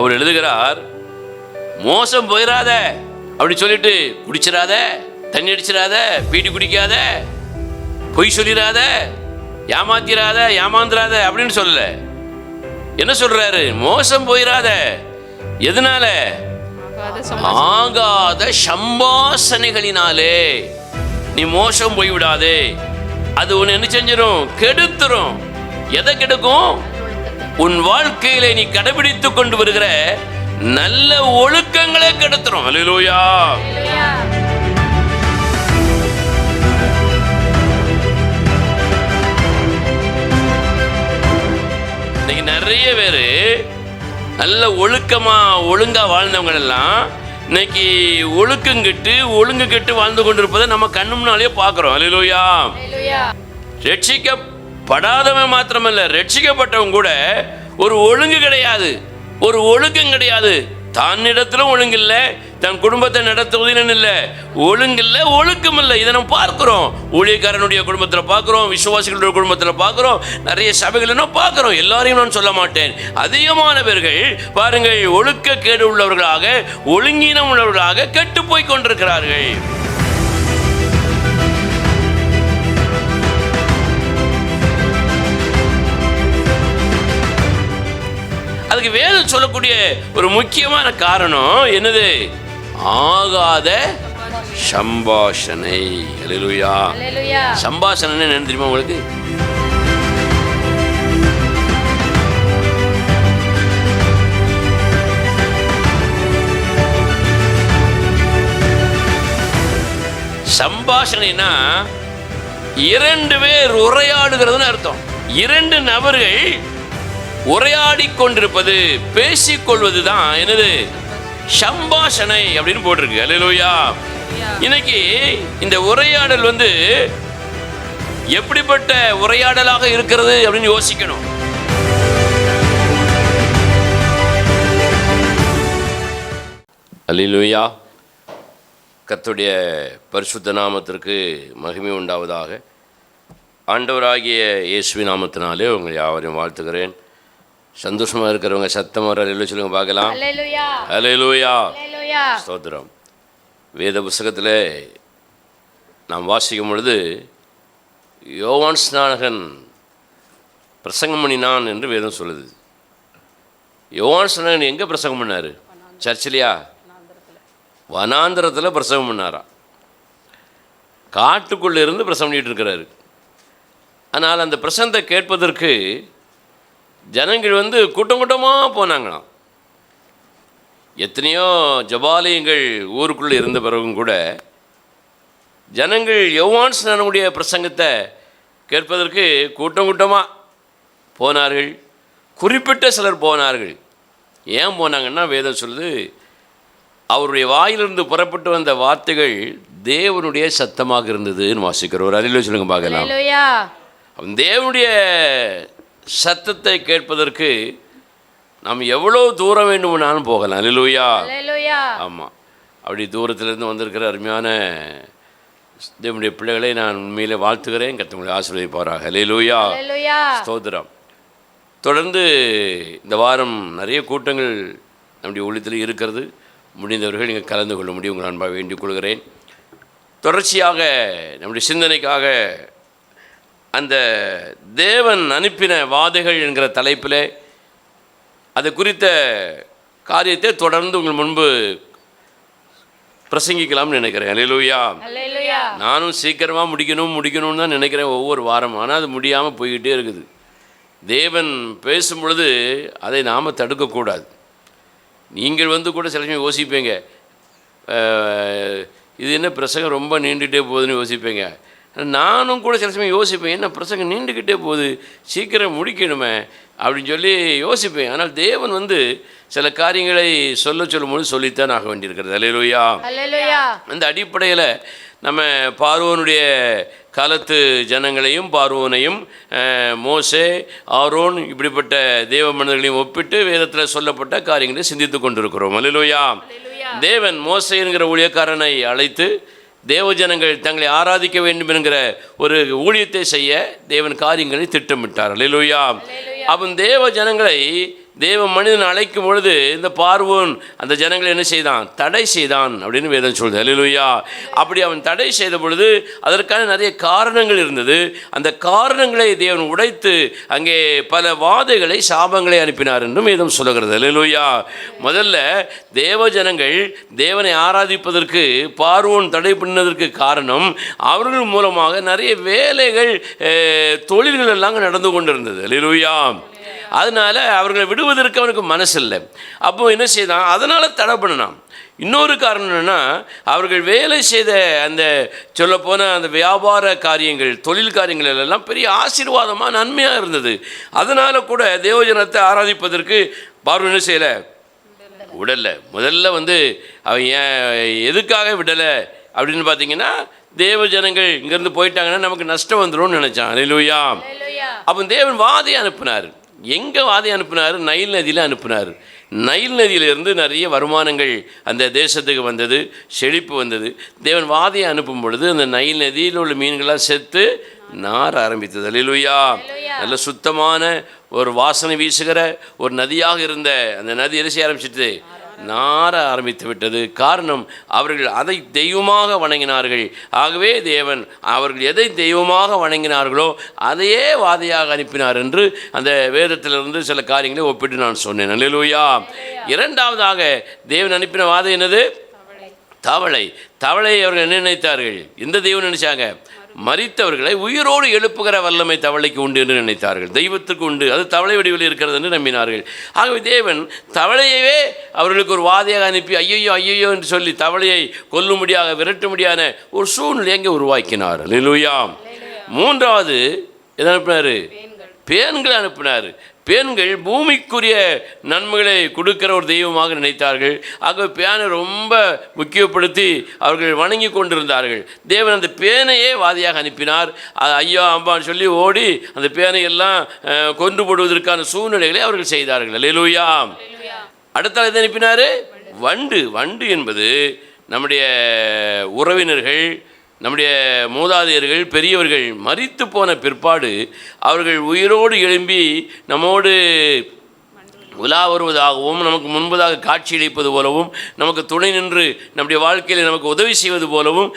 அவர் எழுதுகிறார், மோசம் போயிடாத அப்படி சொல்லிட்டு குடிச்சிடாத, தண்ணி அடிச்சிடாத, பீடி குடிக்காத, பொய் சொல்லிடாத, ஏமாத்திராத, ஏமாந்துராத அப்படின்னு சொல்லல. என்ன சொல்றாரு? மோசம் போயிடாத. எதனால? ஆகாத சம்பாசனைகளினாலே நீ மோசம் போய்விடாதே. அது உன்னை என்ன செஞ்சிடும்? கெடுத்துரும். எதை கெடுக்கும்? உன் வாழ்க்கையில நீ கடைபிடித்து கொண்டு வருகிற நல்ல ஒழுக்கங்களை கெடுத்துரும். அல்லேலூயா. இன்னைக்கு நிறைய பேரு நல்ல ஒழுங்கா வாழ்ந்தவங்க எல்லாம் இன்னைக்கு ஒழுங்கு கெட்டு வாழ்ந்து கொண்டிருப்பதை நம்ம கண்ணு முன்னாலே பார்க்கிறோம். அல்லேலூயா. ரட்சிக்கப்படாதவன் மாத்திரமல்ல, ரட்சிக்கப்பட்டவங்க கூட ஒரு ஒழுங்கு கிடையாது, ஒரு ஒழுக்கம் கிடையாது. தன்னிடத்திலும் ஒழுங்கில்லை, தன் குடும்பத்தை நடத்துவதிலும் இல்லை, ஒழுங்கில்லை, ஒழுக்கம் இல்லை. இதை நம்ம பார்க்கிறோம். ஊழியக்காரனுடைய குடும்பத்தில் பார்க்கிறோம், விசுவாசிகளுடைய குடும்பத்தில் பார்க்கிறோம், நிறைய சபைகள் பார்க்கிறோம். எல்லாரையும் நான் சொல்ல மாட்டேன். அதிகமான பேர்கள் பாருங்கள், ஒழுக்க கேடு உள்ளவர்களாக, ஒழுங்கீனம் உள்ளவர்களாக கெட்டு போய் கொண்டிருக்கிறார்கள். அதுக்கு வேதம் சொல்லக்கூடிய ஒரு முக்கியமான காரணம் என்னது? ஆகாத சம்பாஷணை. அல்லேலூயா. சம்பாஷணை என்ன தெரியுமா உங்களுக்கு? சம்பாஷணைனா இரண்டு பேர் உரையாடுகிறதுன்னு அர்த்தம். இரண்டு நபர்கள் உரையாடி கொண்டிருப்பது, பேசிக்கொள்வது தான் என்னது? சம்பாஷணை அப்படின்னு போட்டிருக்கு. அல்லேலூயா. இன்னைக்கு இந்த உரையாடல் எப்படிப்பட்ட உரையாடலாக இருக்கிறது அப்படின்னு யோசிக்கணும். அல்லேலூயா. கர்த்தருடைய பரிசுத்த நாமத்திற்கு மகிமை உண்டாவதாக. ஆண்டவராகிய இயேசுவின் நாமத்தினாலே உங்கள் யாவரையும் வாழ்த்துகிறேன். சந்தோஷமாக இருக்கிறவங்க சத்தமாக அல்லேலூயா சொல்லுங்க பார்க்கலாம். அல்லேலூயா. ஸ்தோத்திரம். வேத புஸ்தகத்தில் நாம் வாசிக்கும் பொழுது யோவான் ஸ்நானகன் பிரசங்கம் பண்ணினான் என்று வேதம் சொல்லுது. யோவான் ஸ்நானகன் எங்கே பிரசங்கம் பண்ணார்? சர்ச்சிலையா? வனாந்திரத்தில் பிரசங்கம் பண்ணாரா? காட்டுக்குள்ளே இருந்து பிரசங்கம் பண்ணிட்டு இருக்கிறாரு. ஆனால் அந்த பிரசங்கத்தை கேட்பதற்கு ஜனங்கள் கூட்டம் கூட்டமாக போனாங்களாம். எத்தனையோ ஜபாலயங்கள் ஊருக்குள்ளே இருந்த பிறகும் கூட ஜனங்கள் யோவான் ஸ்நானனுடைய பிரசங்கத்தை கேட்பதற்கு கூட்டம் கூட்டமாக போனார்கள். குறிப்பிட்ட சிலர் போனார்கள். ஏன் போனாங்கன்னா வேதம் சொல்லுது, அவருடைய வாயிலிருந்து புறப்பட்டு வந்த வார்த்தைகள் தேவனுடைய சத்தமாக இருந்ததுன்னு வாசிக்கிறோம். அல்லேலூயா சொல்லுங்க பார்க்கலாம். தேவனுடைய சத்தத்தை கேட்பதற்கு நாம் எவ்வளோ தூரம் வேண்டுமானாலும் போகலாம். அல்லேலூயா. ஆமாம். அப்படி தூரத்திலிருந்து வந்திருக்கிற அருமையான தேவனுடைய பிள்ளைகளை நான் உண்மையிலே வாழ்த்துகிறேன். கர்த்தர் ஆசீர்வதிப்பாராக. அல்லேலூயா. ஸ்தோத்திரம். தொடர்ந்து இந்த வாரம் நிறைய கூட்டங்கள் நம்முடைய ஊழியத்தில் இருக்கிறது. முடிந்தவர்கள் நீங்கள் கலந்து கொள்ள முடியும் உங்கள் அன்பாக வேண்டிக் கொள்கிறேன். தொடர்ச்சியாக நம்முடைய சிந்தனைக்காக அந்த தேவன் அனுப்பின வாதைகள் என்கிற தலைப்பில் அது குறித்த காரியத்தை தொடர்ந்து உங்கள் முன்பு பிரசங்கிக்கலாம்னு நினைக்கிறேன். அல்லேலூயா. நானும் சீக்கிரமாக முடிக்கணும்னு தான் நினைக்கிறேன் ஒவ்வொரு வாரம். ஆனால் அது முடியாமல் போய்கிட்டே இருக்குது. தேவன் பேசும் பொழுது அதை நாம் தடுக்கக்கூடாது. நீங்கள் கூட சில சமயம் யோசிப்பீங்க, இது என்ன பிரசங்கம் ரொம்ப நீண்டுகிட்டே போகுதுன்னு யோசிப்பீங்க. நானும் கூட சில சமயம் யோசிப்பேன், என்ன பிரசங்கம் நீண்டுக்கிட்டே போகுது, சீக்கிரம் முடிக்கணுமே அப்படின்னு சொல்லி யோசிப்பேன். ஆனால் தேவன் சில காரியங்களை சொல்லும்போது சொல்லித்தான் ஆக வேண்டியிருக்கிறது. அல்லேலூயா. அந்த அடிப்படையில் நம்ம பார்வோனுடைய காலத்து ஜனங்களையும் பார்வோனையும் மோசே, ஆரோன் இப்படிப்பட்ட தேவ மனிதர்களையும் ஒப்பிட்டு வேதத்தில் சொல்லப்பட்ட காரியங்களை சிந்தித்து கொண்டிருக்கிறோம். அல்லேலூயா. தேவன் மோசே என்கிற ஊழியக்காரனை அழைத்து தேவஜனங்கள் தங்களை ஆராதிக்க வேண்டும் என்கிற ஒரு ஊழியத்தை செய்ய தேவன் காரியங்களை திட்டமிட்டார். அல்லேலூயா. அவன் தேவ ஜனங்களை தேவ மனிதன் அழைக்கும் பொழுது இந்த பார்வோன் அந்த ஜனங்களை என்ன செய்தான்? தடை செய்தான் அப்படின்னு வேதம் சொல்லுது. அல்லேலூயா. அப்படி அவன் தடை செய்த பொழுது அதற்கான நிறைய காரணங்கள் இருந்தது. அந்த காரணங்களை தேவன் உடைத்து அங்கே பல வாதைகளை, சாபங்களை அனுப்பினார் என்றும் வேதம் சொல்லுகிறது. அல்லேலூயா. முதல்ல தேவ ஜனங்கள் தேவனை ஆராதிப்பதற்கு பார்வோன் தடை பண்ணதற்கு காரணம் அவர்கள் மூலமாக நிறைய வேலைகள், தொழில்கள் எல்லாம் நடந்து கொண்டிருந்தது. அல்லேலூயா. அதனால் அவர்களை விடுவதற்கு அவனுக்கு மனசு இல்லை. அப்போ என்ன செய்தான்? அதனால் தடை பண்ணினான். இன்னொரு காரணம் என்னென்னா, அவர்கள் வேலை செய்த அந்த சொல்லப்போன அந்த வியாபார காரியங்கள், தொழில் காரியங்கள் எல்லாம் பெரிய ஆசீர்வாதமாக நன்மையாக இருந்தது. அதனால் கூட தேவஜனத்தை ஆராதிப்பதற்கு பார்வோன் என்ன செய்யலை? விடலை. முதல்ல அவன் எதுக்காக விடலை அப்படின்னு பார்த்தீங்கன்னா, தேவ ஜனங்கள் இங்கேருந்து போயிட்டாங்கன்னா நமக்கு நஷ்டம் வந்துடும் நினச்சான். அல்லேலூயா. அப்போ தேவன் வாதையை அனுப்பினார். எங்கே வாதையை அனுப்பினார்? நைல் நதியில் அனுப்பினார். நைல் நதியிலிருந்து நிறைய வருமானங்கள் அந்த தேசத்துக்கு வந்தது, செழிப்பு வந்தது. தேவன் வாதையை அனுப்பும் பொழுது அந்த நைல் நதியில் உள்ள மீன்களாக செத்து நார ஆரம்பித்தது. அல்லேலூயா. நல்ல சுத்தமான ஒரு வாசனை வீசுகிற ஒரு நதியாக இருந்த அந்த நதி என்ன செய்ய ஆரம்பிச்சிட்டு? நார ஆரம்பித்து விட்டது. காரணம், அவர்கள் அதை தெய்வமாக வணங்கினார்கள். ஆகவே தேவன் அவர்கள் எதை தெய்வமாக வணங்கினார்களோ அதையே வாதையாக அனுப்பினார் என்று அந்த வேதத்திலிருந்து சில காரியங்களை ஒப்பிட்டு நான் சொன்னேன். அல்லேலூயா. இரண்டாவதாக தேவன் அனுப்பின வாதை என்னது? தவளை. தவளை அவர்கள் என்ன நினைத்தார்கள்? எந்த தெய்வம் நினைச்சாங்க? மரித்தவர்களை உயிரோடு எழுப்புகிற வல்லமை தவளைக்கு உண்டு என்று நினைத்தார்கள். தெய்வத்துக்கு உண்டு, அது தவளை வடிவில் இருக்கிறது என்று நம்பினார்கள். ஆகவே தேவன் தவளையவே அவர்களுக்கு ஒரு வாதையாக அனுப்பி ஐயோ ஐயோ என்று சொல்லி தவளையை கொல்லும்படியாக, விரட்டும்படியான ஒரு சூழ்நிலை அங்கே உருவாக்கினார். அல்லேலூயா. மூன்றாவது எதை அனுப்பினார்? பேன்களை அனுப்பினார். பேன்கள் பூமிக்குரிய நன்மைகளை கொடுக்கிற ஒரு தெய்வமாக நினைத்தார்கள். ஆகவே பேனை ரொம்ப முக்கியப்படுத்தி அவர்கள் வணங்கி கொண்டிருந்தார்கள். தேவன் அந்த பேனையே வாதியாக அனுப்பினார். ஐயா அம்பான்னு சொல்லி ஓடி அந்த பேனையெல்லாம் கொண்டு போடுவதற்கான சூழ்நிலைகளை அவர்கள் செய்தார்கள். அல்லேலூயா. அடுத்த எதை அனுப்பினார்? வண்டு. வண்டு என்பது நம்முடைய உறவினர்கள், நம்முடைய மூதாதையர்கள், பெரியவர்கள் மரித்து போன பிற்பாடு அவர்கள் உயிரோடு எழும்பி நம்மோடு உலா வருவதாகவும், நமக்கு முன்பதாக காட்சியளிப்பது போலவும், நமக்கு துணை நின்று நம்முடைய வாழ்க்கையில் நமக்கு உதவி செய்வது போலவும்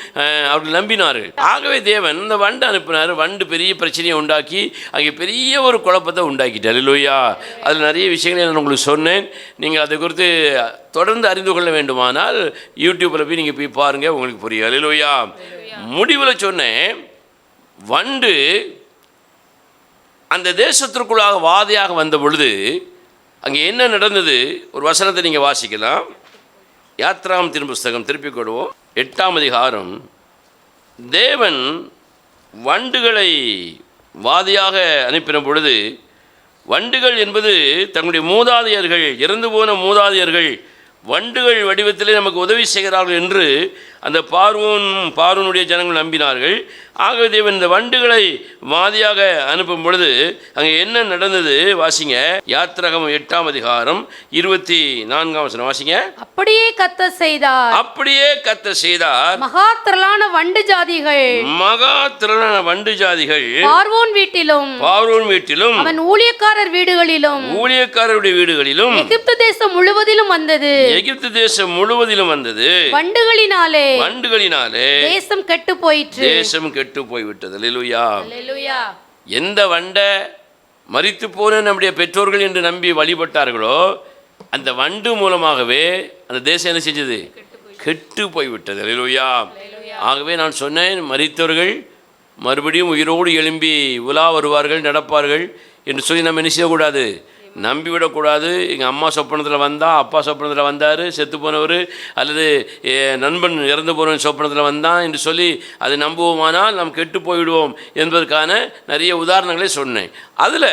அவர்கள் நம்பினார்கள். ஆகவே தேவன் இந்த வண்டு அனுப்பினார். வண்டு பெரிய பிரச்சனையை உண்டாக்கி அங்கே பெரிய ஒரு குழப்பத்தை உண்டாக்கிட்டு. அல்லேலூயா. அதில் நிறைய விஷயங்களை நான் உங்களுக்கு சொன்னேன். நீங்கள் அதை குறித்து தொடர்ந்து அறிந்து கொள்ள வேண்டுமானால் யூடியூப்பில் போய் நீங்கள் போய் பாருங்கள், உங்களுக்கு புரியும். அல்லேலூயா. முடிவில் சொன்னேன், வண்டு அந்த தேசத்திற்குள்ளாக வாதையாக வந்த பொழுது அங்கே என்ன நடந்தது? ஒரு வசனத்தை நீங்கள் வாசிக்கலாம். யாத்ராகமத்தின் புஸ்தகம் திருப்பிக் கொள்வோம், 8ஆம் அதிகாரம். தேவன் வண்டுகளை வாதியாக அனுப்பின பொழுது, வண்டுகள் என்பது தங்களுடைய மூதாதையர்கள், இறந்து போன மூதாதையர்கள் வண்டுகள் வடிவத்திலே நமக்கு உதவி செய்கிறார்கள் என்று அந்த பார்வோனுடைய ஜனங்கள் நம்பினார்கள். ஆகவே தேவன் இந்த வண்டுகளை வாதியாக அனுப்பும் பொழுது அங்கே என்ன நடந்தது? வாசிங்க. யாத்திராகமம் 8ஆம் அதிகாரம் 24ஆம் வசனம் வாசிங்க. அப்படியே கர்த்தர் செய்தார். அப்படியே கர்த்தர் செய்தார். மகா திரளான வண்டு ஜாதிகள் பார்வோன் வீட்டிலும் அவன் ஊழியக்காரர் வீடுகளிலும் எகிப்து தேசம் முழுவதிலும் வந்தது. வண்டுகளினாலே தேசம் கெட்டு போய்விட்டது. அல்லேலூயா. எந்த வண்டை மரித்து போன நம்முடைய பெற்றோர்கள் என்று நம்பி வழிபட்டார்களோ அந்த வண்டு மூலமாகவே அந்த தேசம் என்ன செஞ்சது? கெட்டு போய்விட்டது. அல்லேலூயா. ஆகவே நான் சொன்னேன், மரித்தவர்கள் மறுபடியும் உயிரோடு எழும்பி உலா வருவார்கள், நடப்பார்கள் என்று சொல்லி நம்ம என்ன செய்யக்கூடாது? நம்பிவிடக்கூடாது. எங்கள் அம்மா சொப்பனத்தில் வந்தால், அப்பா சொப்பனத்தில் வந்தார், செத்து போனவர், அல்லது நண்பன் இறந்து போனவன் சொப்பனத்தில் வந்தான் என்று சொல்லி அதை நம்புவோமானால் நாம் கெட்டு போய்விடுவோம் என்பதற்கான நிறைய உதாரணங்களை சொன்னேன். அதில்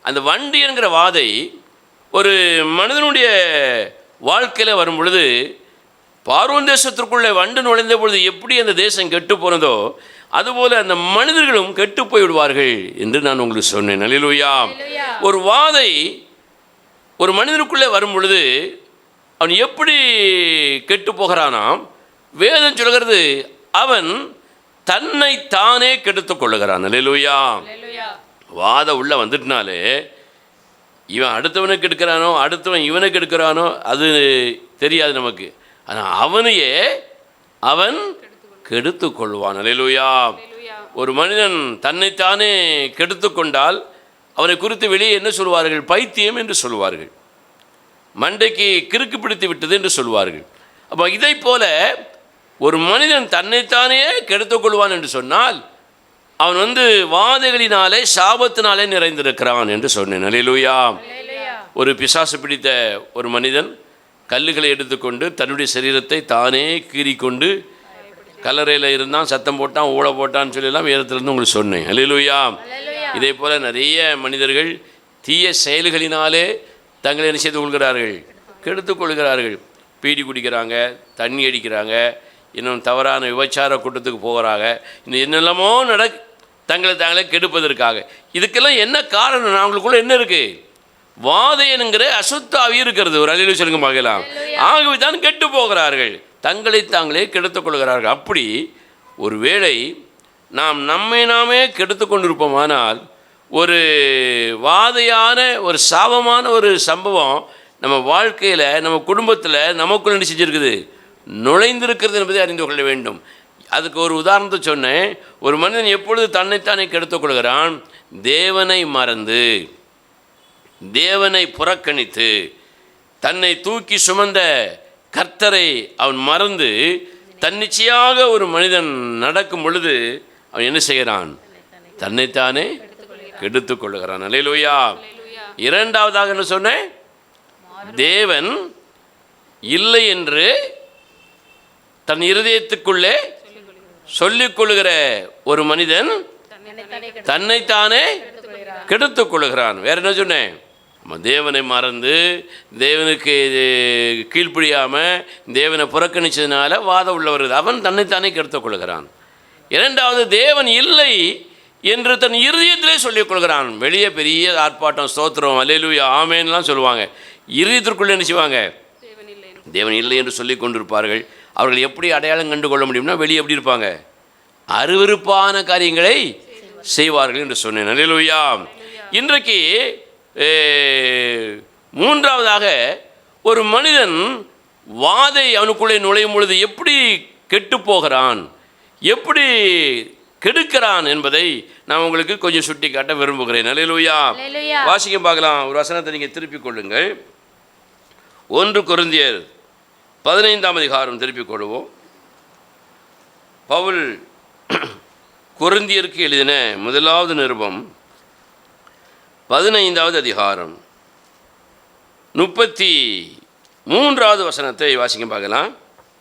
அந்த வண்டு என்கிற வாதை ஒரு மனிதனுடைய வாழ்க்கையில் வரும் பொழுது, பார்வோன் தேசத்திற்குள்ளே வண்டு நுழைந்த பொழுது எப்படி அந்த தேசம் கெட்டு போனதோ அதுபோல அந்த மனிதர்களும் கெட்டு போய்விடுவார்கள் என்று நான் உங்களுக்கு சொன்னேன். அல்லேலூயா. ஒரு வாதை ஒரு மனிதனுக்குள்ளே வரும் பொழுது அவன் எப்படி கெட்டு போகிறானாம்? வேதம் சொல்கிறது, அவன் தன்னை தானே கெடுத்து கொள்ளுகிறான். அல்லேலூயா. வாதை உள்ள வந்துட்டுனாலே இவன் அடுத்தவனுக்கு எடுக்கிறானோ, அடுத்தவன் இவனுக்கு எடுக்கிறானோ அது தெரியாது நமக்கு. ஆனால் அவனையே அவன் கெடுத்து கொள்வான். அல்லேலூயா. ஒரு மனிதன் தன்னைத்தானே கெடுத்து கொண்டால் அவனை குறித்து வெளியே என்ன சொல்வார்கள்? பைத்தியம் என்று சொல்வார்கள், மண்டைக்கு கிறுக்கு பிடித்து விட்டது என்று சொல்வார்கள். அப்போ இதை போல ஒரு மனிதன் தன்னைத்தானே கெடுத்து கொள்வான் என்று சொன்னால் அவன் வாதைகளினாலே சாபத்தினாலே நிறைந்திருக்கிறான் என்று சொன்னேன். அல்லேலூயா. ஒரு பிசாசு பிடித்த ஒரு மனிதன் கல்லுகளை எடுத்துக்கொண்டு தன்னுடைய சரீரத்தை தானே கீறிக்கொண்டு கல்லறையில் இருந்தான், சத்தம் போட்டான், ஊழ போட்டான்னு சொல்லலாம் வேதத்திலிருந்து உங்களுக்கு சொன்னேன். அல்லேலூயா. இதே போல் நிறைய மனிதர்கள் தீய செயல்களினாலே தங்களை என்ன செய்து கொள்கிறார்கள்? கெடுத்து கொள்கிறார்கள். பீடி குடிக்கிறாங்க, தண்ணி அடிக்கிறாங்க, இன்னும் தவறான விபச்சார கூட்டத்துக்கு போகிறாங்க, இன்னும் என்னெல்லாமோ தங்களை தாங்களே கெடுப்பதற்காக. இதுக்கெல்லாம் என்ன காரணம்? அவங்களுக்குள்ள என்ன இருக்குது? வாதையனுங்கிற அசுத்தாவி இருக்கிறது. ஒரு அல்லேலூயா சொல்லுங்க பார்க்கலாம். ஆகவே தான் கெட்டு போகிறார்கள், தங்களை தாங்களே கெடுத்துக் கொள்கிறார்கள். அப்படி ஒரு வேளை நாம் நம்மை நாமே கெடுத்து கொண்டிருப்போமானால் ஒரு வாதையான ஒரு சாபமான ஒரு சம்பவம் நம்ம வாழ்க்கையில், நம்ம குடும்பத்தில் நமக்குள்ள என்ன செஞ்சுருக்குது? நுழைந்திருக்கிறது என்பதை அறிந்து கொள்ள வேண்டும். அதுக்கு ஒரு உதாரணத்தை சொன்னேன். ஒரு மனிதன் எப்பொழுது தன்னைத்தானே கெடுத்துக் கொள்கிறான்? தேவனை மறந்து, தேவனை புறக்கணித்து, தன்னை தூக்கி சுமந்த கர்த்தரை அவன் மறந்து தன்னிச்சையாக ஒரு மனிதன் நடக்கும் பொழுது அவன் என்ன செய்கிறான்? தன்னைத்தானே கெடுத்து கொள்ளுகிறான். அல்லேலூயா. இரண்டாவதாக என்ன சொன்னேன்? தேவன் இல்லை என்று தன் இருதயத்துக்குள்ளே சொல்லிக் கொள்ளுகிற ஒரு மனிதன் தன்னைத்தானே கெடுத்து கொள்ளுகிறான். வேற என்ன சொன்னேன்? தேவனை மறந்து, தேவனுக்கு கீழ்ப்படியாமல், தேவனை புறக்கணிச்சதுனால வாதம் உள்ளவர் அவன் தன்னைத்தானே கெடுத்துக் கொள்கிறான். இரண்டாவது, தேவன் இல்லை என்று தன் இருதயத்திலே சொல்லிக் கொள்கிறான். வெளியே பெரிய ஆர்ப்பாட்டம், ஸ்தோத்திரம், அல்லேலூயா, ஆமேன்லாம் சொல்லுவாங்க. இருதயத்திற்குள்ளே என்ன செய்வாங்க? தேவன் இல்லை என்று சொல்லி கொண்டிருப்பார்கள். அவர்கள் எப்படி அடையாளம் கண்டு கொள்ள முடியும்னா வெளியே எப்படி இருப்பாங்க? அருவருப்பான காரியங்களை செய்வார்கள் என்று சொன்னேன். அல்லேலூயா. இன்றைக்கு மூன்றாவதாக ஒரு மனிதன் வாதை அவனுக்குள்ளே நுழையும் பொழுது எப்படி கெட்டு போகிறான், எப்படி கெடுக்கிறான் என்பதை நான் உங்களுக்கு கொஞ்சம் சுட்டி காட்ட விரும்புகிறேன். அல்லேலூயா. வாசிக்க பார்க்கலாம். ஒரு வசனத்தை நீங்கள் திருப்பிக் கொள்ளுங்கள். 1 கொரிந்தியர் 15ஆம் அதிகாரம் திருப்பிக் கொள்வோம். பவுல் கொரிந்தியருக்கு எழுதின முதலாவது நிருபம் 15வது அதிகாரம் 33வது வசனத்தை வாசிக்க பார்க்கலாம்.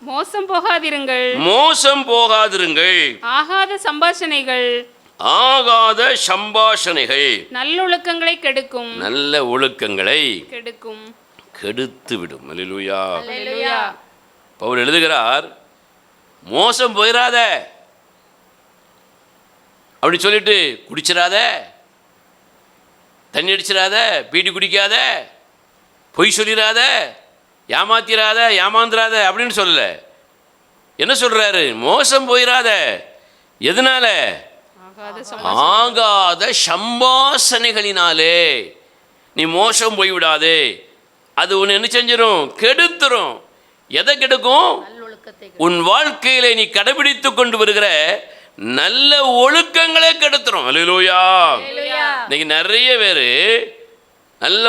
மோசம் போகாதிருங்கள், மோசம் போகாதிருங்கள், ஆகாத சம்பாஷணைகள், ஆகாத சம்பாஷணைகள் நல்லொழுக்கங்களை கெடுக்கும், நல்ல ஒழுக்கங்களை கெடுக்கும், கெடுத்து விடும். அல்லேலூயா. அல்லேலூயா. பவுல் எழுதுகிறார், மோசம் போயிடாத அப்படி சொல்லிட்டு குடிச்சிடாத, தண்ணி அடிச்சிடாத, பீடி குடிக்காத, பொய் சொல்லிடாத, ஏமாத்திராத, ஏமாந்துராத அப்படின்னு சொல்லல. என்ன சொல்றாரு? மோசம் போயிடாத. எதனால? ஆகாத சம்பாஷணைகளினாலே நீ மோசம் போய்விடாதே. அது உன்னை என்ன செஞ்சிடும்? கெடுத்துரும். எதை கெடுக்கும்? உன் வாழ்க்கையில நீ கடைபிடித்து கொண்டு வருகிற நல்ல ஒழுக்கங்களே கெடுத்துரும். அல்லேலூயா. இன்னைக்கு நிறைய பேர் நல்ல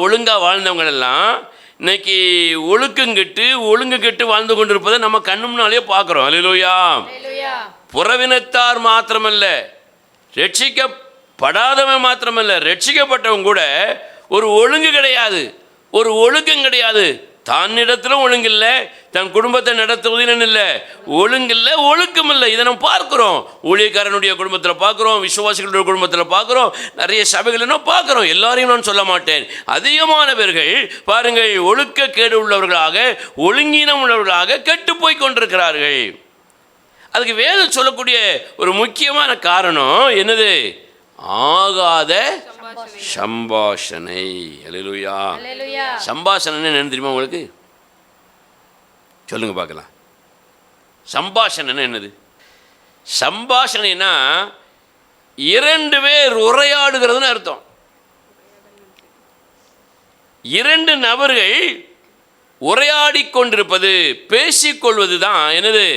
ஒழுங்கா வாழ்ந்தவங்க எல்லாம் இன்னைக்கு ஒழுங்கு கெட்டு வாழ்ந்து கொண்டிருப்பதை நம்ம கண்ணு முன்னாலே பார்க்குறோம். அல்லேலூயா. புறவினத்தார் மாத்திரமல்ல, ரட்சிக்கப்படாதவன் மாத்திரமல்ல, ரட்சிக்கப்பட்டவங்க கூட ஒரு ஒழுங்கு கிடையாது, ஒரு ஒழுக்கம் கிடையாது. தன்னிடத்திலும் ஒழுங்கில்லை, தன் குடும்பத்தை நடத்துவதிலும் இல்லை, ஒழுங்கில்லை, ஒழுக்கம் இல்லை. இதை நம்ம பார்க்குறோம். ஊழியக்காரனுடைய குடும்பத்தில் பார்க்குறோம், விசுவாசிகளுடைய குடும்பத்தில் பார்க்குறோம், நிறைய சபைகளிலும் பார்க்குறோம். எல்லாரையும் நான் சொல்ல மாட்டேன். அதிகமானவர்கள் பாருங்கள், ஒழுக்கக்கேடு உள்ளவர்களாக, ஒழுங்கீனம் உள்ளவர்களாக கெட்டு போய் கொண்டிருக்கிறார்கள். அதுக்கு வேதம் சொல்லக்கூடிய ஒரு முக்கியமான காரணம் என்னது? ஆகாத சம்பாஷணை. அல்லேலூயா. சம்பாஷணை என்ன தெரியுமா உங்களுக்கு? சொல்லுங்க பார்க்கலாம். சம்பாஷணை என்னது? சம்பாஷணைனா 2 பேர் உரையாடுகிறதுன்னு அர்த்தம். 2 நபர்கள் உரையாடி கொண்டிருப்பது, பேசிக்கொள்வது தான் என்னது?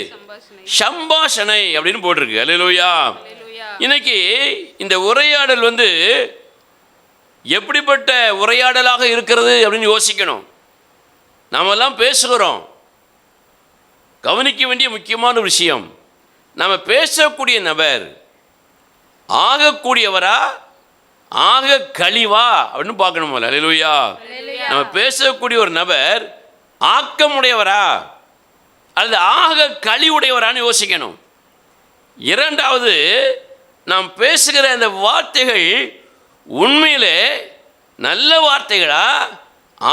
சம்பாஷணை அப்படின்னு போட்டிருக்கு. அல்லேலூயா. இன்னைக்கு இந்த உரையாடல் எப்படிப்பட்ட உரையாடலாக இருக்கிறது அப்படின்னு யோசிக்கணும். நாமெல்லாம் பேசுகிறோம். கவனிக்க வேண்டிய முக்கியமான விஷயம், நம்ம பேசக்கூடிய நபர் ஆகக்கூடியவரா ஆக கழிவா அப்படின்னு பார்க்கணும். அல்லேலூயா. நம்ம பேசக்கூடிய ஒரு நபர் ஆக்கமுடையவரா அல்லது ஆக கழிவுடையவரான்னு யோசிக்கணும். 2வது, நாம் பேசுகிற அந்த வார்த்தைகள் உண்மையிலே நல்ல வார்த்தைகளா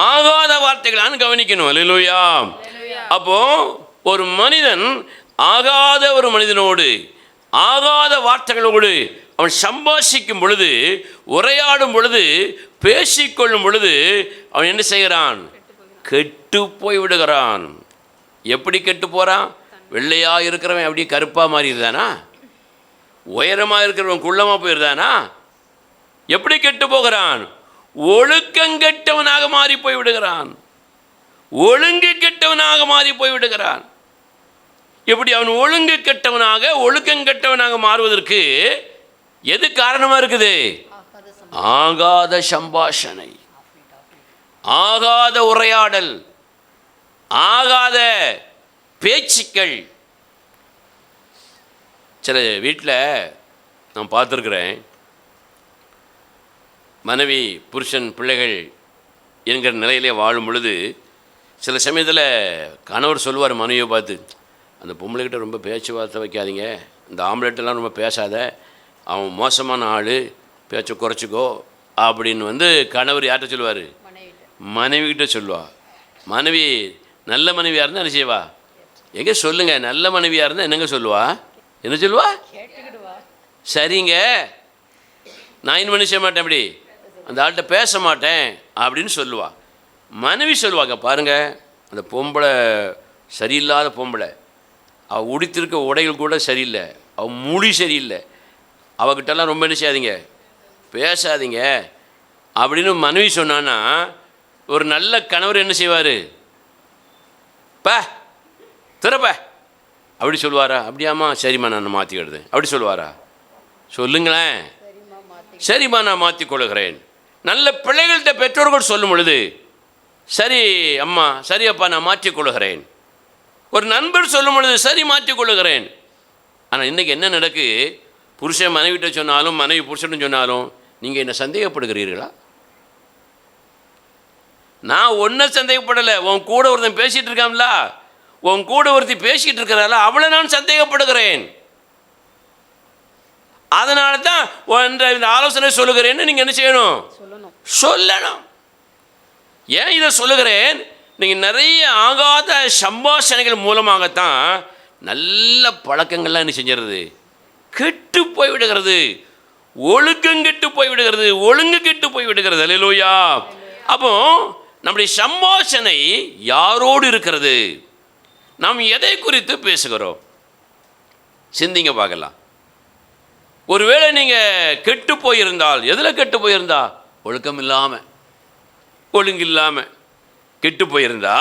ஆகாத வார்த்தைகளான்னு கவனிக்கணும். அல்லேலூயா. அப்போ ஒரு மனிதன் ஆகாத ஒரு மனிதனோடு ஆகாத வார்த்தைகளோடு அவன் சம்பாஷிக்கும் பொழுது, உரையாடும் பொழுது, பேசிக்கொள்ளும் பொழுது அவன் என்ன செய்கிறான்? கெட்டு போய் விடுகிறான். எப்படி கெட்டு போகிறான்? வெள்ளையாக இருக்கிறவன் அப்படியே கருப்பாக மாறிடுதானா? உயரமாக இருக்கிறவன் குள்ளமாக போயிருந்தானா? எப்படி கெட்டு போகிறான்? ஒழுக்கங்கெட்டவனாக மாறி போய் விடுகிறான். ஒழுங்கு கெட்டவனாக மாறி போய் விடுகிறான். எப்படி அவன் ஒழுங்கு கெட்டவனாக ஒழுக்கங்கெட்டவனாக மாறுவதற்கு எது காரணமாக இருக்குது? ஆகாத சம்பாஷணை, ஆகாத உரையாடல், ஆகாத பேச்சுக்கள். சில வீட்டில் நான் பார்த்துருக்குறேன், மனைவி புருஷன் பிள்ளைகள் என்கிற நிலையிலே வாழும் பொழுது சில சமயத்தில் கணவர் சொல்லுவார் மனைவியை பார்த்து, அந்த பொம்பளைக்கிட்ட ரொம்ப பேச்சுவார்த்தை வைக்காதீங்க, இந்த ஆம்பளைட்டெல்லாம் ரொம்ப பேசாத, அவன் மோசமான ஆள், பேச்சை குறைச்சிக்கோ அப்படின்னு கணவர் யார்கிட்ட சொல்லுவார்? மனைவிக்கிட்ட சொல்லுவா. மனைவி நல்ல மனைவியாக இருந்தால் என்ன செய்வா? எங்கே சொல்லுங்கள், நல்ல மனைவியாக இருந்தால் என்னங்க சொல்லுவா? என்ன சொல்லுவா? சரிங்க, நான் இன்னும் செய்ய மாட்டேன், அப்படி அந்த ஆள்கிட்ட பேச மாட்டேன் அப்படின்னு சொல்லுவா. மனைவி சொல்லுவாங்க, பாருங்கள் அந்த பொம்பளை சரியில்லாத பொம்பளை, அவள் உடுத்திருக்க உடைகள் கூட சரியில்லை, அவள் மொழி சரியில்லை, அவகிட்டலாம் ரொம்ப என்ன செய்யாதீங்க, பேசாதீங்க அப்படின்னு மனைவி சொன்னான்னா ஒரு நல்ல கணவர் என்ன செய்வார்? பா திறப்ப அப்படி சொல்லுவாரா? அப்படியாம்மா, சரிம்மா நான் மாற்றிக்கிடுது அப்படி சொல்லுவாரா? சொல்லுங்களேன். சரிம்மா நான் மாற்றிக்கொள்கிறேன். நல்ல பிள்ளைகள்கிட்ட பெற்றோர்கள் சொல்லும் பொழுது, சரி அம்மா, சரி அப்பா நான் மாற்றிக்கொள்கிறேன். ஒரு நண்பர் சொல்லும் பொழுது, சரி மாற்றிக்கொள்கிறேன். ஆனால் இன்றைக்கி என்ன நடக்கு? புருஷன் மனைவிட்ட சொன்னாலும் மனைவி புருஷன் சொன்னாலும், நீங்கள் என்ன சந்தேகப்படுகிறீர்களா? நான் ஒன்றை சந்தேகப்படலை, உன் கூட ஒருத்தன் பேசிகிட்டு இருக்கான்ல, உன் கூட ஒருத்தி பேசிகிட்டு இருக்கிறாள், அவளை நான் சந்தேகப்படுகிறேன். அதனால தான் இந்த ஆலோசனை சொல்லுகிறேன்னு நீங்கள் என்ன செய்யணும்? சொல்லணும். ஏன் இதை சொல்லுகிறேன்? நீங்கள் நிறைய ஆகாத சம்பாஷணைகள் மூலமாகத்தான் நல்ல பழக்கங்கள்லாம் என்ன செஞ்சிடுறது? கெட்டு போய் விடுகிறது. ஒழுக்கம் கெட்டு போய் விடுகிறது. ஒழுங்கு கெட்டு போய் விடுகிறது. அல்லேலூயா. அப்போ நம்முடைய சம்பாஷணை யாரோடு இருக்கிறது? நாம் எதை குறித்து பேசுகிறோம்? சிந்திங்க பார்க்கலாம். ஒருவேளை நீங்கள் கெட்டு போயிருந்தால், எதில் கெட்டு போயிருந்தா? ஒழுக்கம் இல்லாமல், ஒழுங்கு இல்லாமல் கெட்டு போயிருந்தா,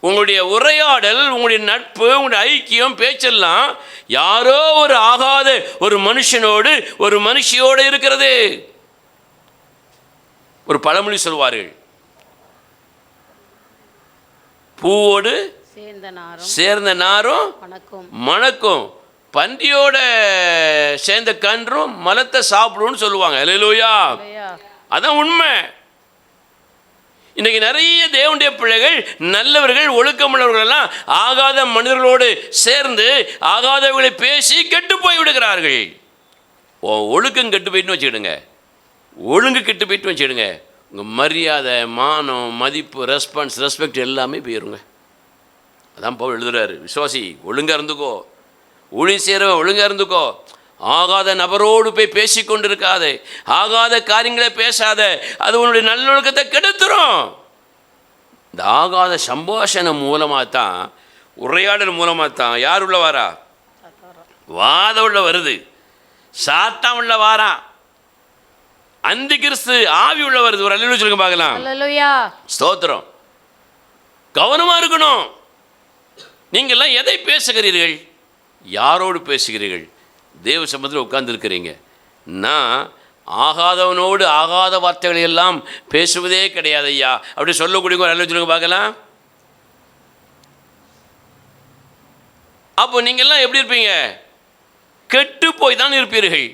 உங்களுடைய உரையாடல், உங்களுடைய நட்பு, உங்களுடைய ஐக்கியம், பேச்செல்லாம் யாரோ ஒரு ஆகாத ஒரு மனுஷனோடு ஒரு மனுஷியோடு இருக்கிறது. ஒரு பழமொழி சொல்வார்கள், பூவோடு சேர்ந்த நாரும் மணக்கும், பன்றியோட சேர்ந்த கன்றும் மலத்தை சாப்பிடும்னு சொல்லுவாங்க. அல்லேலூயா. அதான் உண்மை. இன்றைக்கி நிறைய தேவனுடைய பிள்ளைகள், நல்லவர்கள், ஒழுக்கமுள்ளவர்கள் எல்லாம் ஆகாத மனிதர்களோடு சேர்ந்து ஆகாதவர்களை பேசி கெட்டு போய் விடுகிறார்கள். ஒழுக்கம் கெட்டு போயிட்டுன்னு வச்சுக்கிடுங்க, ஒழுங்கு கெட்டு போயிட்டு வச்சுக்கிடுங்க, உங்கள் மரியாதை, மானம், மதிப்பு, ரெஸ்பெக்ட் எல்லாமே போயிருங்க. அதான் பவுல் எழுதுறாரு, விசுவாசி ஒழுங்காக இருந்துக்கோ, ஊழி செய்கிறவன் ஒழுங்காக இருந்துக்கோ, ஆகாத நபரோடு போய் பேசி கொண்டு இருக்காதே, ஆகாத காரியங்களை பேசாத, அது உன்னுடைய நல்லொழுக்கத்தை கெடுத்துரும். இந்த ஆகாத சம்பாஷணம் மூலமாக தான், உரையாடல் மூலமாக தான் யார் உள்ள வாரா? வாத உள்ள வருது, சாத்தான் உள்ள வாரான். அந்தி கிறிஸ்து ஆவி உள்ளவர். ஒரு அல்லேலூயா சொல்லுங்க பார்க்கலாம். அல்லேலூயா. ஸ்தோத்திரம். கவனமாக இருக்கணும். நீங்கள்லாம் எதை பேசுகிறீர்கள்? யாரோடு பேசுகிறீர்கள்? தேவ சமூகத்தில் உட்கார்ந்துருக்கிறீங்க. நான் ஆகாதவனோடு ஆகாத வார்த்தைகளை எல்லாம் பேசுவதே கிடையாது ஐயா அப்படி சொல்லக்கூடிய ஒரு அல்லேலூயா சொல்லுங்க பார்க்கலாம். அப்போ நீங்கள்லாம் எப்படி இருப்பீங்க? கெட்டு போய் தான் இருப்பீர்கள்.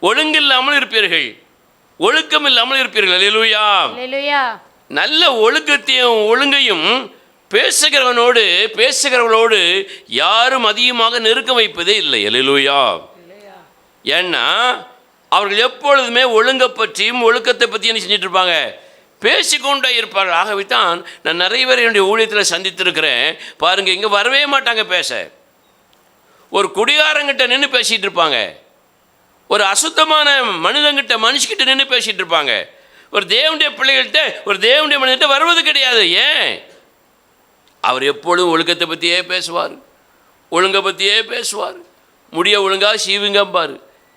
ஒழுங்கில்லாமல் இருப்பீர்கள். ஒழுக்கம் இல்லாமல் இருப்பீர்கள். அல்லேலூயா. அல்லேலூயா. நல்ல ஒழுக்கத்தையும் ஒழுங்கையும் பேசுகிறவர்களோடு யாரும் அதிகமாக நெருக்க வைப்பதே இல்லை. அல்லேலூயா. ஏன்னா அவர்கள் எப்பொழுதுமே ஒழுங்கை பற்றியும் ஒழுக்கத்தை பற்றியும் என்ன செஞ்சுட்டு இருப்பாங்க? பேசிக்கொண்டே இருப்பார்கள். ஆகவே தான் நான் நிறைய பேர் என்னுடைய ஊழியத்தில் சந்தித்திருக்கிறேன். பாருங்கள், இங்கே வரவே மாட்டாங்க பேச. ஒரு குடிகாரங்கிட்ட நின்று பேசிகிட்டு இருப்பாங்க. ஒரு அசுத்தமான மனுஷக்கிட்ட நின்று பேசிகிட்டு இருப்பாங்க. ஒரு தேவனுடைய பிள்ளைகள்கிட்ட ஒரு தேவனுடைய மனிதர்கிட்ட வருவது கிடையாது. ஏன்? அவர் எப்பொழுதும் ஒழுக்கத்தை பற்றியே பேசுவார், ஒழுங்கை பற்றியே பேசுவார். முடிய ஒழுங்காக சீவுங்கம்பார்,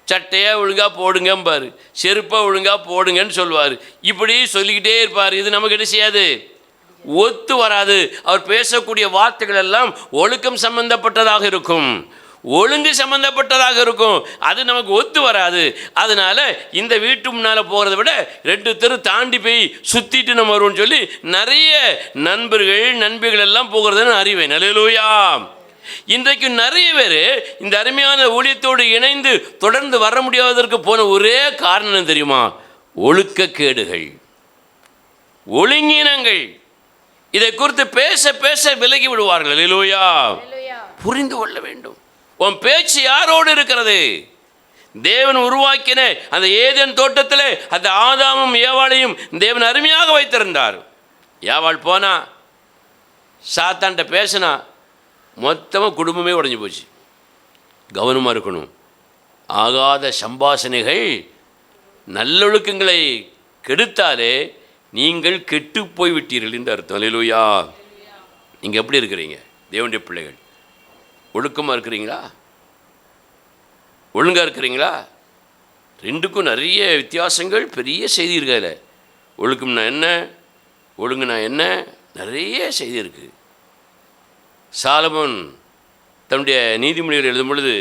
சட்டையை ஒழுங்காக போடுங்கம்பார், செருப்பை ஒழுங்காக போடுங்கன்னு சொல்லுவார். இப்படி சொல்லிக்கிட்டே இருப்பார். இது நமக்கு என்ன செய்யாது? ஒத்து வராது. அவர் பேசக்கூடிய வார்த்தைகள் எல்லாம் ஒழுக்கம் சம்பந்தப்பட்டதாக இருக்கும், ஒழுங்கு சம்பந்தப்பட்டதாக இருக்கும். அது நமக்கு ஒத்து வராது. அதனால இந்த வீட்டு முன்னால் போகிறத விட 2 தெரு தாண்டி போய் சுற்றிட்டு நம்ம வருவோம்னு சொல்லி நிறைய நண்பிகள் எல்லாம் போகிறதுன்னு அறிவேன். அல்லேலூயா. இன்றைக்கு நிறைய பேர் இந்த அருமையான ஊழியத்தோடு இணைந்து தொடர்ந்து வர முடியாததற்கு போன ஒரே காரணம் தெரியுமா? ஒழுக்கக்கேடுகள், ஒழுங்கினங்கள். இதை குறித்து பேச பேச விலகி விடுவார்கள். அல்லேலூயா. புரிந்து கொள்ள வேண்டும். உன் பேச்சு யாரோடு இருக்கிறது? தேவன் உருவாக்கின அந்த ஏதேன் தோட்டத்தில் அந்த ஆதாமும் ஏவாளையும் தேவன் அருமையாக வைத்திருந்தார். ஏவாள் போனா, சாத்தான்கிட்ட பேசினா, மொத்தமாக குடும்பமே உடைஞ்சு போச்சு. கவனமாக இருக்கணும். ஆகாத சம்பாஷணைகள் நல்லொழுக்கங்களை கெடுத்தாலே நீங்கள் கெட்டு போய் விட்டீர்கள் என்று அர்த்தம். அல்லேலூயா. நீங்கள் எப்படி இருக்கிறீங்க? தேவனுடைய பிள்ளைகள் ஒழுக்கமாக இருக்கிறீங்களா? ஒழுங்காக இருக்கிறீங்களா? ரெண்டுக்கும் நிறைய வித்தியாசங்கள், பெரிய செய்தி இருக்கு அதில். ஒழுக்கம்னா என்ன, ஒழுங்குனா என்ன, நிறைய செய்தி இருக்குது. சாலமோன் தன்னுடைய நீதிமொழிகள் எழுதும் பொழுது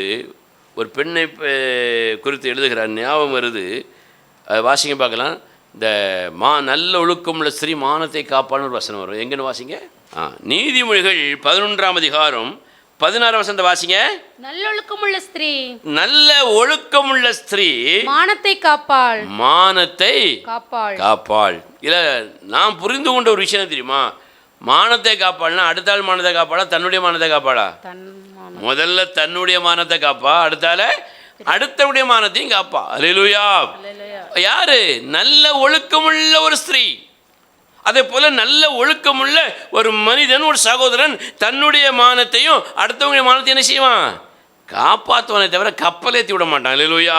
ஒரு பெண்ணை குறித்து எழுதுகிறார். ஞாபகம் வருது, வாசிங்க பார்க்கலாம். இந்த நல்ல ஒழுக்கம் உள்ள ஸ்திரீ மானத்தை காப்பான்னு ஒரு வசனம் வரும். எங்கன்னு வாசிங்க. நீதிமொழிகள் 11ஆம் அதிகாரம் 16 வசனத்தை வாசிங்க. நல்லொழுக்கமுள்ள ஸ்திரீ, நல்ல ஒழுக்கமுள்ள ஸ்திரீ மானத்தை காப்பாள், மானத்தை காப்பாள், காப்பாள். இல்லை, நான் புரிந்து கொண்ட ஒரு விஷயம் தெரியுமா? மானத்தை காப்பாள்னா அடுத்த ஆள் மானத்தை காப்பாளா, தன்னுடைய மானத்தை காப்பாளா? முதல்ல தன்னுடைய மானத்தை காப்பா, அடுத்தவுடைய மானத்தையும் காப்பா. அல்லேலூயா. யாரு? நல்ல ஒழுக்கமுள்ள ஒரு ஸ்திரீ. அதே போல நல்ல ஒழுக்கமுள்ள ஒரு மனிதன், ஒரு சகோதரன் தன்னுடைய மானத்தையும் அடுத்தவங்களுடைய மானத்தையும் என்ன செய்வான்? காப்பாற்றுவானே தவிர கப்பலேற்றி விட மாட்டான். அல்லேலூயா.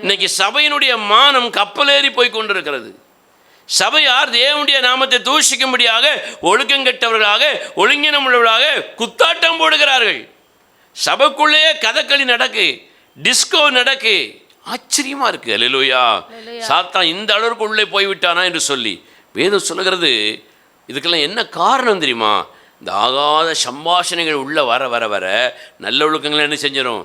இன்னைக்கு சபையினுடைய மானம் கப்பலேறி போய் கொண்டிருக்கிறது. சபையார் தேவனுடைய நாமத்தை தூஷிக்கும்படியாக ஒழுக்கங்கெட்டவர்களாக ஒழுங்கினமுள்ளவர்களாக குத்தாட்டம் போடுகிறார்கள். சபைக்குள்ளேயே கதகளி நடக்கு, டிஸ்கோ நடக்கு. ஆச்சரியமா இருக்கு. அல்லேலூயா. சாத்தான் இந்த அளவுக்கு உள்ளே போய்விட்டானா என்று சொல்லி வேதம் சொல்லுகிறது. இதுக்கெல்லாம் என்ன காரணம் தெரியுமா? இந்த ஆகாத சம்பாஷணைகள் உள்ள வர வர வர நல்ல ஒழுக்கங்களை என்ன செஞ்சிடும்?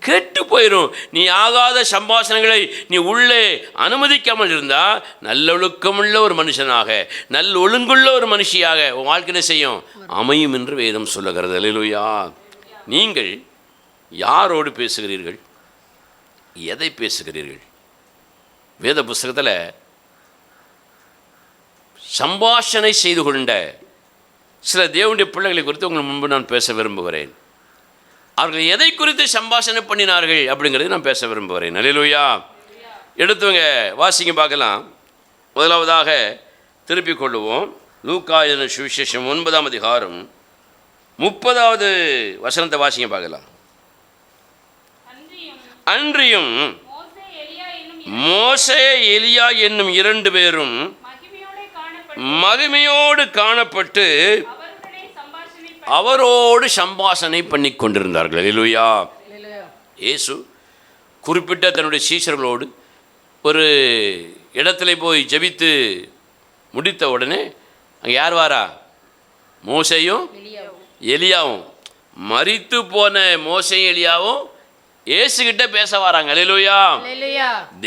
கெட்டு போயிடும். நீ ஆகாத சம்பாஷணைகளை நீ உள்ளே அனுமதிக்காமல் இருந்தால் நல்லொழுக்கமுள்ள ஒரு மனுஷனாக, நல்ல ஒழுங்குள்ள ஒரு மனுஷியாக உன் வாழ்க்கை என்ன செய்யும்? அமையும் என்று வேதம் சொல்லுகிறது. அல்லேலூயா. நீங்கள் யாரோடு பேசுகிறீர்கள்? எதை பேசுகிறீர்கள்? வேத புஸ்தகத்தில் சம்பாஷணை செய்து கொண்ட சில தேவனுடைய பிள்ளைகளை குறித்து உங்கள் முன்பு நான் பேச விரும்புகிறேன். அவர்கள் எதை குறித்து சம்பாஷணை பண்ணினார்கள் அப்படிங்கிறது நான் பேச விரும்புகிறேன். அல்லேலூயா. எடுத்துவங்க வாசிங்க பார்க்கலாம். முதலாவதாக திருப்பிக் கொள்ளுவோம். லூக்கா எழுதின சுவிசேஷம் 9ஆம் அதிகாரம் 30வது வசனத்தை வாசிங்க பார்க்கலாம். அன்றியும் மோசே எலியா என்னும் 2 பேரும் மகிமையோடு காணப்பட்டு அவரோடு சம்பாஷணை பண்ணி கொண்டிருந்தார்கள். அல்லேலூயா. இயேசு குறிப்பிட்ட தன்னுடைய சீஷர்களோடு ஒரு இடத்துல போய் ஜெபித்து முடித்த உடனே அங்கே யார் வாரா? மோசேயும் எலியாவும். மரித்து போன மோசேயும் எலியாவும் இயேசுகிட்ட பேச வராங்க. அல்லேலூயா.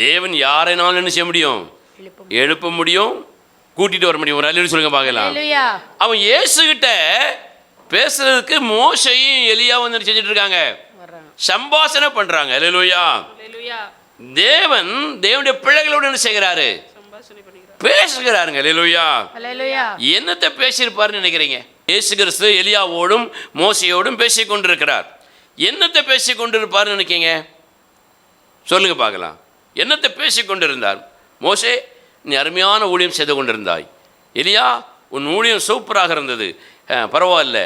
தேவன் யாரைனாலும் என்ன செய்ய முடியும்? எழுப்ப முடியும், கூட்டிட்டு வர முடியும். ஒரு அல்லேலூயா சொல்லுங்க பார்க்கலாம். அவன் இயேசுகிட்ட பேசுறதுக்கு மோசேயும் எலியாவும் வந்து செஞ்சுட்டு இருக்காங்க, சம்பாஷணை பண்றாங்க. அல்லேலூயா. தேவன் தேவனுடைய பிள்ளைகளோடு என்ன செய்கிறாரு? பேசுகிறாருங்க. அல்லேலூயா. என்னத்தை பேசியிருப்பாருன்னு நினைக்கிறீங்க? இயேசு கிறிஸ்து எலியாவோடும் மோசையோடும் பேசிக் கொண்டிருக்கிறார். என்னத்தை பேசிக் கொண்டிருப்பார்னு நினைக்கிங்க? சொல்லுங்க பார்க்கலாம். என்னத்தை பேசிக் கொண்டிருந்தார்? மோசே, நீ அருமையான ஊழியம் செய்து கொண்டிருந்தாய். எலியா, உன் ஊழியம் சூப்பராக இருந்தது, பரவாயில்ல,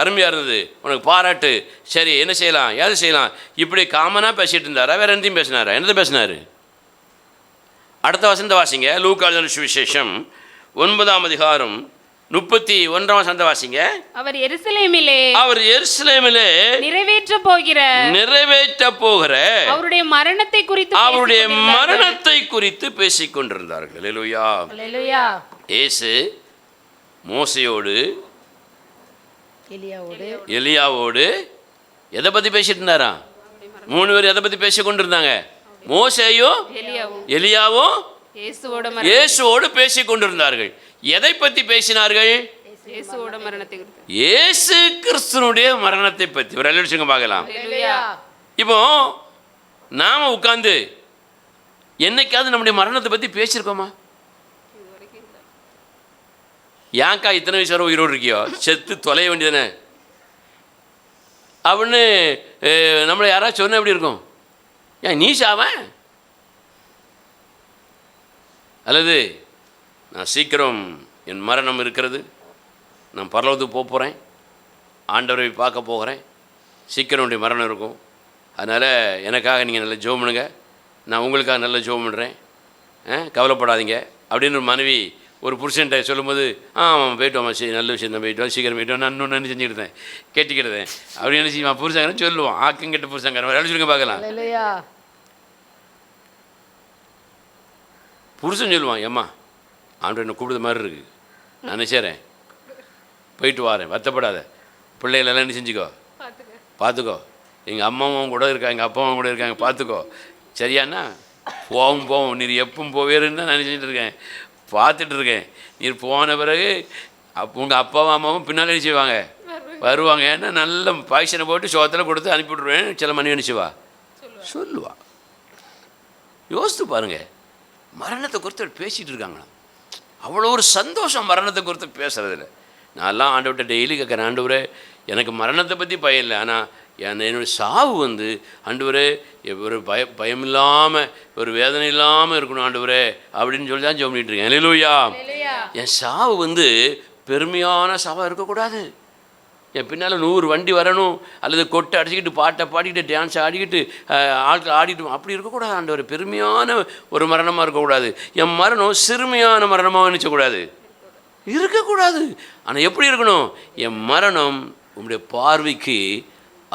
அருமையாக இருந்தது, உனக்கு பாராட்டு. சரி, என்ன செய்யலாம், எது செய்யலாம், இப்படி காமனாக பேசிகிட்டு இருந்தாரா? வேறு எந்தையும் பேசினாரா? என்னத்தை பேசினார்? அடுத்த வசந்த வாசிங்க. லூக்கா எழுதின சுவிசேஷம் 9ஆம் அதிகாரம் 31ஆம் வசந்த வாசிங்க. அவர் எருசலேமிலே நிறைவேற்ற போகிற அவருடைய மரணத்தை குறித்து பேசிக் கொண்டிருந்தார்கள். அல்லேலூயா. இயேசு மோசையோடு எலியாவோடு எதை பற்றி பேசிட்டு இருந்தாரா? 3 பேர் எதை பற்றி பேசிக் கொண்டிருந்தாங்க? மோசேயும் எலியாவும் இயேசுவோடு பேசிக் கொண்டிருந்தார்கள். எதை பற்றி பேசினார்கள்? இயேசு கிறிஸ்துனுடைய மரணத்தை பற்றி. ஒரு அல்லேலூயா பார்க்கலாம். இப்போ நாம உட்கார்ந்து என்னைக்காவது நம்முடைய மரணத்தை பற்றி பேசியிருக்கோமா? ஏன்க்கா இத்தனை வயசு வரை உயிரோடு இருக்கியோ, செத்து தொலைய வேண்டியதானே அப்படின்னு நம்மளை யாராவது சொன்ன எப்படி இருக்கும்? ஏன் நீ சாவன்? அல்லது நான் சீக்கிரம் என் மரணம் இருக்கிறது, நான் பரலோகத்துக்கு போக போகிறேன், ஆண்டவரை பார்க்க போகிறேன், சீக்கிரம் உடைய மரணம் இருக்கும், அதனால் எனக்காக நீங்கள் நல்லா ஜெபம் பண்ணுங்க, நான் உங்களுக்காக நல்லா ஜெபம் பண்ணுறேன், கவலைப்படாதீங்க அப்படின்னு ஒரு மனைவி ஒரு புருஷன்ட்ட சொல்லும்போது, ஆமாம் போய்ட்டு வாமா, சரி நல்ல விஷயம் தான், போய்ட்டு வா, சீக்கிரம் போய்ட்டு வா, நான் இன்னும் நினைச்சு செஞ்சுக்கிட்டேன், கேட்டுக்கிட்டேன் அப்படின்னு நினச்சி புருஷங்க சொல்லுவான். ஆக்கம் கெட்ட புருஷங்க சொல்லுங்க பார்க்கலாம். புருஷன் சொல்லுவான், ஏம்மா ஆண்டு என்ன கூப்பிடுற மாதிரி இருக்குது, நான் நினைச்சேறேன், போயிட்டு வாரேன், வருத்தப்படாத, பிள்ளைகளெல்லாம் என்ன செஞ்சுக்கோ, பார்த்துக்கோ, எங்கள் அம்மாவும் கூட இருக்காங்க, எங்கள் அப்பாவும் கூட இருக்காங்க, பார்த்துக்கோ, சரியாண்ணா? போவோம் நீர் எப்பவும் போவேருன்னு தான் நினச்சிட்டு இருக்கேன், பார்த்துட்டு இருக்கேன். நீர் போன பிறகு உங்கள் அப்பாவும் அம்மாவும் பின்னால் நினச்சிவாங்க, வருவாங்க, ஏன்னா நல்ல பாய்ச்சனை போட்டு சோத்தில் கொடுத்து அனுப்பிவிட்ருவேன். சில மணி நினச்சிவா சொல்லுவா. யோசித்து பாருங்கள், மரணத்தை குறித்து பேசிகிட்டு இருக்காங்களாம். அவ்வளோ ஒரு சந்தோஷம் மரணத்தை குறித்து பேசுகிறதில்ல. நான்லாம் ஆண்டவர்கிட்ட டெய்லி கேட்குறேன், ஆண்டவரே எனக்கு மரணத்தை பற்றி பயம் இல்லை, ஆனால் என்னுடைய சாவு வந்து ஆண்டவரே ஒரு பயம் இல்லாமல் ஒரு வேதனை இல்லாமல் இருக்கணும் ஆண்டவரே அப்படின்னு சொல்லி தான் ஜெபம் பண்ணிட்டு இருக்கேன். அல்லேலூயா. என் சாவு வந்து பெருமையான சாவாக இருக்கக்கூடாது. என் பின்னால் 100 வண்டி வரணும், அல்லது கொட்டை அடிச்சுக்கிட்டு பாட்டை பாடிக்கிட்டு டான்ஸ் ஆடிக்கிட்டு ஆட்கள் ஆடிட்டு அப்படி இருக்கக்கூடாது ஆண்டவர். பெருமையான ஒரு மரணமாக இருக்கக்கூடாது. என் மரணம் சிறுமையான மரணமாக நினச்சக்கூடாது, இருக்கக்கூடாது. ஆனால் எப்படி இருக்கணும்? என் மரணம் உங்களுடைய பார்வைக்கு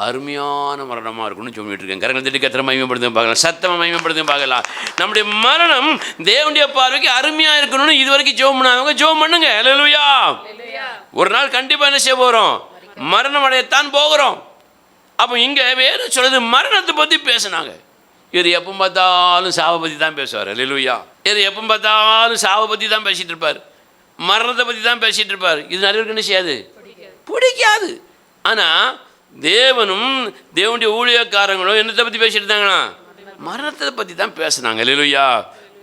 அருமையான மரணமாக இருக்கணும்னு சொல்லிட்டு இருக்கேன். கரங்களை தட்டி கத்திர மகிமைப்படுத்த பார்க்கலாம், சத்தமாக மகிமைப்படுத்த பார்க்கலாம். நம்முடைய மரணம் தேவனுடைய பார்வைக்கு அருமையாக இருக்கணும்னு இது வரைக்கும் ஜெபம் பண்ணாதவங்க ஜெபம் பண்ணுங்க. அல்லேலூயா. ஒரு நாள் கண்டிப்பாக என்ன செய்ய போகிறோம்? மரணம் அடையத்தான் போகிறோம். அப்போ இங்கே வேறு சொல்லுது, மரணத்தை பற்றி பேசினாங்க. இவர் எப்போ பார்த்தாலும் சாவை பற்றி தான் பேசுவார். அல்லேலூயா. இவர் எப்போ பார்த்தாலும் சாவை பற்றி தான் பேசிகிட்டு இருப்பார், மரணத்தை பற்றி தான் பேசிகிட்டு இருப்பார். இது நிறைய பேருக்கு என்ன செய்யாது? பிடிக்காது. ஆனால் தேவனும் தேவனுடைய ஊழியக்காரங்களும் என்னத்தை பற்றி பேசிட்டு இருந்தாங்கன்னா மரணத்தை பற்றி தான் பேசுனாங்க. அல்லேலூயா.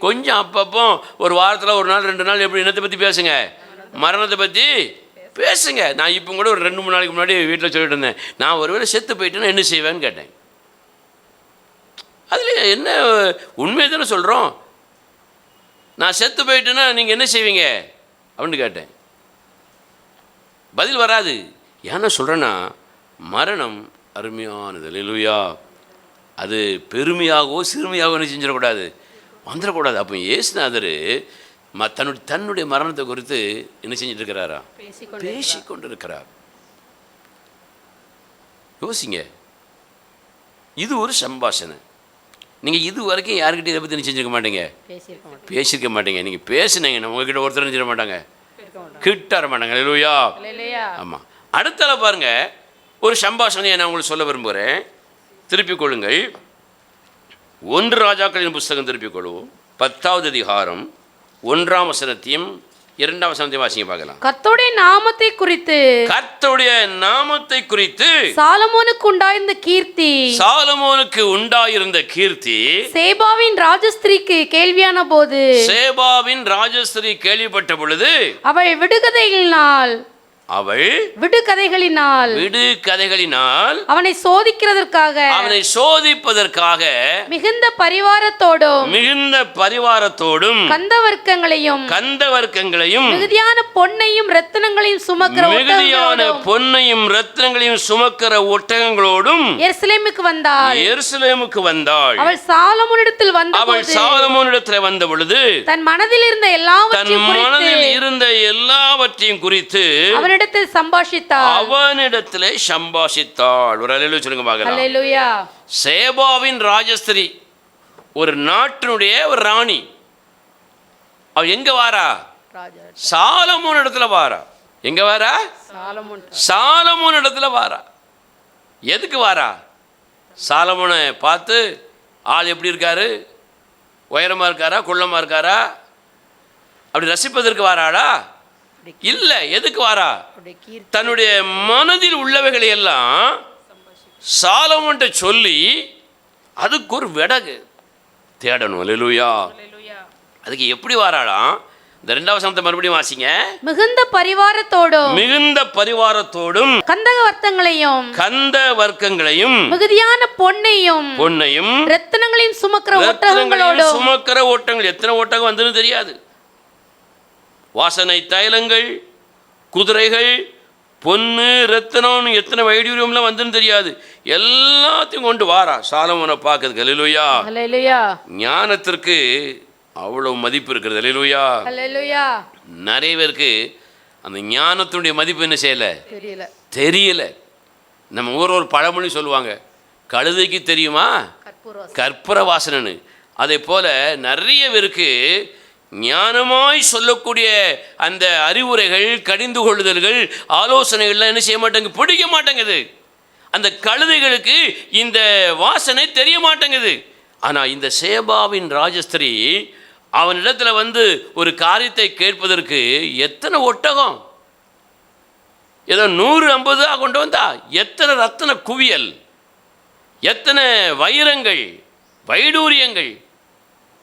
கொஞ்சம் அப்பப்போ ஒரு வாரத்தில் ஒரு நாள் 2 நாள் எப்படி என்னத்தை பற்றி பேசுங்க? மரணத்தை பற்றி பேசுங்க. நான் இப்போ கூட ஒரு 2-3 நாளைக்கு முன்னாடி வீட்டில் சொல்லிட்டு இருந்தேன், நான் ஒருவேளை செத்து போயிட்டேன்னா என்ன செய்வேன்னு கேட்டேன். அதில் என்ன உண்மையை தானே சொல்கிறோம். நான் செத்து போயிட்டேன்னா நீங்கள் என்ன செய்வீங்க அப்படின்னு கேட்டேன். பதில் வராது. ஏன்னா சொல்கிறேன்னா மரணம் அருமையானது. அல்லேலூயா. அது பெருமையாகவோ சிறுமையாகவோ என்ன செஞ்சிடக்கூடாது, வந்துடக்கூடாது. அப்போ இயேசுநாதர் தன்னுடைய மரணத்தை குறித்து என்ன செஞ்சுட்டு இருக்கிறாரா? பேசிக்கொண்டு இருக்கிறார். யோசிங்க, இது ஒரு சம்பாஷணை. நீங்கள் இது வரைக்கும் யாருக்கிட்ட இதை பற்றி செஞ்சுருக்க மாட்டீங்க, பேசியிருக்க மாட்டீங்க. நீங்கள் பேசுனீங்கன்னா உங்ககிட்ட ஒருத்தர் செஞ்சிட மாட்டாங்க, கிட்ட வர மாட்டாங்க. அல்லேலூயா. ஆமாம். அடுத்தால பாருங்க, ஒரு சம்பாஷணையை நான் உங்களுக்கு சொல்ல விரும்புகிறேன். திருப்பிக் கொள்ளுங்கள். 1 ராஜாக்களின் புஸ்தகம் திருப்பிக் கொள்வோம். 10வது அதிகாரம் 1ஆம் வசனத்தையும் 2ஆம் வசனத்தையும் வாசிங்க பார்க்கலாம். கர்த்தருடைய நாமத்தை குறித்து, கர்த்தருடைய நாமத்தை குறித்து சாலமோனுக்கு உண்டாயிருந்த கீர்த்தி, சாலமோனுக்கு உண்டாயிருந்த கீர்த்தி சேபாவின் ராஜஸ்திரிக்கு கேள்வியான போது, சேபாவின் ராஜஸ்திரி கேள்விப்பட்ட பொழுது, அவள் விடுகதைகளினால் விடுகதைகளினால் அவனை சோதிக்கிறதற்காக, அவனை சோதிப்பதற்காக மிகுந்த பரிவாரத்தோடும் கந்தவர்க்கங்களையும் மிகுதியான பொன்னையும் ரத்தினங்களையும் சுமக்கிற ஒட்டகங்களோடும் எருசலேமுக்கு வந்தாள். அவள் சாலமோனிடத்தில் வந்த பொழுது தன் மனதில் இருந்த எல்லாவற்றையும் குறித்து அவனிடத்திலே சம்பாஷித்தாள். ஒரு அல்லேலூயா சொல்லுங்க பார்க்கலாம். அல்லேலூயா. சேபாவின் ராஜஸ்திரி, ஒரு நாட்டினுடைய ஒரு ராணி. அவ எங்க வாரா? சாலமோன் இடத்துல வாரா. எங்க வாரா? சாலமோன் இடத்துல வாரா. எதுக்கு வாரா? சாலமோனை பார்த்து ஆள் எப்படி இருக்காரு, உயரமா இருக்காரா, குள்ளமா இருக்காரா, அப்படி ரசிப்பதற்கு வாராடா? இல்ல. எதுக்கு வாரா? தன்னுடைய மனதில் உள்ளவைகளை எல்லாம் சாலமோன்ட்ட சொல்லி அதுக்கு ஒரு விடகு தேடணும். அல்லேலூயா. அதுக்கு எப்படி வாராளாம்? இந்த 2ஆம் வசனத்தை மறுபடியும் வாசிங்க. மிகுந்த பரிவாரத்தோடும் கந்தவர்க்கங்களையும் மிகுதியான பொன்னையும் ரத்தினங்களையும் சுமக்கிற ஒட்டகங்கள். எத்தனை ஒட்டகம் வந்துன்னு தெரியாது. வாசனை தைலங்கள், குதிரைகள், பொன்னு, ரத்தனம், எத்தனை வைடூரியம்லாம் வந்துன்னு தெரியாது. எல்லாத்தையும் கொண்டு வாரா சாலமோனை பார்க்கறதுக்கு. அல்லேலூயா. ஞானத்திற்கு அவ்வளவு மதிப்பு இருக்கிறது. அல்லேலூயா. நிறைய பேருக்கு அந்த ஞானத்தினுடைய மதிப்பு என்ன செய்யல, தெரியல. நம்ம ஒரு பழமொழி சொல்லுவாங்க, கழுதைக்கு தெரியுமா கற்பூர வாசனைன்னு. அதே போல நிறைய பேருக்கு ஞானமாய் சொல்லக்கூடிய அந்த அறிவுரைகள், கடிந்து கொள்ளுதல்கள், ஆலோசனைகள்லாம் என்ன செய்ய மாட்டேங்குது, பிடிக்க மாட்டேங்குது. அந்த கழுதைகளுக்கு இந்த வாசனை தெரிய மாட்டேங்குது. ஆனால் இந்த சேபாவின் ராஜஸ்திரி அவனிடத்துல வந்து ஒரு காரியத்தை கேட்பதற்கு எத்தனை ஒட்டகம், ஏதோ 150 கொண்டு வந்தா, எத்தனை ரத்தன குவியல், எத்தனை வைரங்கள், வைடூரியங்கள்,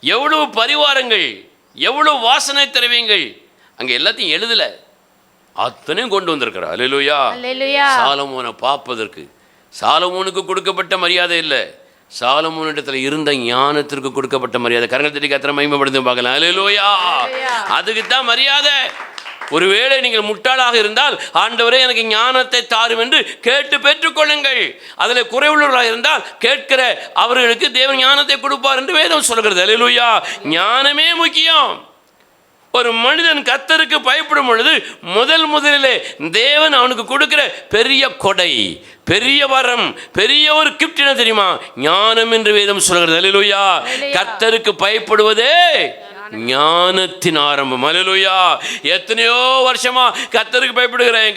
எவ்வளவு பரிவாரங்கள், எவ்வளவு வாசனை திரவியங்கள், அங்கே எல்லாத்தையும் எழுதல, அத்தனையும் கொண்டு வந்திருக்கிறார். அல்லேலூயா. சாலமோனை பார்ப்பதற்கு சாலமோனுக்கு கொடுக்கப்பட்ட மரியாதை இல்லை, சாலமோனிடத்துல இருந்த ஞானத்திற்கு கொடுக்கப்பட்ட மரியாதை. கரங்கள் தட்டி கர்த்தரை மகிமைப்படுத்தி பார்க்கலாம். அல்லேலூயா. அதுக்கு தான் மரியாதை. ஒருவேளை நீங்கள் முட்டாளாக இருந்தால், ஆண்டவரே எனக்கு ஞானத்தை தாரும் என்று கேட்டு பெற்றுக்கொள்ளுங்கள். அதில் குறைவுள்ளவர்களாக இருந்தால் கேட்கிற அவர்களுக்கு தேவன் ஞானத்தை கொடுப்பார் என்று வேதம் சொல்கிறது. அல்லேலூயா. ஞானமே முக்கியம். ஒரு மனிதன் கர்த்தருக்கு பயப்படும் பொழுது முதலிலே தேவன் அவனுக்கு கொடுக்கிற பெரிய கொடை, பெரிய வரம், பெரிய ஒரு கிஃப்ட் என்ன தெரியுமா? ஞானம் என்று வேதம் சொல்கிறது. அல்லேலூயா. கர்த்தருக்கு பயப்படுவதே ஞானத்தின் ஆரம்பம். அல்லேலூயா. எத்தனையோ வருஷமா கர்த்தருக்கு பயப்படுகிறேன்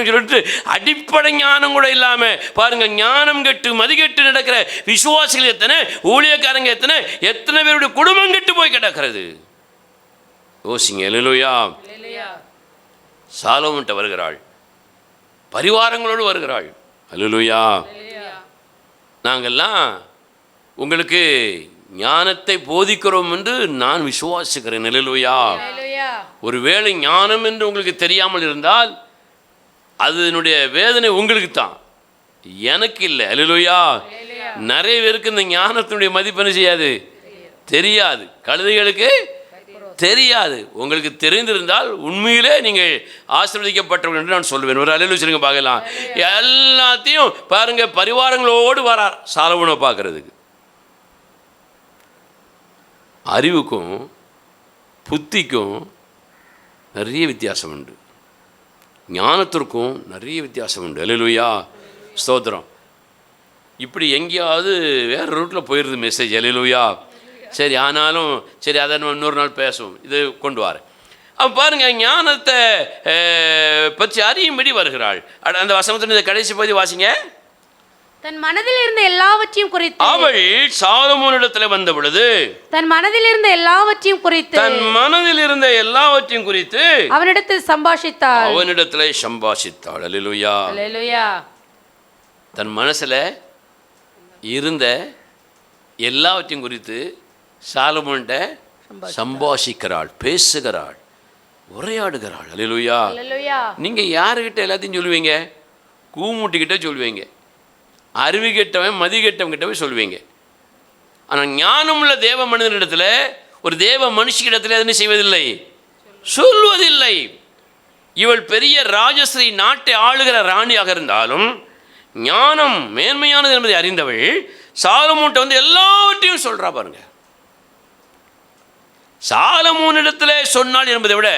சொல்லிட்டு அடிப்படை ஞானம் கூட இல்லாம பாருங்க, ஞானம் கெட்டு மதிகெட்டு நடக்கிற விசுவாசிகள் எத்தனை, ஊழியக்காரங்க எத்தனை பேருடைய குடும்பம் கெட்டு போய் கிடக்கிறது. யோசிங்க. அல்லேலூயா. சாலோமோன்ட்ட வருகிறாள், பரிவாரங்களோடு வருகிறாள். அல்லேலூயா. நாங்கள்லாம் உங்களுக்கு ஞானத்தை போதிக்கிறோம் என்று நான் விசுவாசிக்கிறேன். அல்லேலூயா. ஒருவேளை ஞானம் என்று உங்களுக்கு தெரியாமல் இருந்தால் அதனுடைய வேதனை உங்களுக்கு தான், எனக்கு இல்லை. அல்லேலூயா. நிறைய பேருக்கு இந்த ஞானத்தினுடைய மதிப்பு என்ன செய்யாது, தெரியாது. கழுதைகளுக்கு தெரியாது. உங்களுக்கு தெரிந்திருந்தால் உண்மையிலே நீங்கள் ஆசீர்வதிக்கப்பட்டவர்கள் என்று நான் சொல்வேன். ஒரு அல்லேலூயா சொல்லுங்க பார்க்கலாம். எல்லாத்தையும் பாருங்க, பரிவாரங்களோடு வரார் சாலமோனை பார்க்கறதுக்கு. அறிவுக்கும் புத்திக்கும் நிறைய வித்தியாசம் உண்டு, ஞானத்திற்கும் நிறைய வித்தியாசம் உண்டு. அல்லேலூயா. ஸ்தோத்திரம். இப்படி எங்கேயாவது வேறு ரூட்டில் போயிடுது மெசேஜ். அல்லேலூயா. சரி, ஆனாலும் சரி, அதை நம்ம இன்னொரு நாள் பேசுவோம். இது கொண்டு வரேன். அப்போ பாருங்கள், ஞானத்தை பற்றி அறியும்படி வருகிறாள். அந்த வசனத்தின் இந்த கடைசி பகுதி வாசிங்க. தன் மனதில் இருந்த எல்லாவற்றையும் குறித்து அவள் சாலமோனிடத்தில் வந்த பொழுது தன் மனதில் இருந்த எல்லாவற்றையும் குறித்து அவனிடத்தில் சம்பாஷித்தாள். அல்லேலூயா. அல்லேலூயா. தன் மனசில் இருந்த எல்லாவற்றையும் குறித்து சாலமோன்கிட்ட சம்பாஷிக்கிறாள், பேசுகிறாள், உரையாடுகிறாள். அல்லேலூயா. அல்லேலூயா. நீங்கள் யாருக்கிட்ட எல்லாத்தையும் சொல்லுவீங்க? கூமுட்டிக்கிட்ட சொல்லுவீங்க, அறிவு கெட்டவன் மதி கெட்டவன் கிட்ட போய் சொல்லுவீங்க. ஆனால் ஞானமுள்ள தேவ மனிதனிடத்தில், ஒரு தேவ மனுஷியிடத்தில் எதுன்னு செய்வதில்லை, சொல்வதில்லை. இவள் பெரிய ராஜஸ்ரீ, நாட்டை ஆளுகிற ராணியாக இருந்தாலும் ஞானம் மேன்மையானது என்பதை அறிந்தவள் சாலமோன்கிட்ட வந்து எல்லாவற்றையும் சொல்கிறா. பாருங்க, சாலமோனிடத்திலே சொன்னாள் என்பதை விட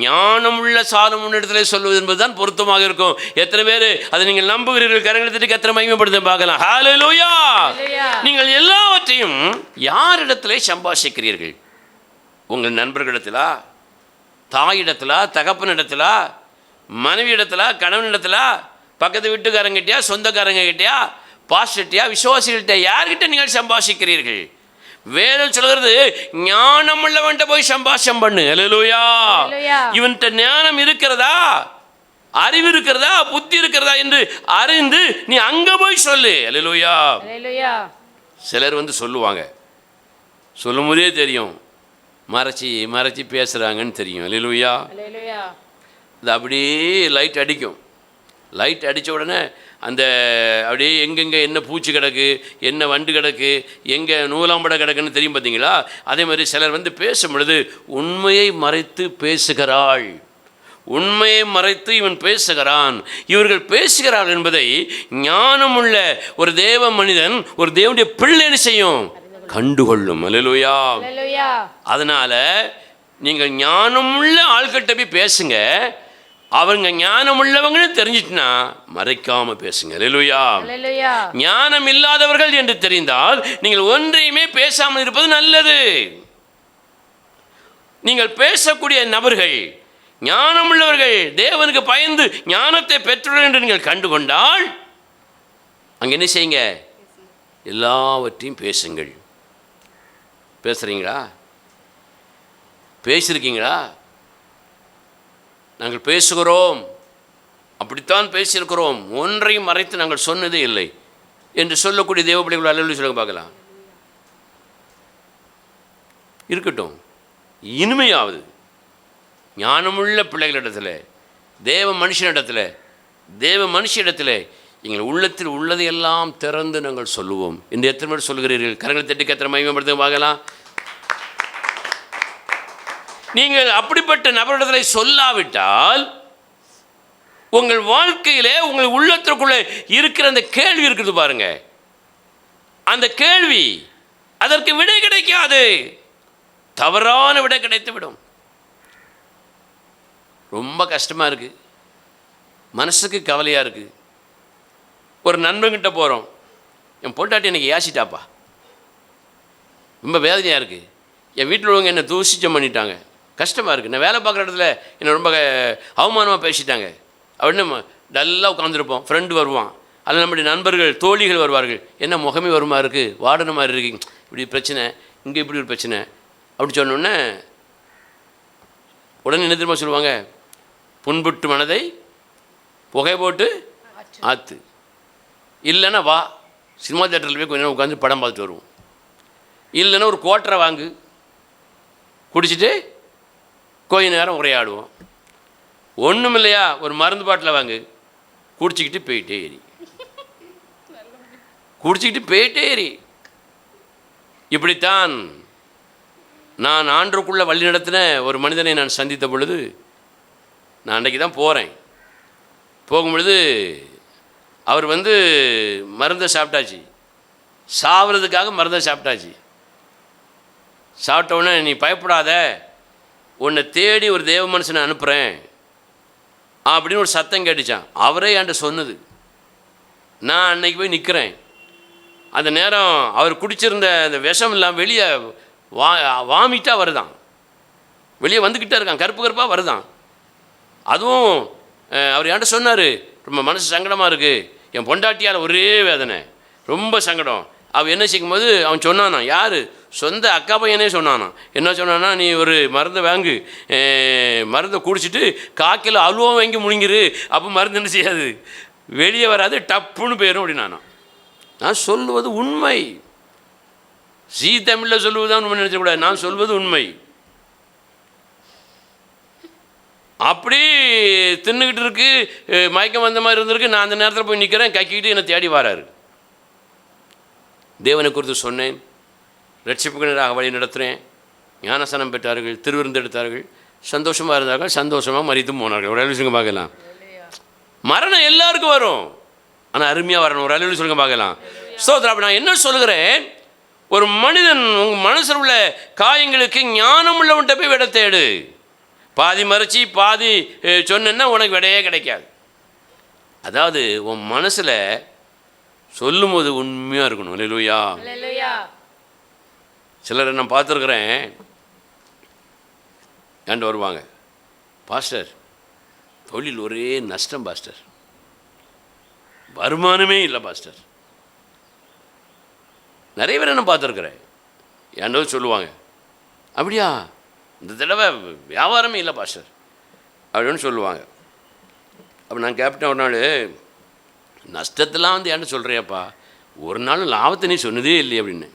ஞானமுள்ள சாலமோனிடத்திலே சொல்வது என்பதுதான் பொருத்தமாக இருக்கும். எத்தனை பேர் அதை நீங்கள் நம்புகிறீர்கள்? கரங்களை எத்தனை மகிமைப்படுத்த பார்க்கலாம். ஹல்லேலூயா. நீங்கள் எல்லாவற்றையும் யாரிடத்திலே சம்பாஷிக்கிறீர்கள்? உங்கள் நண்பர்களிடத்திலா, தாயிடத்திலா, தகப்பனிடத்திலா, மனைவி இடத்திலா, கணவனிடத்திலா, பக்கத்து வீட்டுக்காரங்கிட்டயா, சொந்தக்காரங்க கிட்டயா, பாஸ்டர்கிட்டயா, விசுவாசிகள்கிட்ட, யார்கிட்ட நீங்கள் சம்பாஷிக்கிறீர்கள்? வேதம் சொல்கிறது, ஞானம் உள்ளவன்ட்ட போய் சம்பாஷம் பண்ணு. அல்லேலூயா. இவன்கிட்ட ஞானம் இருக்கிறதா, அறிவு இருக்கிறதா, புத்தி இருக்கிறதா என்று அறிந்து நீ அங்க போய் சொல்லு. அல்லேலூயா. சிலர் வந்து சொல்லுவாங்க, சொல்லும் போதே தெரியும் மறைச்சி மறைச்சி பேசுறாங்கன்னு தெரியும். அல்லேலூயா. அது அப்படியே லைட் அடிக்கும். லைட் அடித்த உடனே அந்த அப்படியே எங்கெங்கே என்ன பூச்சி கிடக்கு, என்ன வண்டு கிடக்கு, எங்கே நூலாம்படை கிடக்குன்னு தெரியும் பார்த்தீங்களா? அதே மாதிரி சிலர் வந்து பேசும் பொழுது உண்மையை மறைத்து பேசுகிறாள், உண்மையை மறைத்து இவன் பேசுகிறான், இவர்கள் பேசுகிறார்கள் என்பதை ஞானமுள்ள ஒரு தேவ மனிதன், ஒரு தேவனுடைய பிள்ளை செய்யும், கண்டுகொள்ளும். அல்லேலூயா. அதனால் நீங்கள் ஞானமுள்ள ஆள்கிட்ட போய் பேசுங்க. அவங்க ஞானம் உள்ளவங்கன்னு தெரிஞ்சிட்டுனா மறைக்காம பேசுங்க. அல்லேலூயா. ஞானம் இல்லாதவர்கள் என்று தெரிந்தால் நீங்கள் ஒன்றையுமே பேசாமல் இருப்பது நல்லது. நீங்கள் பேசக்கூடிய நபர்கள் ஞானம் உள்ளவர்கள், தேவனுக்கு பயந்து ஞானத்தை பெற்றுள்ளனர் என்று நீங்கள் கண்டுகொண்டால் அங்கே என்ன செய்யுங்க? எல்லாவற்றையும் பேசுங்கள். பேசுறீங்களா? பேசியிருக்கீங்களா? நாங்கள் பேசுகிறோம், அப்படித்தான் பேசியிருக்கிறோம், ஒன்றையும் மறைத்து நாங்கள் சொன்னதே இல்லை என்று சொல்லக்கூடிய தேவ பிள்ளைகள் அல்லேலூயா சொல்லுங்க பார்க்கலாம். இருக்கட்டும், இனிமையாவது ஞானமுள்ள பிள்ளைகளிடத்தில், தேவ மனுஷனிடத்தில், தேவ மனுஷிடத்தில் எங்கள் உள்ளத்தில் உள்ளதையெல்லாம் திறந்து நாங்கள் சொல்லுவோம் என்று எத்தனை பேர் சொல்கிறீர்கள்? கரங்களை தட்டி எத்தனை மகிமைப்படுத்த பார்க்கலாம். நீங்கள் அப்படிப்பட்ட நபரிடத்தில் சொல்லாவிட்டால் உங்கள் வாழ்க்கையிலே, உங்கள் உள்ளத்திற்குள்ளே இருக்கிற அந்த கேள்வி இருக்குது பாருங்க, அந்த கேள்வி அதற்கு விடை கிடைக்காது, தவறான விடை கிடைத்துவிடும். ரொம்ப கஷ்டமாக இருக்குது, மனசுக்கு கவலையாக இருக்குது. ஒரு நண்பன்கிட்ட போகிறோம், என் பொண்டாட்டி எனக்கு யாசிட்டாப்பா, ரொம்ப வேதனையாக இருக்குது, என் வீட்டில் உள்ளவங்க என்னை தூசிச்சம் பண்ணிட்டாங்க, கஷ்டமாக இருக்குது, நான் வேலை பார்க்குற இடத்துல என்னை ரொம்ப அவமானமாக பேசிட்டாங்க அப்படின்னு டல்லாக உட்காந்துருப்போம். ஃப்ரெண்டு வருவான், அதில் நம்முடைய நண்பர்கள், தோழிகள் வருவார்கள். என்ன முகமே வருமா இருக்குது, வாடன மாதிரி இருக்கு, இப்படி பிரச்சனை, இங்கே இப்படி ஒரு பிரச்சனை அப்படி சொன்னோடனே உடனே என்ன தெரியுமா சொல்லுவாங்க? புண்புட்டு மனதை புகை போட்டு ஆற்று, இல்லைன்னா வா சினிமா தேட்டரில் போய் கொஞ்ச நேரம் உட்காந்து படம் பார்த்துட்டு வருவோம், இல்லைன்னா ஒரு கோட்டரை வாங்கு குடிச்சிட்டு கொஞ்ச நேரம் உரையாடுவோம், ஒன்றும் இல்லையா ஒரு மருந்து பாட்டில் வாங்கு குடிச்சிக்கிட்டு போயிட்டே ஏறி, குடிச்சிக்கிட்டு போயிட்டே ஏறி. இப்படித்தான் நான் ஆண்டுக்குள்ளே வழி நடத்தின ஒரு மனிதனை நான் சந்தித்த பொழுது, நான் அன்றைக்கி தான் போகிறேன், போகும்பொழுது அவர் வந்து மருந்தை சாப்பிட்டாச்சு, சாவறதுக்காக மருந்தை சாப்பிட்டாச்சு. சாப்பிட்ட உடனே நீ பயப்படாத, உன்னை தேடி ஒரு தேவ மனுஷனை அனுப்புகிறேன் அப்படின்னு ஒரு சத்தம் கேட்டுச்சான். அவரே என்கிட்ட சொன்னது. நான் அன்னைக்கு போய் நிற்கிறேன், அந்த நேரம் அவர் குடிச்சிருந்த அந்த விஷம் எல்லாம் வெளியே வாமிட்டாக வருதான், வெளியே வந்துக்கிட்டே இருக்கான், கருப்பு கருப்பாக வருதான். அதுவும் அவர் என்கிட்ட சொன்னார், ரொம்ப மனசு சங்கடமாக இருக்குது, என் பொண்டாட்டியால் ஒரே வேதனை, ரொம்ப சங்கடம். அவன் என்ன செய்யும்போது அவன் சொன்னானா, யார் சொந்த அக்கா பையனே சொன்னானா, என்ன சொன்னான்னா, நீ ஒரு மருந்தை வாங்கு, மருந்தை குடிச்சிட்டு காக்கில் அல்வா வாங்கி முழுங்கிரு, அப்போ மருந்து என்ன செய்யாது, வெளியே வராது, டப்புன்னு போயிடும் அப்படின்னானா. நான் சொல்லுவது உண்மை, தமிழில் சொல்லுவதுதான் உண்மை நினைச்சக்கூடாது, நான் சொல்வது உண்மை. அப்படி தின்னுக்கிட்டு இருக்கு, மயக்கம் வந்த மாதிரி இருந்திருக்கு. நான் அந்த நேரத்தில் போய் நிற்கிறேன், கக்கிக்கிட்டு என்னை தேடி வராரு. தேவனை குறித்து சொன்னேன், ரட்சிப்புகளாக வழி நடத்துகிறேன், ஞானசனம் பெற்றார்கள், திருவிருந்து எடுத்தார்கள், சந்தோஷமாக இருந்தார்கள், சந்தோஷமாக மரித்தும் போனார்கள். ஒரு அலுவலி சொல்லுங்க பார்க்கலாம். மரணம் எல்லாருக்கும் வரும், ஆனால் அருமையாக வரணும். ஒரு அலுவலி சொல்லுங்க பார்க்கலாம். ஸ்தோத்திரம். அப்படி நான் என்ன சொல்கிறேன், ஒரு மனிதன் உங்கள் மனசில் உள்ள காயங்களுக்கு ஞானம் உள்ளவன்கிட்ட போய் விட தேடு. பாதி மறைச்சி பாதி சொன்னா உனக்கு விடையே கிடைக்காது. அதாவது உன் மனசில் சொல்லும் போது உண்மையாக இருக்கணும். அல்லேலூயா. சிலரை நான் பார்த்துருக்குறேன், ஏன்ட்டு வருவாங்க, பாஸ்டர் தொழில் ஒரே நஷ்டம் பாஸ்டர், வருமானமே இல்லை பாஸ்டர். நிறைய பேர் நான் பார்த்துருக்குறேன், ஏன்டோ சொல்லுவாங்க, அப்படியா இந்த தடவை வியாபாரமே இல்லை பாஸ்டர் அப்படின்னு சொல்லுவாங்க. அப்போ நான் கேப்டன் ஒரு நாள், நஷ்டத்தெல்லாம் வந்து ஏன்ட்டு சொல்கிறியாப்பா, ஒரு நாள் லாபத்தை நீ சொன்னதே இல்லையே அப்படின்னு.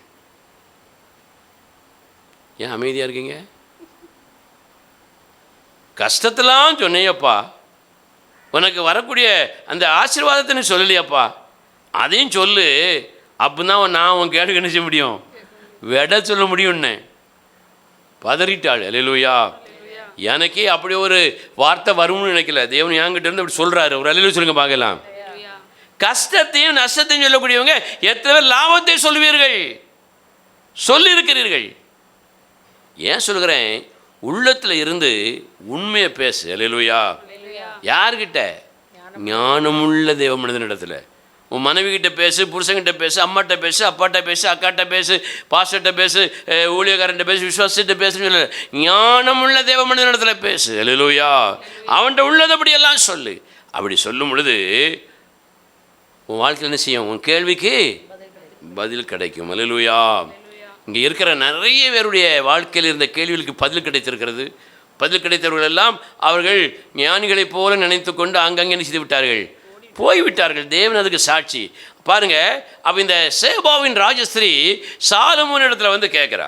ஏன் அமைதியாக இருக்கீங்க? கஷ்டத்தெல்லாம் சொன்னையப்பா, உனக்கு வரக்கூடிய அந்த ஆசீர்வாதத்தை நீ சொல்லலையாப்பா, அதையும் சொல்லு, அப்போ தான் நான் உன் கேடு என்ன செய்ய முடியும், விட சொல்ல முடியும்னு. பதறிட்டாள். அல்லேலூயா. எனக்கே அப்படி ஒரு வார்த்தை வரும்னு நினைக்கல. தேவன் என்கிட்ட இருந்து அப்படி சொல்கிறாரு. ஒரு அல்லேலூயா சொல்லுங்க பார்க்கலாம். கஷ்டத்தையும் நஷ்டத்தையும் சொல்லக்கூடியவங்க எத்தனை பேர் லாபத்தை சொல்லுவீர்கள், சொல்லியிருக்கிறீர்கள். ஏன் சொல்கிறேன், உள்ளத்தில் இருந்து உண்மையை பேசு. அல்லேலூயா. யார்கிட்ட? ஞானமுள்ள தேவ மனிதனிடத்தில். உன் மனைவி கிட்ட பேசு, புருஷன்கிட்ட பேசு, அம்மாட்ட பேசு, அப்பாட்ட பேசு, அக்காட்ட பேசு, பாஸ்டர்கிட்ட பேசு, ஊழியக்காரன்ட்ட பேசு, விசுவாசத்தை பேசுன்னு சொல்ல, ஞானமுள்ள தேவ மனிதனிடத்தில் பேசு. அல்லேலூயா. அவன்கிட்ட உள்ளதபடி எல்லாம் சொல்லு. அப்படி சொல்லும் பொழுது உன் வாழ்க்கையில் என்ன செய்யும், உன் கேள்விக்கு பதில் கிடைக்கும். அல்லேலூயா. இங்கே இருக்கிற நிறைய பேருடைய வாழ்க்கையில் இருந்த கேள்விகளுக்கு பதில் கிடைத்திருக்கிறது. பதில் கிடைத்தவர்கள் எல்லாம் அவர்கள் ஞானிகளைப் போல நினைத்து கொண்டு அங்கங்கே செய்து விட்டார்கள், போய்விட்டார்கள். தேவன் அதுக்கு சாட்சி. பாருங்க, அப்போ இந்த சேபாவின் ராஜஸ்திரீ சாலமோன் இடத்துல வந்து கேட்குறா.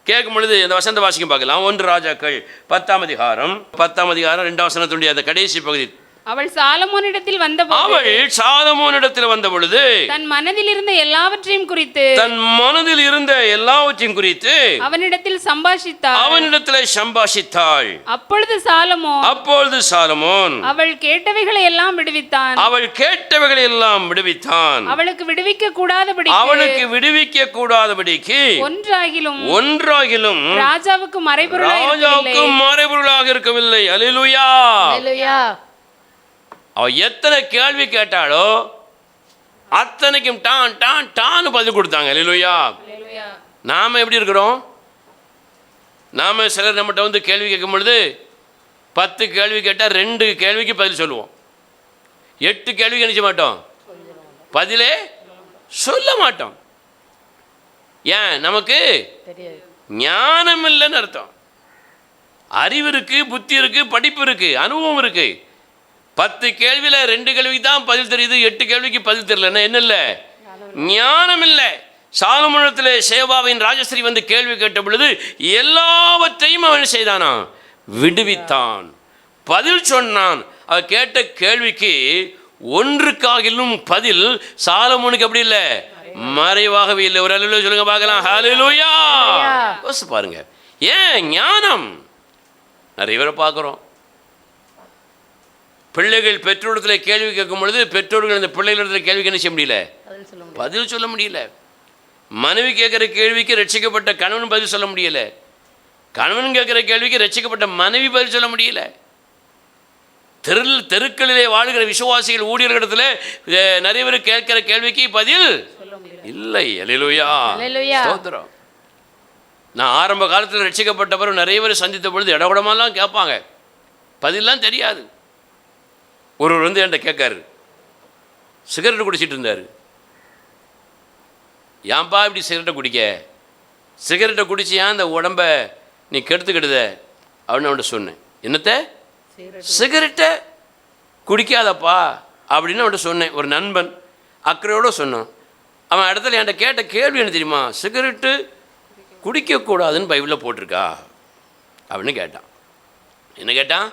கேட்கும் பொழுது இந்த வசந்த வாசிக்கும் பார்க்கலாம். 1 ராஜாக்கள் 10ஆம் அதிகாரம் 2ஆம் வசனத்துடைய அந்த கடைசி பகுதி. அவள் சாலமோனிடத்தில் வந்த பொழுது தன் மனதில் இருந்த எல்லாவற்றையும் குறித்து அவனிடத்தில் சம்பாஷித்தாள். அப்பொழுது சாலமோன் அவள் கேட்டவைகளை எல்லாம் விடுவித்தான். அவளுக்கு விடுவிக்க கூடாதபடிக்கு ஒன்றாகிலும் ராஜாவுக்கு மறைபொருளாக இருக்கவில்லை. அல்லேலூயா. அவ எத்தனை கேள்வி கேட்டாலோ அத்தனைக்கும் டான்னு பதில் கொடுத்தாங்க. அல்லேலூயா. நாம் எப்படி இருக்கிறோம்? நாம் சிலர் நம்மகிட்ட வந்து கேள்வி கேட்கும் பொழுது 10 கேள்வி கேட்டால் 2 கேள்விக்கு பதில் சொல்லுவோம். 8 கேள்விக்கு நினைச்ச மாட்டோம், பதிலே சொல்ல மாட்டோம். ஏன்? நமக்கு ஞானம் இல்லைன்னு அர்த்தம். அறிவு இருக்கு, புத்தி இருக்கு, படிப்பு இருக்கு, அனுபவம் இருக்கு. 10 கேள்வியில் 2 கேள்விக்கு தான் பதில் தெரியுது, 8 கேள்விக்கு பதில் தெரியலன்னா என்ன இல்லை? ஞானம் இல்லை. சாலமோனிடத்தில் சேபாவின் ராஜஸ்திரீ வந்து கேள்வி கேட்ட பொழுது எல்லாவற்றையும் அவன் செய்தானா, விடுவித்தான், பதில் சொன்னான். அவன் கேட்ட கேள்விக்கு ஒன்றுக்காகிலும் பதில் சாலமோனுக்கு அப்படி இல்லை, மறைவாகவே இல்லை. ஒரு அல்லேலூயா சொல்லுங்க பார்க்கலாம். ஹல்லேலூயா. யோசிச்சு பாருங்க. ஏன்? ஞானம். நிறைய பேரை பார்க்குறோம், பிள்ளைகள் பெற்றோரிடத்தில் கேள்வி கேட்கும் பொழுது பெற்றோர்கள் இந்த பிள்ளைகளிடத்தில் கேள்விக்கு என்ன செய்ய முடியல, பதில் சொல்ல முடியல. மனைவி கேட்குற கேள்விக்கு ரட்சிக்கப்பட்ட கணவன் பதில் சொல்ல முடியல. கணவன் கேட்குற கேள்விக்கு ரட்சிக்கப்பட்ட மனைவி பதில் சொல்ல முடியல. தெருக்களிலே வாழ்கிற விசுவாசிகள் ஊழியர்களிடத்தில் நிறைய பேர் கேட்கிற கேள்விக்கு பதில் இல்லை. அல்லேலூயா, அல்லேலூயா. ஸ்தோத்திரம். நான் ஆரம்ப காலத்தில் ரட்சிக்கப்பட்ட பிறகு நிறைய பேர் சந்தித்த பொழுது இடகுடமெல்லாம் கேட்பாங்க, பதிலாம் தெரியாது. ஒருவர் வந்து என்கிட்ட கேட்காரு, சிகரெட்டு குடிச்சிட்டு இருந்தார். ஏன்பா இப்படி சிகரெட்டை குடிக்க, சிகரெட்டை குடிச்சு ஏன் அந்த உடம்ப நீ கெடுத்துக்கிடுத அப்படின்னு அவன்கிட்ட சொன்னேன். என்னத்த, சிகரெட்டை குடிக்காதப்பா அப்படின்னு அவன்கிட்ட சொன்னேன். ஒரு நண்பன் அக்கறையோடு சொன்னான். அவன் இடத்துல என்கிட்ட கேட்ட கேள்வி என்ன தெரியுமா, சிகரெட்டு குடிக்கக்கூடாதுன்னு பைபிளில் போட்டிருக்கா அப்படின்னு கேட்டான். என்ன கேட்டான்,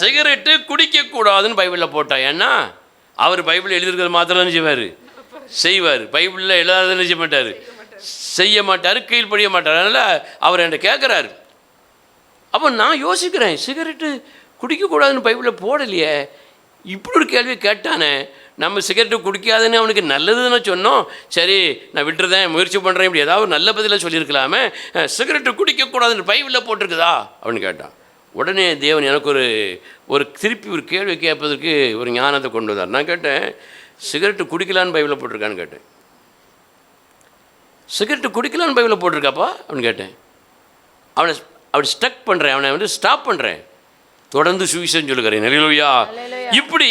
சிகரெட்டு குடிக்கக்கூடாதுன்னு பைபிளில் போட்டான். ஏன்னா அவர் பைபிள் எழுதியிருக்கிறது மாத்திரம் செய்வார், பைபிளில் எழுதாதுன்னு செய்ய மாட்டார், செய்ய மாட்டார், கீழ்ப்படிய மாட்டார். அதனால் அவர் என்கிட்ட கேட்குறாரு. அப்போ நான் யோசிக்கிறேன், சிகரெட்டு குடிக்கக்கூடாதுன்னு பைபிளில் போடலையே, இப்படி ஒரு கேள்வி கேட்டானே, நம்ம சிகரெட்டு குடிக்காதுன்னு அவனுக்கு நல்லதுன்னு சொன்னோம். சரி நான் விட்டுறதேன், முயற்சி பண்ணுறேன், இப்படி ஏதாவது நல்ல பதிலாக சொல்லியிருக்கலாமே, சிகரெட்டு குடிக்கக்கூடாதுன்னு பைபிளில் போட்டிருக்குதா அப்படின்னு கேட்டான். உடனே தேவன் எனக்கு ஒரு திருப்பி ஒரு கேள்வி கேட்பதற்கு ஒரு ஞானத்தை கொண்டு வந்தார். நான் கேட்டேன், சிகரெட்டு குடிக்கலான்னு பைபிளில் போட்டிருக்கான்னு கேட்டேன். சிகரெட்டு குடிக்கலான்னு பைபிளில் போட்டிருக்காப்பா அப்படின்னு கேட்டேன். அவனை அப்படி ஸ்டக் பண்ணுறேன், அவனை வந்து ஸ்டாப் பண்ணுறேன். தொடர்ந்து சுவிசேஷம் சொல்லுகிறேன். அல்லேலூயா. இப்படி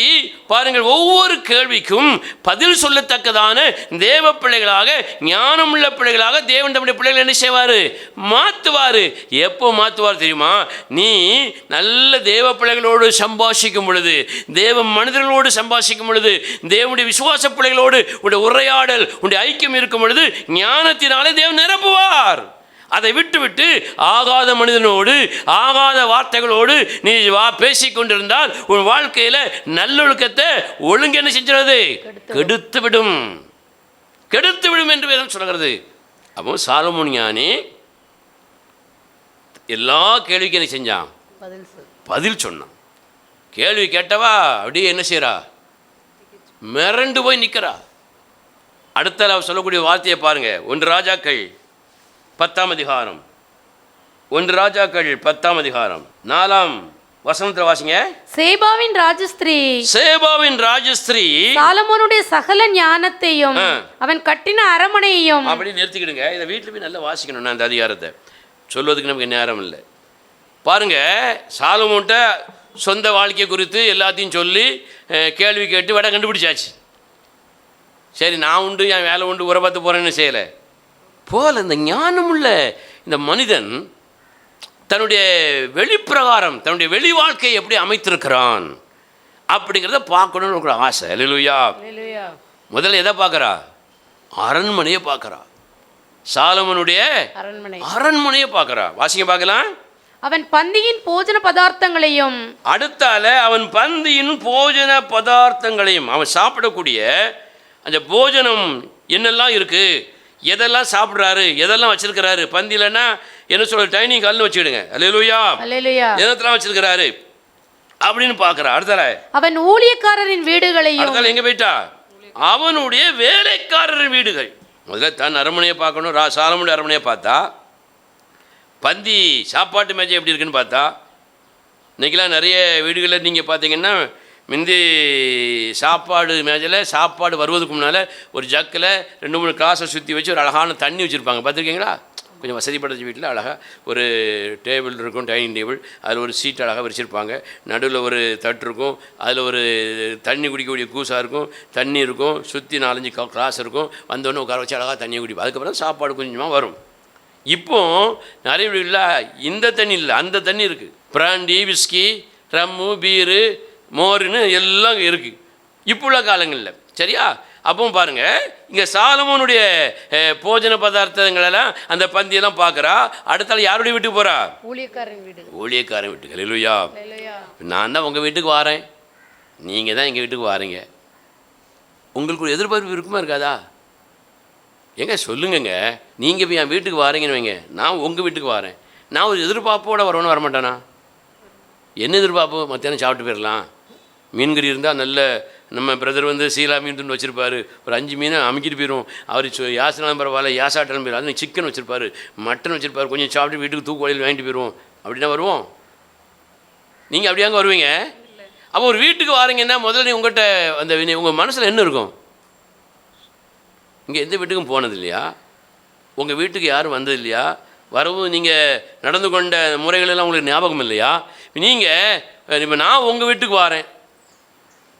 பாருங்கள், ஒவ்வொரு கேள்விக்கும் பதில் சொல்லத்தக்கதான தேவ பிள்ளைகளாக, ஞானமுள்ள பிள்ளைகளாக தேவன் தம்முடைய பிள்ளைகள் என்ன செய்வார், மாற்றுவார். எப்போ மாற்றுவார் தெரியுமா, நீ நல்ல தேவ பிள்ளைகளோடு சம்பாஷிக்கும் பொழுது, தேவ மனிதர்களோடு சம்பாஷிக்கும் பொழுது, தேவனுடைய விசுவாச பிள்ளைகளோடு உடைய உரையாடல், உடைய ஐக்கியம் இருக்கும் பொழுது ஞானத்தினாலே தேவன் நிரப்புவார். அதை விட்டு ஆகாத மனிதனோடு ஆகாத வார்த்தைகளோடு நீ பேசிக்கொண்டிருந்தால் உன் வாழ்க்கையில் நல்லொழுக்கத்தை ஒழுங்கு என்ன செஞ்சிருது, கெடுத்து விடும் என்று வேதம் சொல்கிறது. அப்போ சாலமோன் ஞானி எல்லா கேள்விக்கும் என்ன செஞ்சான், பதில் சொன்னான். கேள்வி கேட்டவா அப்படியே என்ன செய்யறா, மிரண்டு போய் நிற்கிறா. அடுத்த அவர் சொல்லக்கூடிய வார்த்தையை பாருங்க, 1 ராஜாக்கள் 10ஆம் அதிகாரம், 1 ராஜாக்கள் 10ஆம் அதிகாரம் 4ஆம் வசனத்தில் வாசிங்க. சேபாவின் ராஜஸ்திரீ சாலமோனுடைய சகல ஞானத்தையும் அவன் கட்டின அரமனையையும். அப்படி நிறுத்திக்கிடுங்க, இதை வீட்டில் போய் நல்லா வாசிக்கணும். நான் அந்த அதிகாரத்தை சொல்வதுக்கு நமக்கு நேரம் இல்லை. பாருங்க, சாலமோன்ட்ட சொந்த வாழ்க்கை குறித்து எல்லாத்தையும் சொல்லி கேள்வி கேட்டு விட கண்டுபிடிச்சாச்சு. சரி நான் உண்டு, என் வேலை உண்டு, உரை பார்த்து போகிறேன்னு செய்யலை போல. இந்த ஞானமுள்ள இந்த மனிதன் தன்னுடைய வெளிப்பிரகாரம், தன்னுடைய வெளி வாழ்க்கையை எப்படி அமைத்திருக்கிறான் அப்படிங்கிறத பார்க்கணும்னு ஒரு ஆசை. அல்லேலூயா. முதல்ல எதை பார்க்குறா, அரண்மனையை பார்க்குறா. சாலமோனுடைய அரண்மனையை பார்க்குறா. வாசிங்க பார்க்கலாம். அவன் பந்தியின் போஜன பதார்த்தங்களையும், அடுத்தால அவன் பந்தியின் போஜன பதார்த்தங்களையும், அவன் சாப்பிடக்கூடிய அந்த போஜனம் என்னெல்லாம் இருக்குது, எதெல்லாம் சாப்பிட்றாரு, எதெல்லாம் வச்சிருக்கிறாரு. பந்திலன்னா என்ன சொல்ற, டைனிங் ஹால்னு வச்சுக்கிடுங்க. அல்லேலூயா. எதெல்லாம் வச்சிருக்கிறாரு அப்படின்னு பார்க்குறா. அடுத்தால அவன் ஊழியக்காரரின் வீடுகளையும். அடுத்தால எங்கே போயிட்டா, அவனுடைய வேலைக்காரரின் வீடுகள். முதல்ல தன் அரண்மனையை பார்க்கணும். சாலமோனுடைய அரண்மனையை பார்த்தா, பந்தி சாப்பாட்டு மேஜை எப்படி இருக்குன்னு பார்த்தா. இன்றைக்கெலாம் நிறைய வீடுகளில் நீங்கள் பார்த்தீங்கன்னா முந்தி சாப்பாடு மேஜையில் சாப்பாடு வருவதுக்கு முன்னால் ஒரு ஜக்கில் 2-3 கிளாஸை சுற்றி வச்சு ஒரு அழகான தண்ணி வச்சுருப்பாங்க. பார்த்துருக்கீங்களா? கொஞ்சம் வசதிப்படுத்த வீட்டில் அழகாக ஒரு டேபிள் இருக்கும், டைனிங் டேபிள், அதில் ஒரு சீட் அழகாக வச்சுருப்பாங்க. நடுவில் ஒரு தட்டு இருக்கும், அதில் ஒரு தண்ணி குடிக்கக்கூடிய கூசாக இருக்கும், தண்ணி இருக்கும், சுற்றி 4-5 கிளாஸ் இருக்கும். வந்தோடனே உட்கார வச்சு அழகாக தண்ணியை குடிப்போம். அதுக்கப்புறம் சாப்பாடு கொஞ்சமாக வரும். இப்போது நிறைய வீடுகளில் இந்த தண்ணி இல்லை, அந்த தண்ணி இருக்குது. பிராண்டி, விஸ்கி, ரம்மு, பீரு, மோருன்னு எல்லாம் இருக்குது இப்போ உள்ள காலங்களில். சரியா? அப்போ பாருங்கள், இங்கே சாலமோனுடைய போஜன பதார்த்தங்களெல்லாம் அந்த பந்தியெல்லாம் பார்க்குறா. அடுத்தால யாருடைய வீட்டுக்கு போகிறா, ஊழியக்காரன் வீட்டுக்கு. அல்லேலூயா. நான் தான் உங்கள் வீட்டுக்கு வாரேன், நீங்கள் தான் எங்கள் வீட்டுக்கு வாரீங்க. உங்களுக்கு ஒரு எதிர்பார்ப்பு இருக்குமா இருக்காதா? எங்க சொல்லுங்கங்க, நீங்கள் இப்போ என் வீட்டுக்கு வாரீங்கன்னு வைங்க, நான் உங்கள் வீட்டுக்கு வரேன். நான் ஒரு எதிர்பார்ப்போடு வரணும்னு வரமாட்டேனா? என்ன எதிர்பார்ப்பு? மத்தியானம் சாப்பிட்டு போயிடலாம், மீன்கறி இருந்தால் நல்ல நம்ம பிரதர் வந்து சீலா மீன் துண்டு வச்சுருப்பார், ஒரு 5 மீனை அமுக்கிட்டு போயிடும். அவர் யாசனாலும் பரவாயில்ல, யாசாட்டாலும் போயிடும். அது சிக்கன் வச்சுருப்பார், மட்டன் வச்சுருப்பார், கொஞ்சம் சாப்பிட்டு வீட்டுக்கு தூக்கு வழியில் வாங்கிட்டு போயிடுவோம். அப்படின்னா வருவோம்? நீங்கள் அப்படியாங்க வருவீங்க? அப்போ ஒரு வீட்டுக்கு வாரீங்கன்னா முதல்ல உங்கள்கிட்ட அந்த உங்கள் மனசில் என்ன இருக்கும்? இங்கே எந்த வீட்டுக்கும் போனது இல்லையா? உங்கள் வீட்டுக்கு யாரும் வந்தது இல்லையா? வரவும் நீங்கள் நடந்து கொண்ட முறைகளெல்லாம் உங்களுக்கு ஞாபகம் இல்லையா? நீங்கள் இப்போ நான் உங்கள் வீட்டுக்கு வரேன்,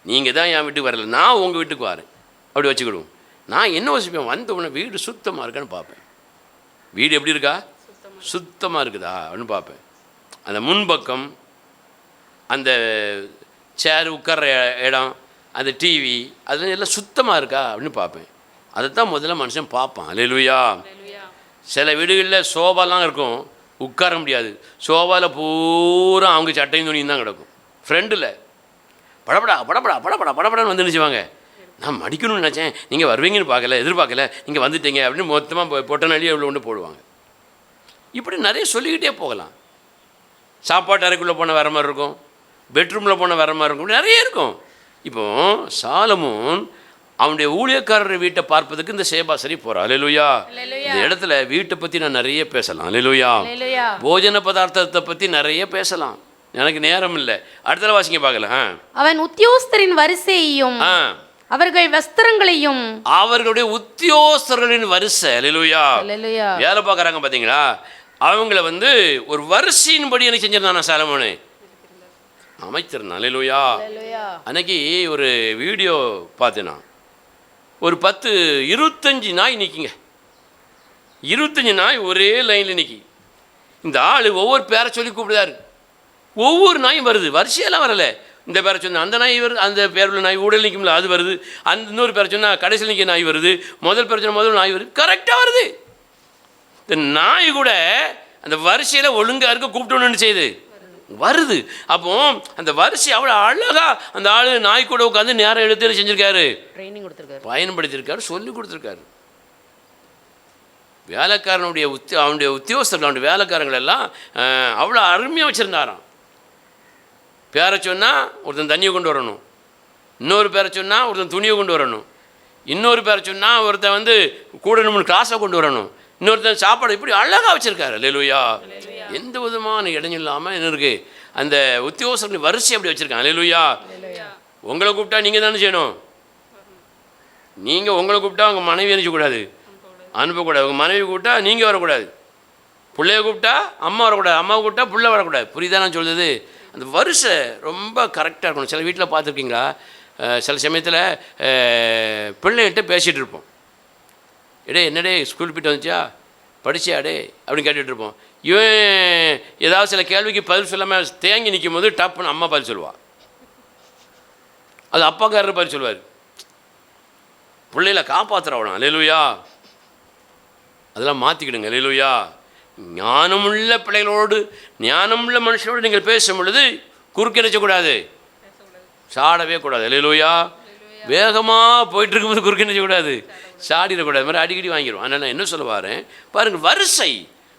நீங்கள் தான் என் வீட்டுக்கு வரல, நான் உங்கள் வீட்டுக்கு வரேன், அப்படி வச்சுக்கிடுவோம். நான் என்ன யோசிப்பேன், வந்த உடனே வீடு சுத்தமாக இருக்கான்னு பார்ப்பேன். வீடு எப்படி இருக்கா? சுத்தமாக இருக்குதா அப்படின்னு பார்ப்பேன். அந்த முன்பக்கம், அந்த சேர் உட்கார்ற இடம், அந்த டிவி, அதெல்லாம் எல்லாம் சுத்தமாக இருக்கா அப்படின்னு பார்ப்பேன். அதை தான் முதல்ல மனுஷன் பார்ப்பான். அல்லேலூயா. சில வீடுகளில் சோபாலாம் இருக்கும், உட்கார முடியாது. சோபாவில் பூரா அவங்க சட்டையும் துணியும் தான் கிடக்கும். ஃப்ரெண்டில் படப்படா படப்படா படப்படா படப்படான்னு வந்து நினச்சிவாங்க. நான் மடிக்கணும்னு நினச்சேன், நீங்கள் வருவீங்கன்னு பார்க்கல, எதிர்பார்க்கல, நீங்கள் வந்துட்டீங்க அப்படின்னு மொத்தமாக பொட்டனாலியே எவ்வளோ ஒன்று போடுவாங்க. இப்படி நிறைய சொல்லிக்கிட்டே போகலாம். சாப்பாட்டு அறைக்குள்ளே போன வர மாதிரி இருக்கும், பெட்ரூமில் போன வர மாதிரி இருக்கும், நிறைய இருக்கும். இப்போ சாலமோன் அவனுடைய ஊழியக்காரர் வீட்டை பார்ப்பதுக்கு இந்த சேபாசரி போகிறான். அல்லேலூயா. இந்த இடத்துல வீட்டை பற்றி நான் நிறைய பேசலாம். அல்லேலூயா. போஜன பதார்த்தத்தை பற்றி நிறைய பேசலாம், எனக்கு நேரம் இல்லை. அடுத்த வாசிங்க பார்க்கலாம். அவன் உத்தியோகஸ்தரின் வரிசையையும் அவர்கள் வஸ்திரங்களையும், அவர்களுடைய உத்தியோகஸ்தர்களின் வரிசை. அல்லேலூயா. வேலை பார்க்குறாங்க பார்த்தீங்களா, அவங்கள வந்து ஒரு வரிசையின்படி என்ன செஞ்சிருந்தானா சாலமோனு அமைச்சிருந்தான். அல்லேலூயா. அன்னைக்கு ஒரு வீடியோ பார்த்தேன்னா, ஒரு 25 நாய் நிற்கிங்க. 25 நாய் ஒரே லைனில் நிற்கி. இந்த ஆள் ஒவ்வொரு பேரை சொல்லி கூப்பிடுதாரு. ஒவ்வொரு நாயும் வருது, வரிசையெல்லாம் வரலை. இந்த பேரை சொன்னால் அந்த நாய் வருது, அந்த பேருள்ள நாய் உடல் நிற்கும்ல அது வருது, அந்த இன்னொரு பேரை சொன்னால் கடைசியில் நிற்க நாய் வருது, முதல் பேரை சொன்னால் முதல் நாய் வருது, கரெக்டாக வருது. இந்த நாய் கூட அந்த வரிசையில் ஒழுங்காக இருக்க கூப்பிட்டோன்னு செய்யுது, வருது. அப்போ அந்த வரிசை அவ்வளோ அழகா அந்த ஆள் நாய் கூட உட்காந்து நேரம் எடுத்து செஞ்சுருக்காரு, ட்ரைனிங் கொடுத்துருக்காரு, பயன்படுத்தியிருக்காரு, சொல்லி கொடுத்துருக்காரு. வேலைக்காரனுடைய அவனுடைய உத்தியோகஸ்தர்கள், அவனுடைய வேலைக்காரங்கள் எல்லாம் அவ்வளோ அருமையாக வச்சுருந்தாராம். பேரை சொன்னால் ஒருத்தன் தண்ணியை கொண்டு வரணும், இன்னொரு பேரை சொன்னால் ஒருத்தன் துணியை கொண்டு வரணும், இன்னொரு பேரை சொன்னால் ஒருத்தன் வந்து கூட 3 கிளாஸை கொண்டு வரணும், இன்னொருத்தன் சாப்பாடு, இப்படி அழகாக வச்சுருக்காரு. அல்லேலூயா. எந்த விதமான இடம் இல்லாமல் என்ன இருக்குது, அந்த உத்தியோகஸ்தர்கள் வரிசை அப்படி வச்சுருக்காங்க. அல்லேலூயா. உங்களை கூப்பிட்டா நீங்கள் தானே செய்யணும். நீங்கள் உங்களை கூப்பிட்டா உங்கள் மனைவி அனுப்பிச்சக்கூடாது, அனுப்பக்கூடாது. உங்கள் மனைவி கூப்பிட்டா நீங்கள் வரக்கூடாது, பிள்ளைய கூப்பிட்டா அம்மா வரக்கூடாது, அம்மாவை கூப்பிட்டா பிள்ளை வரக்கூடாது. புரியுதா நான் சொல்லுது? அந்த வரிசை ரொம்ப கரெக்டாக இருக்கணும். சில வீட்டில் பார்த்துருக்கீங்களா, சில சமயத்தில் பிள்ளைகிட்ட பேசிகிட்டு இருப்போம், எடே என்னடே ஸ்கூல் போய்ட்டு வந்துச்சா, படிச்சியாடே அப்படின்னு கேட்டுட்டு இருப்போம். இவன் ஏதாவது சில கேள்விக்கு பதில் சொல்லாமல் தேங்கி நிற்கும் போது டப்புன்னு அம்மா பதில் சொல்லுவாள், அது அப்பாக்காரர் பதில் சொல்லுவார். பிள்ளைகளை காப்பாற்றுறவனா. அல்லேலூயா. அதெல்லாம் மாற்றிக்கிடுங்க. அல்லேலூயா. ஞானமுள்ள பிள்ளைகளோடு, ஞானமுள்ள மனுஷனோடு நீங்கள் பேசும் பொழுது குறுக்கிணைச்சக்கூடாது, சாடவே கூடாது. அல்லேலூயா. வேகமாக போயிட்டு இருக்கும்போது குறுக்கிணைச்சக்கூடாது, சாடிடக்கூடாது, மாதிரி அடிக்கடி வாங்கிடும். அதனால் நான் என்ன சொல்ல வரேன் பாருங்கள், வரிசை,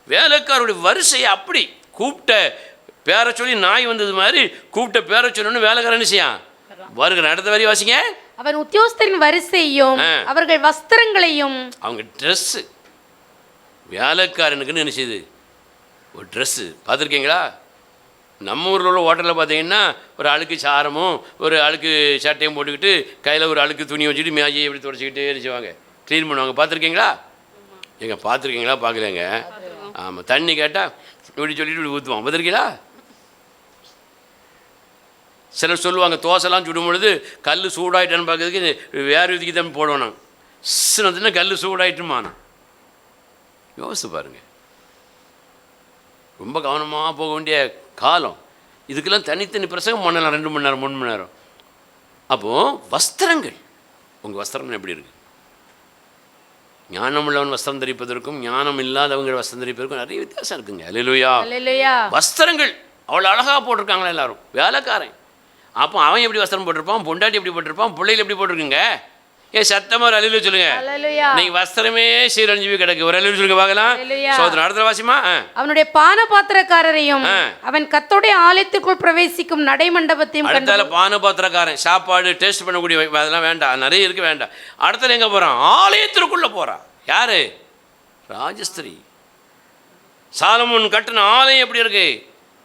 வேலைக்காரருடைய வரிசையை அப்படி கூப்பிட்ட பேரை சொல்லி நாய் வந்தது மாதிரி கூப்பிட்ட பேரை சொல்லணும்னு வேலைக்காரன் என்ன செய்யான் வருகிற. அடுத்த வரி வாசிங்க. அவன் உத்தியோகஸ்தரின் வரிசையும் அவர்கள் வஸ்திரங்களையும், அவங்க ட்ரெஸ்ஸு, வேலைக்காரனுக்குன்னு என்ன செய்யுது ஒரு ட்ரெஸ்ஸு பார்த்துருக்கீங்களா? நம்ம ஊரில் உள்ள ஹோட்டலில் பார்த்தீங்கன்னா ஒரு அழுக்கு சாரமும் ஒரு அழுக்கு சட்டையும் போட்டுக்கிட்டு கையில் ஒரு அழுக்கு துணி வச்சுட்டு மேஜையை எப்படி துடைச்சிக்கிட்டே நினச்சிவாங்க, க்ளீன் பண்ணுவாங்க. பார்த்துருக்கீங்களா? எங்கே பார்த்துருக்கீங்களா? பார்க்கலங்க. ஆமாம், தண்ணி கேட்டால் இப்படி சொல்லிட்டு இப்படி ஊற்றுவான். பார்த்துருக்கீங்களா? சிலர் சொல்லுவாங்க, தோசைலாம் சுடும் பொழுது கல் சூடாயிட்டான்னு பார்க்கறதுக்கு வேறு விதிக்கு தான் போடுவோம். நாங்கள் சின்னதுன்னா கல் சூடாயிட்டுமாண்ணா. யோசித்து பாருங்கள், ரொம்ப கவனமாக போக வேண்டிய காலம். இதுக்கெல்லாம் தனித்தனி பிரசங்கம் பண்ணலாம், 2 மணி நேரம் 3 மணி நேரம். அப்போது வஸ்திரங்கள், உங்கள் வஸ்திரம் எப்படி இருக்குது? ஞானம் உள்ளவன் வஸ்திரம் தரிப்பதற்கும் ஞானம் இல்லாதவங்க வஸ்திரம் தரிப்பதற்கும் நிறைய வித்தியாசம் இருக்குங்க. அல்லேலூயா. வஸ்திரங்கள் அவ்வளோ அழகாக போட்டிருக்காங்களா எல்லாரும், வேலைக்காரன். அப்போ அவன் எப்படி வஸ்திரம் போட்டிருப்பான், பொண்டாட்டி எப்படி போட்டிருப்பான், பிள்ளைகள் எப்படி போட்டிருக்குங்க? சத்தமாக ஒரு அல்லேலூயா சொல்லுங்க. நீங்க வஸ்திரமே சீரழிஞ்சு போய் கிடக்கு, ஒரு அல்லேலூயா சொல்லுங்க பார்க்கலாம். சோதனை அடுத்த வாசிமா. அவனுடைய பான பாத்திரக்காரரையும் அவன் கர்த்தருடைய ஆலயத்துக்குள் பிரவேசிக்கும் நடைமண்டபத்தையும். அடுத்தால பான பாத்திரக்காரன் சாப்பாடு டேஸ்ட் பண்ணக்கூடிய அதெல்லாம் வேண்டாம், நிறைய இருக்கு, வேண்டாம். அடுத்தால எங்க போறான்? ஆலயத்திற்குள்ள போறான். யாரு? ராஜஸ்திரி. சாலமோன் கட்டின ஆலயம் எப்படி இருக்கு?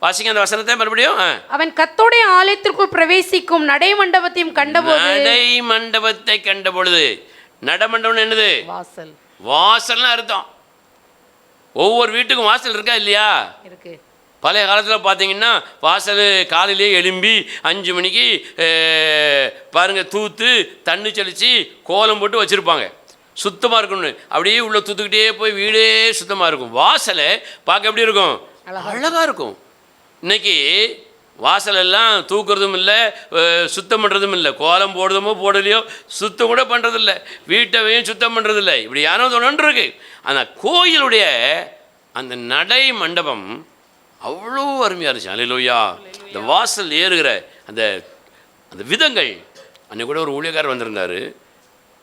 வாசிங்க அந்த வசனத்தை மறுபடியும். அவன் கர்த்தருடைய ஆலயத்திற்குள் பிரவேசிக்கும் நடை மண்டபத்தையும் கண்டபோது, நடை மண்டபத்தை கண்டபொழுது, நடமண்டபம்னு என்னது? வாசல். வாசல்னு அர்த்தம். ஒவ்வொரு வீட்டுக்கும் வாசல் இருக்கா இல்லையா? இருக்கு. பழைய காலத்தில் பார்த்தீங்கன்னா வாசல் காலையிலேயே எழும்பி 5 மணிக்கு பாருங்கள் தூத்து தண்ணி தெளித்து கோலம் போட்டு வச்சுருப்பாங்க, சுத்தமாக இருக்கணும்னு. அப்படியே உள்ளே தூத்துக்கிட்டே போய் வீடே சுத்தமாக இருக்கும். வாசலை பார்க்க எப்படி இருக்கும்? அழகாக இருக்கும். இன்றைக்கி வாசலெல்லாம் தூக்குறதும் இல்லை, சுத்தம் பண்ணுறதும் இல்லை. கோலம் போடுறதுமோ போடலையோ சுத்தம் கூட பண்ணுறதில்ல, வீட்டையும் சுத்தம் பண்ணுறதில்லை. இப்படி யாரோ ஒன்று இருக்கு. ஆனால் கோயிலுடைய அந்த நடை மண்டபம் அவ்வளோ அருமையாக இருந்துச்சு. அல்லேலூயா. இந்த வாசல் ஏறுகிற அந்த அந்த விதங்கள். அன்றைக்கி கூட ஒரு ஊழியக்காரர் வந்திருந்தார்.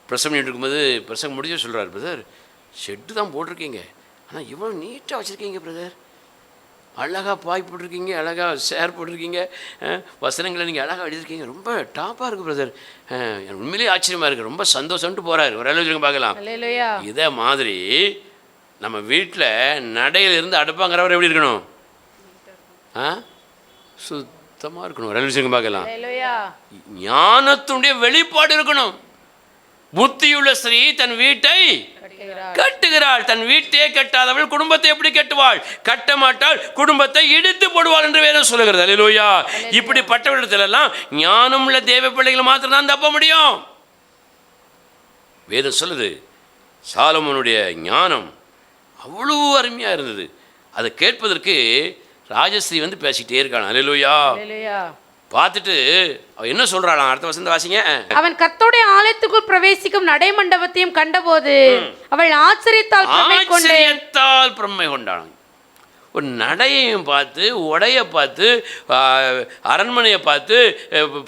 பிரசங்கம் பண்ணிட்டு இருக்கும்போது பிரசங்கம் முடிஞ்சு சொல்கிறார், பிரதர் ஷெட்டு தான் போட்டிருக்கீங்க, ஆனால் இவ்வளோ நீட்டாக வச்சுருக்கீங்க பிரதர், அழகாக பாய் போட்டிருக்கீங்க, அழகாக சேர் போட்டிருக்கீங்க, வசனங்களை நீங்கள் அழகாக எழுதியிருக்கீங்க, ரொம்ப டாப்பாக இருக்குது பிரதர், எனக்கு உண்மையிலேயே ஆச்சரியமாக இருக்குது, ரொம்ப சந்தோஷம்ட்டு போகிறார். ஒரு அளவுக்கு பார்க்கலாம். இதே மாதிரி நம்ம வீட்டில் நடையிலிருந்து அடுப்பாங்கிறவர் எப்படி இருக்கணும்? சுத்தமாக இருக்கணும். ஒரு அளவுக்கு பார்க்கலாம். ஞானத்துடைய வெளிப்பாடு இருக்கணும். புத்தியுள்ள ஸ்திரீ தன் வீட்டை கட்டுகிறாள், தன் வீட்டையே கட்டாதவள் குடும்பத்தை எப்படி கட்டுவாள்? கட்ட மாட்டாள், குடும்பத்தை இடித்து போடுவாள் என்று வேதம் சொல்லுகிறது. அல்லேலூயா. இப்படிப்பட்டவரிடத்திலெல்லாம் ஞானம் உள்ள தேவ பிள்ளைகள் மாத்திரம் தான் தப்ப முடியும். வேதம் சொல்லுது, சாலமோனுடைய ஞானம் அவ்வளோ அருமையாக இருந்தது. அதை கேட்பதற்கு ராஜஸ்ரீ வந்து பேசிக்கிட்டே இருக்கான். அல்லேலூயா. பார்த்துட்டு அவ என்ன சொல்றாளாம்? அடுத்த வசனத்தை வாசிங்க. அவன் கர்த்தருடைய ஆலயத்துக்குள் பிரவேசிக்கும் நடைமண்டபத்தையும் கண்டபோது அவள் ஆச்சரியத்தால் பிரமை கொண்டாள். ஒரு நடையையும் பார்த்து, உடையை பார்த்து, அரண்மனையை பார்த்து,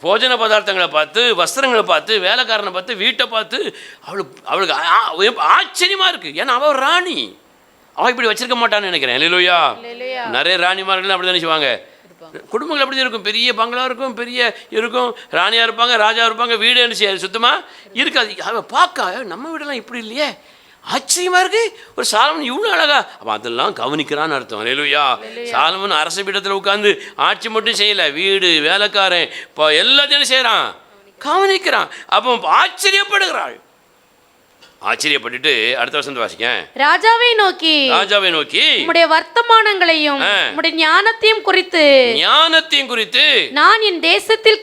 போஜன பதார்த்தங்களை பார்த்து, வஸ்திரங்களை பார்த்து, வேலைக்காரனை பார்த்து, வீட்டை பார்த்து அவளுக்கு ஆச்சரியமாக இருக்குது. ஏன்னா அவள் ராணி, அவள் இப்படி வச்சிருக்க மாட்டான்னு நினைக்கிறேன். அல்லேலூயா. நிறைய ராணிமார்கள் அப்படி நினைச்சுவாங்க. குடும்பங்கள் அப்படி இருக்கும். பெரிய பங்களா இருக்கும், பெரிய இருக்கும், ராணியாக இருப்பாங்க, ராஜா இருப்பாங்க, வீடு என்ன செய்யாது சுத்தமாக இருக்காது. அவள் பார்க்க நம்ம வீடெல்லாம் இப்படி இல்லையே, ஆச்சரியமாக இருக்கு. ஒரு சாலமன் இவ்வளோ அழகா, அப்போ அதெல்லாம் கவனிக்கிறான்னு அர்த்தம். அல்லேலூயா. சாலமன் அரச பீடத்தில் உட்காந்து ஆட்சி மட்டும் செய்யலை, வீடு, வேலைக்காரன், இப்போ எல்லாத்தையும் செய்கிறான், கவனிக்கிறான். அப்போ ஆச்சரியப்படுகிறாள். ஆச்சரியப்பட்டுட்டு அடுத்த வசனத்தை வாசிக்க. ராஜாவை நோக்கி உம்முடைய வர்த்தமானங்களையும் உம்முடைய ஞானத்தையும் குறித்து நான் என் தேசத்தில்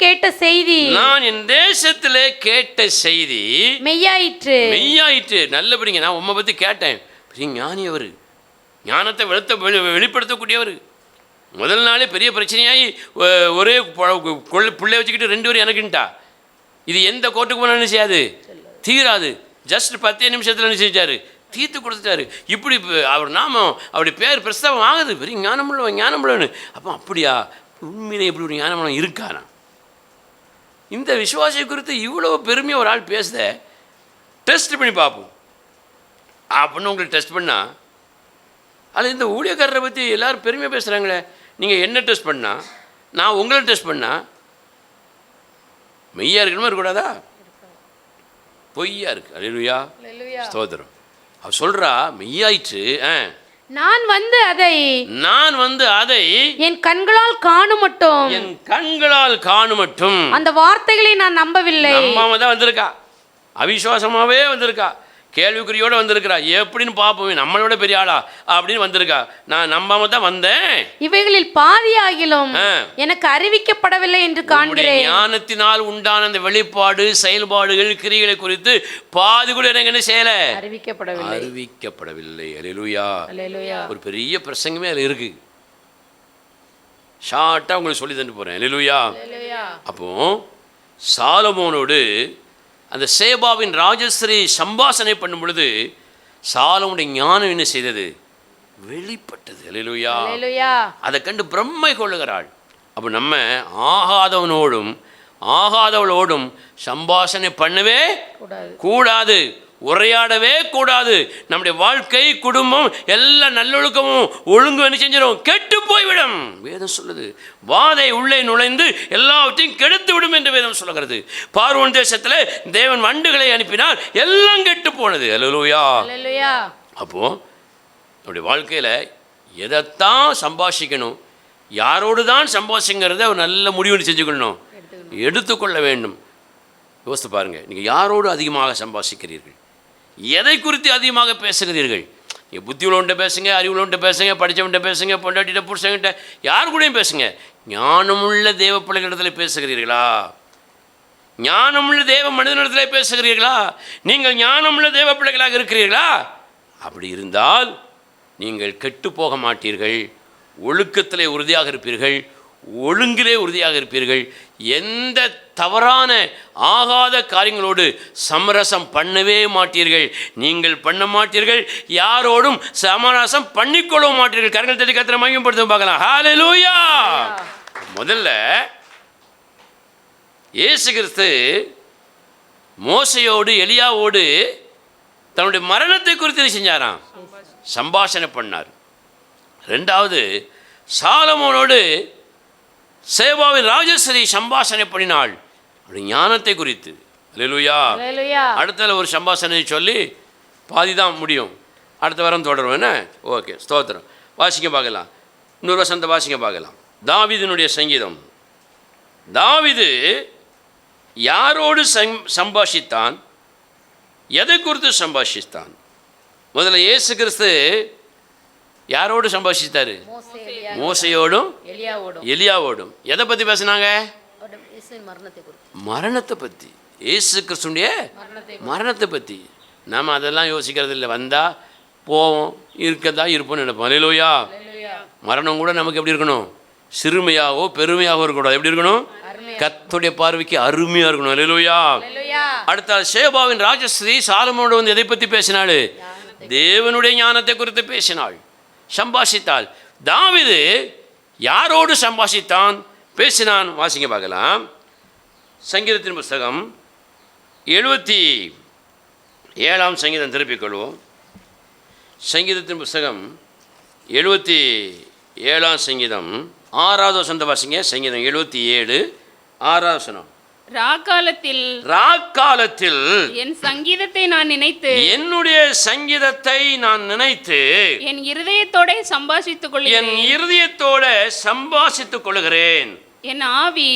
கேட்ட செய்தி மெய்யாயிற்று. நல்லபடிங்க, நான் உம்மை பற்றி கேட்டேன். ஞானி அவர், ஞானத்தை வெளிப்படுத்தக்கூடியவர். முதல் நாளே பெரிய பிரச்சனையாகி ஒரே பிள்ளை வச்சுக்கிட்டு 2 பேரும் எனக்குன்ட்டா. இது எந்த கோர்ட்டுக்கு போனாலும் செய்யாது, தீராது. ஜஸ்ட் 10 நிமிஷத்தில் நிச்சயிச்சாரு, தீர்த்து கொடுத்துட்டாரு. இப்படி அவர் நாமம், அவருடைய பேர் பிரஸ்தாபம் ஆகுது, பெரிய ஞானமுள்ளவன்னு. அப்போ அப்படியா, உண்மையிலே இப்படி ஒரு ஞானமுள்ளவன் இருக்கானா? இந்த விசுவாசியை குறித்து இவ்வளோ பெருமையாக ஒரு ஆள் பேசுத, டெஸ்ட் பண்ணி பார்ப்போம் அப்படின்னு உங்களுக்கு டெஸ்ட் பண்ணால், அது இந்த ஊழியக்காரரை பற்றி எல்லோரும் பெருமையாக பேசுகிறாங்களே, நீங்கள் என்ன டெஸ்ட் பண்ணால், நான் உங்களை டெஸ்ட் பண்ணால் மெய்யா இருக்கணுமா இருக்கக்கூடாதா? பொய்யா இருக்கு. அல்லேலூயா, ஸ்தோத்திரம். அவ சொல்றா மெய்யாயிற்று. நான் வந்து அதை என் கண்களால் காணுமட்டும் அந்த வார்த்தைகளை நான் நம்பவில்லை. நம்பாம தான் வந்திருக்கா, அவிசுவாசமாவே வந்திருக்கா, கேள்விக்குறியோடு வந்திருக்கிறா. எப்படின்னு பார்ப்போமே, நம்மளோட பெரிய ஆளா அப்படின்னு வந்திருக்கா. நான் நம்பாம தான் வந்தேன். இவைகளில் பாதியாகிலும் எனக்கு அறிவிக்கப்படவில்லை என்று காண்கிறேன். ஞானத்தினால் உண்டான அந்த வெளிப்பாடு, செயல்பாடுகள், கிரியைகளை குறித்து பாதி கூட எனக்கு என்ன செய்யல, அறிவிக்கப்படவில்லை. அல்லேலூயா. ஒரு பெரிய பிரசங்கமே அதில் இருக்கு. ஷார்ட்டாக உங்களுக்கு சொல்லி தந்து போகிறேன். அல்லேலூயா. அப்போ சாலமோனோடு அந்த சேபாவின் ராஜஸ்ரீ சம்பாஷணை பண்ணும் பொழுது சாலமோனுடைய ஞானம் என்ன செய்தது, வெளிப்பட்டது. அல்லேலூயா. அதை கண்டு பிரம்மை கொள்ளுகிறாள். அப்போ நம்ம ஆகாதவளோடும் சம்பாஷணை பண்ணவே கூடாது, உரையாடவே கூடாது. நம்முடைய வாழ்க்கை, குடும்பம், எல்லா நல்லொழுக்கமும் ஒழுங்கு என்ன செஞ்சிடும், கெட்டு போய்விடும். வேதம் சொல்லுது, வாதை உள்ளே நுழைந்து எல்லாவற்றையும் கெடுத்து விடும் என்று வேதம் சொல்லுகிறது. பார்வோன் தேசத்தில் தேவன் வண்டுகளை அனுப்பினார், எல்லாம் கெட்டு போனது. அல்லேலூயா. அப்போ நம்முடைய வாழ்க்கையில் எதைத்தான் சம்பாஷிக்கணும், யாரோடு தான் சம்பாஷிங்கிறத ஒரு நல்ல முடிவு செஞ்சுக்கணும், எடுத்துக்கொள்ள வேண்டும். யோசித்து பாருங்கள், நீங்கள் யாரோடு அதிகமாக சம்பாஷிக்கிறீர்கள்? எதை குறித்து அதிகமாக பேசுகிறீர்கள்? நீங்கள் புத்தி உள்ளவன்ட்ட பேசுங்க, அறிவுள்ளவன்ட்ட பேசுங்க, படித்தவன்ட்ட பேசுங்க, பொண்டாட்டிகிட்ட புருஷங்கிட்ட யார் கூடயும் பேசுங்க. ஞானமுள்ள தேவ பிள்ளைகளிடத்தில் பேசுகிறீர்களா? ஞானமுள்ள தேவ மனிதனிடத்தில் பேசுகிறீர்களா? நீங்கள் ஞானமுள்ள தேவ பிள்ளைகளாக இருக்கிறீர்களா? அப்படி இருந்தால் நீங்கள் கெட்டு போக மாட்டீர்கள், ஒழுக்கத்திலே உறுதியாக இருப்பீர்கள், ஒழுங்கிலே உறுதியாக இருப்பீர்கள். எந்த தவறான ஆகாத காரியங்களோடு சமரசம் பண்ணவே மாட்டீர்கள். நீங்கள் பண்ண மாட்டீர்கள், யாரோடும் சமரசம் பண்ணிக்கொள்ளவும் மாட்டீர்கள். கரங்கள் தட்டி கர்த்தரை மகிமைப்படுத்த பார்க்கலாம். ஹல்லேலூயா. முதல்ல இயேசு கிறிஸ்து மோசையோடு எலியாவோடு தன்னுடைய மரணத்தை குறித்து செஞ்சாராம், சம்பாஷணை பண்ணார். ரெண்டாவது சாலமோனோடு சேபாவின் ராஜஸ்ரீ சம்பாஷணை பண்ணினாள், அப்படி ஞானத்தை குறித்து. அல்லேலூயா. அடுத்த ஒரு சம்பாஷணை சொல்லி பாதி தான் முடியும், அடுத்த வாரம் தொடரும். என்ன? ஓகே, ஸ்தோத்திரம். வாசிக்க பார்க்கலாம், இன்னொரு வசனத்தை வாசிக்க பார்க்கலாம். தாவீதினுடைய சங்கீதம். தாவீது யாரோடு சம்பாஷித்தான்? எதை குறித்து சம்பாஷித்தான்? முதல்ல இயேசு கிறிஸ்து யாரோடு சம்பாஷித்தாரு? மோசையோடும் எலியாவோடும். எதை பற்றி பேசினாங்க? மரணத்தை பற்றி. இயேசு கிறிஸ்துடைய மரணத்தை பற்றி. நாம் அதெல்லாம் யோசிக்கிறது இல்லை. வந்தால் போவோம், இருக்கதா இருப்போம்னு நினைப்போம். அல்லேலூயா. மரணம் கூட நமக்கு எப்படி இருக்கணும்? சிறுமையாகவோ பெருமையாகவோ இருக்கக்கூடாது. எப்படி இருக்கணும்? கர்த்தருடைய பார்வைக்கு அருமையாக இருக்கணும். அல்லேலூயா. அடுத்த சேபாவின் ராஜஸ்ரீ சாலமோனோடு வந்து எதை பற்றி பேசினாள்? தேவனுடைய ஞானத்தை குறித்து பேசினாள், சம்பாஷித்தாள். தாவீது யாரோடு சம்பாஷித்தான், பேசினான்? வாசிங்க பார்க்கலாம். சங்கீதத்தின் புஸ்தகம் 77ஆம் சங்கீதம் திருப்பிக் கொள்வோம். சங்கீதத்தின் புஸ்தகம் 77ஆம் சங்கீதம் 6வது வசனத்தை வாசிங்க. சங்கீதம் 77 6வது வசனம். ராக்காலத்தில் என் சங்கீதத்தை நான் நினைத்து, என்னுடைய சங்கீதத்தை நான் நினைத்து என் இருதயத்தோட சம்பாஷித்துக் கொள்கிறேன். என் இருதயத்தோட சம்பாஷித்துக் கொள்கிறேன். என் ஆவி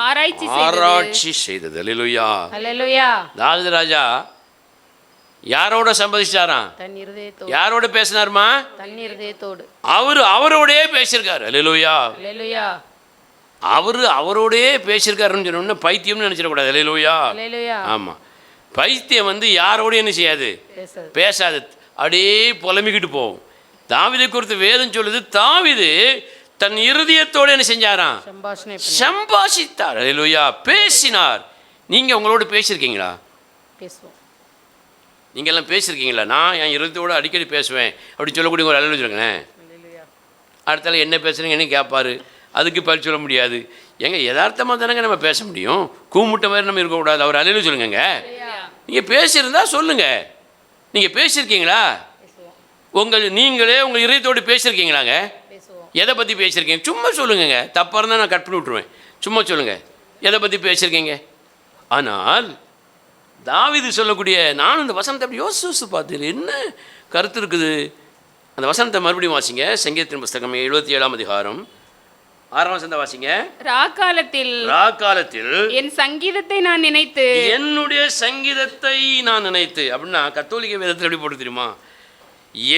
ஆராய்ச்சி செய்தது. அல்லேலூயா. அல்லேலூயா. தாவீது ராஜா யாரோட சம்பாதிச்சாராம்? யாரோட பேசினாருமா? அவரோடே பேசியிருக்காரு. அல்லேலூயா. அல்லேலூயா. அவரோடே பேசியிருக்காருன்னு சொன்னோம்னா பைத்தியம்னு நினச்சிடக்கூடாது. அல்லேலூயா. ஆமாம், பைத்தியம் வந்து யாரோட என்ன செய்யாது? பேசாது, அப்படியே புலம்பிக்கிட்டு போகும். தாவீதை குறித்து வேதம் சொல்லுது, தாவீது தன் இருதயத்தோடு என்ன செஞ்சாராம்? சம்பாஷித்தார். அல்லேலூயா. பேசினார். நீங்கள் உங்களோட பேசியிருக்கீங்களா? நீங்கள் எல்லாம் பேசியிருக்கீங்களா? நான் என் இருதயத்தோடு அடிக்கடி பேசுவேன் அப்படின்னு சொல்லக்கூடிய ஒரு அல்லேலூயா சொல்லுங்களேன். அடுத்தால என்ன பேசுகிறீங்க என்ன கேட்பாரு, அதுக்கு பதில் சொல்ல முடியாது. எங்க யதார்த்தமாக தானங்க நம்ம பேச முடியும், கூமுட்ட மாதிரி நம்ம இருக்கக்கூடாது. அவர் அல்லேலூயா சொல்லுங்க. நீங்கள் பேசியிருந்தா சொல்லுங்க. நீங்கள் பேசியிருக்கீங்களா? நீங்களே உங்கள் இதயத்தோடு பேசியிருக்கீங்களாங்க? எதை பற்றி பேசியிருக்கீங்க? சும்மா சொல்லுங்க. தப்பாக இருந்தால் நான் கட் பண்ணி விட்ருவேன். சும்மா சொல்லுங்கள், எதை பற்றி பேசியிருக்கீங்க. ஆனால் தாவீது சொல்லக்கூடிய, நானும் இந்த வசனத்தை அப்படி யோசிச்சு பார்த்தேன், என்ன கருத்து இருக்குது. அந்த வசனத்தை மறுபடியும் வாசிங்க. சங்கீதத்தின் புஸ்தகம் 77ஆம் அதிகாரம் 6ஆம் வசனத்தை வாசிங்க. ராக்காலத்தில் என் சங்கீதத்தை நான் நினைத்து, என்னுடைய சங்கீதத்தை நான் நினைத்து. அப்படின்னா கத்தோலிக்க வேதத்தில் எப்படி போட்டு தெரியுமா?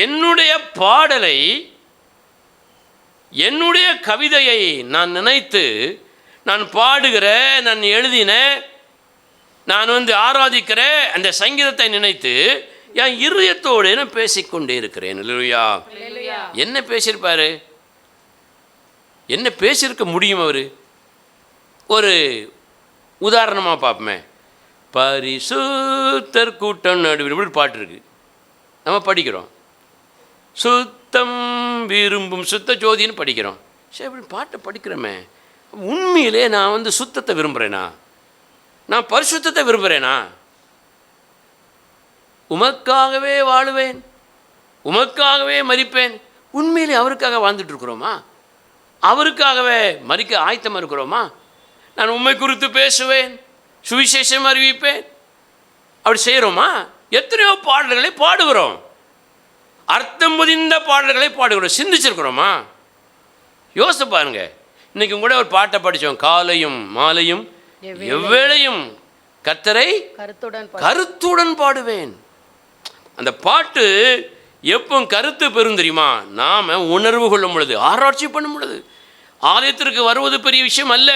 என்னுடைய பாடலை, என்னுடைய கவிதையை நான் நினைத்து, நான் பாடுகிற, நான் எழுதின, நான் ஆராதிக்கிற அந்த சங்கீதத்தை நினைத்து என் இருதயத்தோடு நான் பேசிக்கொண்டே இருக்கிறேன். அல்லேலூயா. என்ன பேசியிருப்பாரு? என்ன பேசியிருக்க முடியும் அவர்? ஒரு உதாரணமாக பார்ப்போமே. பரிசுத்தர் கூட்டம் நடுவில் இப்படி பாட்டு இருக்கு, நம்ம படிக்கிறோம். சுத்தம் விரும்பும் சுத்த ஜோதின்னு படிக்கிறோம். சரி, இப்படி பாட்டை படிக்கிறோமே, உண்மையிலே நான் சுத்தத்தை விரும்புகிறேனா? நான் பரிசுத்தத்தை விரும்புகிறேனா? உமக்காகவே வாழுவேன், உமக்காகவே மரிப்பேன். உண்மையிலே அவருக்காக வாழ்ந்துட்டு இருக்கிறோமா? அவருக்காகவே மரிக்க ஆயத்தமாக இருக்கிறோமா? நான் உண்மை குறித்து பேசுவேன், சுவிசேஷம் அறிவிப்பேன், அப்படி செய்கிறோமா? எத்தனையோ பாடல்களை பாடுகிறோம், அர்த்தம் புதிந்த பாடல்களை பாடுகிறோம். சிந்திச்சிருக்கிறோமா? யோசிச்சு பாருங்க. இன்றைக்கும் கூட ஒரு பாட்டை படித்தோம், காலையும் மாலையும் எவ்வேளையும் கர்த்தரை கருத்துடன் பாடுவேன். அந்த பாட்டு எப்போ கருத்து பெறும் தெரியுமா? நாம் உணர்வு கொள்ளும் பொழுது, ஆராய்ச்சி பண்ணும் பொழுது. ஆலயத்திற்கு வருவது பெரிய விஷயம் அல்ல,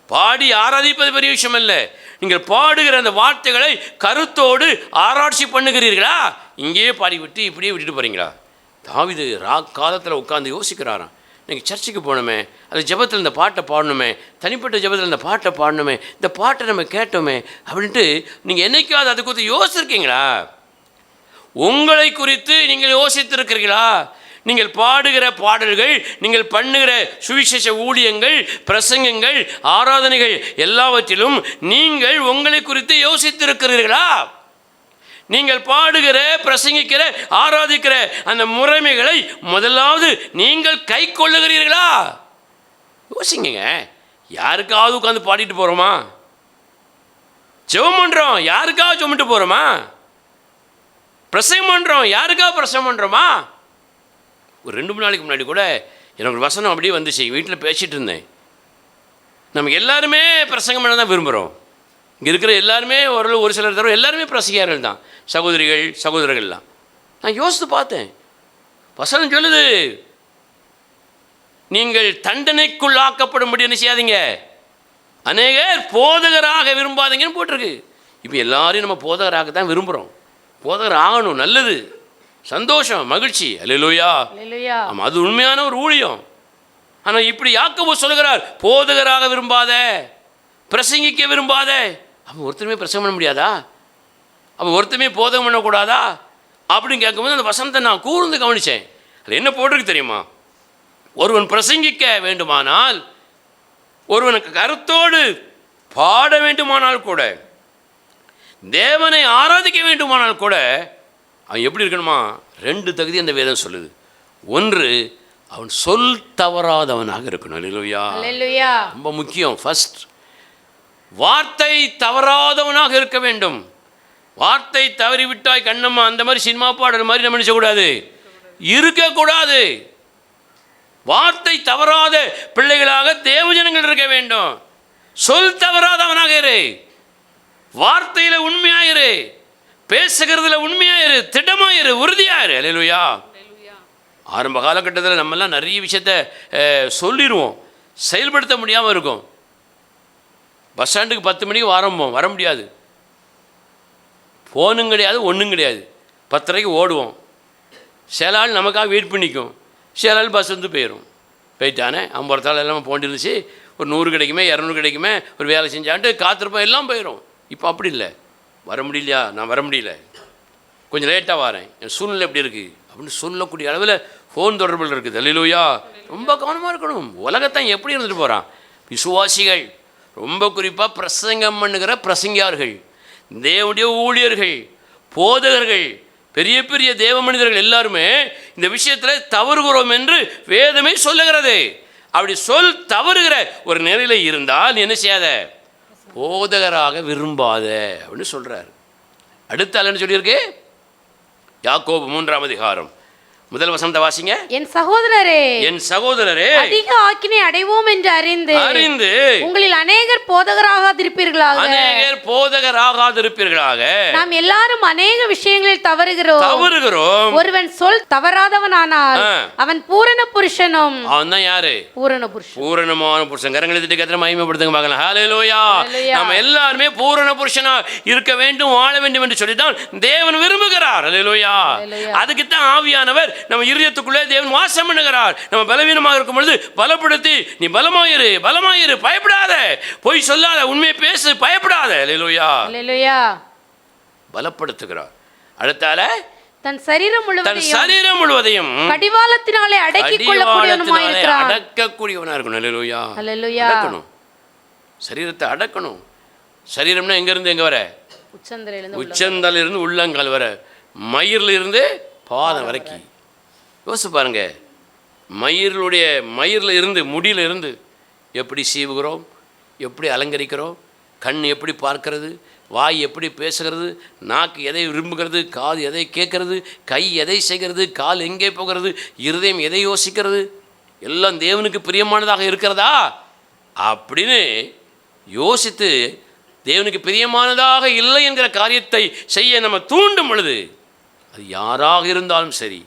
பாடி ஆராதிப்பது பெரிய விஷயம் அல்ல. நீங்கள் பாடுகிற அந்த வார்த்தைகளை கருத்தோடு ஆராய்ச்சி பண்ணுகிறீர்களா? இங்கேயே பாடிவிட்டு இப்படியே விட்டுட்டு போகிறீங்களா? தாவீது காலத்தில் உட்காந்து யோசிக்கிறாராம், நீங்கள் சர்ச்சுக்கு போகணுமே, அது ஜெபத்தில் இந்த பாட்டை பாடணுமே, தனிப்பட்ட ஜெபத்தில் இந்த பாட்டை பாடணுமே, இந்த பாட்டை நம்ம கேட்டோமே அப்படின்ட்டு நீங்கள் என்னைக்காவது அதை குறித்து யோசிச்சிருக்கீங்களா? உங்களை குறித்து நீங்கள் யோசித்திருக்கிறீர்களா? நீங்கள் பாடுகிற பாடல்கள், நீங்கள் பண்ணுகிற சுவிசேஷ ஊழியங்கள், பிரசங்கங்கள், ஆராதனைகள் எல்லாவற்றிலும் நீங்கள் உங்களை குறித்து யோசித்திருக்கிறீர்களா? நீங்கள் பாடுகிற, பிரசங்கிக்கிற, ஆராதிக்கிற அந்த முறைமைகளை முதலாவது நீங்கள் கை கொள்ளுகிறீர்களா? யோசிங்க. யாருக்காவது உட்காந்து பாடிட்டு போகிறோமா? ஜெபம் பண்ணுறோம், யாருக்காவது ஜெபமிட்டு போகிறோமா? பிரசங்கம் பண்ணுறோம், யாருக்காக பிரசங்கம் பண்ணுறோமா? ஒரு 2-3 நாளைக்கு முன்னாடி கூட எனக்கு ஒரு வசனம் அப்படியே வந்துச்சு. வீட்டில் பேசிகிட்டு இருந்தேன். நம்ம எல்லாருமே பிரசங்கம் பண்ண தான் விரும்புகிறோம். இங்கே இருக்கிற எல்லாருமே ஒரு சிலர் தவிர எல்லாருமே பிரசங்கியார்கள் தான், சகோதரிகள் சகோதரர்கள்லாம். நான் யோசித்து பார்த்தேன். வசனம் சொல்லுது, நீங்கள் தண்டனைக்குள்ளாக்கப்படும்படி என்ன செய்யாதீங்க, அநேகர் போதகராக விரும்பாதீங்கன்னு போட்டிருக்கு. இப்போ எல்லாரையும் நம்ம போதகராக தான் விரும்புகிறோம். போதகர் ஆகணும், நல்லது, சந்தோஷம், மகிழ்ச்சி. அல்லேலூயா. ஆமாம், அது உண்மையான ஒரு ஊழியம். ஆனால் இப்படி யாக்கோபு சொல்கிறார், போதகராக விரும்பாத, பிரசங்கிக்க விரும்பாத. அவன் ஒருத்தருமே பிரசங்கம் பண்ண முடியாதா? அவன் ஒருத்தருமே போதகம் பண்ணக்கூடாதா அப்படின்னு கேட்கும்போது அந்த வசனத்தை நான் கூர்ந்து கவனித்தேன். அது என்ன போட்டிருக்கு தெரியுமா? ஒருவன் பிரசங்கிக்க வேண்டுமானால், ஒருவனுக்கு கருத்தோடு பாட வேண்டுமானால் கூட, தேவனை ஆராதிக்க வேண்டுமானால் கூட அவன் எப்படி இருக்கணுமா? 2 தகுதி அந்த வேதம் சொல்லுது. ஒன்று, அவன் சொல் தவறாதவனாக இருக்கணும். அல்லேலூயா. ரொம்ப முக்கியம். ஃபர்ஸ்ட், வார்த்தை தவறாதவனாக இருக்க வேண்டும். வார்த்தை தவறிவிட்டாய் கண்ணம்மா, அந்த மாதிரி சினிமா பாடல் மாதிரி நம்ம நினைச்சக்கூடாது, இருக்கக்கூடாது. வார்த்தை தவறாத பிள்ளைகளாக தேவஜனங்கள் இருக்க வேண்டும். சொல் தவறாதவனாக இரு, வார்த்தையில் உண்மையாயிரு, பேசுகிறதுல உண்மையாயிரு, திடமாயிரு, உறுதியாயிரு. அல்லேலூயா. ஆரம்ப காலகட்டத்தில் நம்மெல்லாம் நிறைய விஷயத்த சொல்லிடுவோம், செயல்படுத்த முடியாமல் இருக்கும். பஸ் ஸ்டாண்டுக்கு 10 மணிக்கு வர முடியாது, ஃபோனும் கிடையாது, ஒன்றும் கிடையாது. 10:30 ஓடுவோம். சில ஆள் நமக்காக வெயிட் பண்ணிக்கும், சில ஆள் பஸ் வந்து போயிட்டானே 50 எல்லாம் போண்டிருந்துச்சு, ஒரு 100 கிடைக்குமே 200 கிடைக்குமே, ஒரு வேலை செஞ்சான்ட்டு காத்திருப்போம், எல்லாம் போயிடும். இப்போ அப்படி இல்லை. வர முடியலையா? நான் வர முடியல, கொஞ்சம் லேட்டாக வரேன், என் சூழ்நிலை எப்படி இருக்குது அப்படின்னு சொல்லக்கூடிய அளவில் ஃபோன் தொடர்பில் இருக்குது. அல்லேலூயா. ரொம்ப கவனமாக இருக்கணும். உலகத்தை எப்படி இருந்துட்டு போகிறான். விசுவாசிகள், ரொம்ப குறிப்பாக பிரசங்கம் பண்ணுகிற பிரசங்கியார்கள், தேவனுடைய ஊழியர்கள், போதகர்கள், பெரிய பெரிய தேவ மனிதர்கள் எல்லாருமே இந்த விஷயத்தில் தவறுகிறோம் என்று வேதமே சொல்லுகிறது. அப்படி தவறுகிற ஒரு நிலையில் இருந்தால் என்ன செய்யாத, போதகராக விரும்பாத அப்படின்னு சொல்கிறார். அடுத்த ஆள் என்ன சொல்லியிருக்கு? யாக்கோபு 3ஆம் அதிகாரம் 1 வசனத்தை வாசிங்க. என் சகோதரரே, அதிக ஆக்கினை அடைவோம் என்று அறிந்து உங்களில் அநேகர் போதகராகாதிருப்பீர்களாக நாம் எல்லாரும் அநேக விஷயங்களில் தவறுகிறோம். ஒருவன் சொல் தவறாதவனானால் அவன் பூரண புருஷனும். அவன் தான் யாரு? பூரணமான புருஷன். கரங்களை தட்டி கர்த்தரை மகிமைப்படுத்துங்க பார்க்கலாம். ஹல்லேலூயா. நம்ம எல்லாருமே பூரண புருஷனா இருக்க வேண்டும், வாழ வேண்டும் என்று சொல்லிதான் தேவன் விரும்புகிறார். ஹல்லேலூயா. அதுக்கு தான் ஆவியானவர் நம்ம இருதயத்துக்குள்ளே தேவன் வாசம் பண்ணுகிறார். நம்ம பலவீனமாக இருக்கும் பொழுது பலப்படுத்தி, நீ பலமாயிரு, பயப்படாத, பொய் சொல்லாத, உண்மையை பேசு, பயப்படாத. அல்லேலூயா. பலப்படுத்துகிறார். அடுத்தால தன் சரீரம் முழுவதையும் கடிவாளத்தினாலே அடக்கக்கூடியவனா இருக்கணும். அல்லேலூயா. அடக்கணும், சரீரத்தை அடக்கணும். சரீரம்னா எங்க இருந்து எங்க வர? உச்சந்தலிருந்து உள்ளங்கால் வர, மயிரில் இருந்து பாதம் வரைக்கும். யோசிச்சு பாருங்க. மயிரில் இருந்து, முடியில் இருந்து எப்படி சீவுகிறோம், எப்படி அலங்கரிக்கிறோம், கண் எப்படி பார்க்கிறது, வாய் எப்படி பேசுகிறது, நாக்கு எதை விரும்புகிறது, காது எதை கேட்கறது, கை எதை செய்கிறது, கால் எங்கே போகிறது, இருதயம் எதை யோசிக்கிறது, எல்லாம் தேவனுக்கு பிரியமானதாக இருக்கிறதா அப்படின்னு யோசித்து தேவனுக்கு பிரியமானதாக இல்லை என்கிற காரியத்தை செய்ய நம்ம தூண்டும் பொழுது, அது யாராக இருந்தாலும் சரி,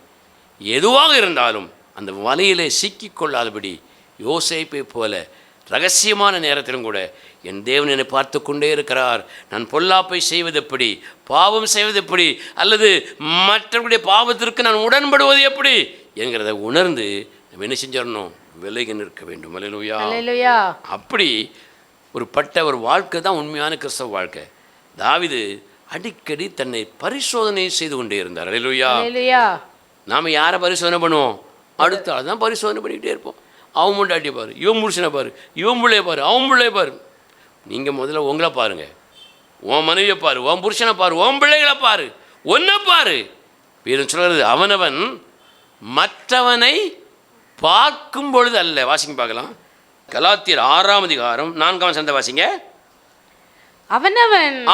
எதுவாக இருந்தாலும் அந்த வலையிலே சிக்கிக்கொள்ளாதபடி யோசேப்பை போல ரகசியமான நேரத்திலும் கூட என் தேவன் என்னை பார்த்து கொண்டே இருக்கிறார், நான் பொல்லாப்பை செய்வது எப்படி, பாவம் செய்வது எப்படி, அல்லது மற்றவர்களுடைய பாவத்திற்கு நான் உடன்படுவது எப்படி என்கிறத உணர்ந்து நம்ம என்ன செஞ்சிடணும், விலகி நிற்க வேண்டும். அல்லேலூயா. அப்படி ஒரு வாழ்க்கை தான் உண்மையான கிறிஸ்தவ வாழ்க்கை. தாவீது அடிக்கடி தன்னை பரிசோதனை செய்து கொண்டே இருந்தார். அல்லேலூயா. நாம் யாரை பரிசோதனை பண்ணுவோம்? அடுத்த ஆள் தான் பரிசோதனை பண்ணிக்கிட்டே இருப்போம். அவன் முண்டாட்டியை பாரு, இவன் புருஷனை பாரு, இவன் பிள்ளைய பாரு, அவன் பிள்ளைய பாரு. நீங்கள் முதல்ல உங்களை பாருங்கள், உன் மனைவியை பாரு, உன் புருஷனை பாரு, உன் பிள்ளைகளை பாரு, ஒன்றை பாரு. வீரன் சொல்கிறது, அவனவன் மற்றவனை பார்க்கும் பொழுது அல்ல. வாசிங்க பார்க்கலாம். கலாத்தியர் 6ஆம் அதிகாரம் 4ஆம் வசனத்தை வாசிங்க.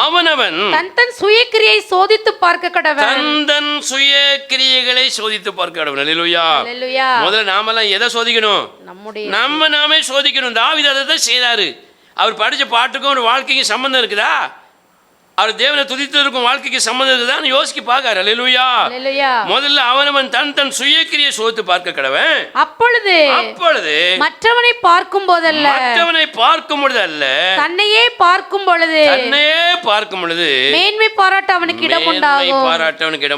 அவனவன் தன் சுயக்கிரியை சோதித்து பார்க்க கடவன். தன் சுயக்கிரியைகளை சோதித்து பார்க்க கடவன். அல்லேலூயா. முதல்ல நாமெல்லாம் எதை சோதிக்கணும்? நாமே சோதிக்கணும். தாவீது அதை தான் செய்தாரு. அவர் படித்த பாட்டுக்கும் ஒரு வாழ்க்கைக்கு சம்பந்தம் இருக்குதா? அவர் தேவனை துதித்ததற்கும் வாழ்க்கைக்கு சம்பந்தம் இருக்குதான்னு யோசிக்க பார்க்காரு. அல்லேலூயா. முதல்ல அவனவன் தன் சுயக்கிரியை சோதித்து பார்க்க கடவன். அப்பொழுது மற்றவனை பார்க்கும் போதல்ல, தன்னையே பார்க்கும் பொழுது மேன்மை பாராட்ட அவனுக்கு இடம்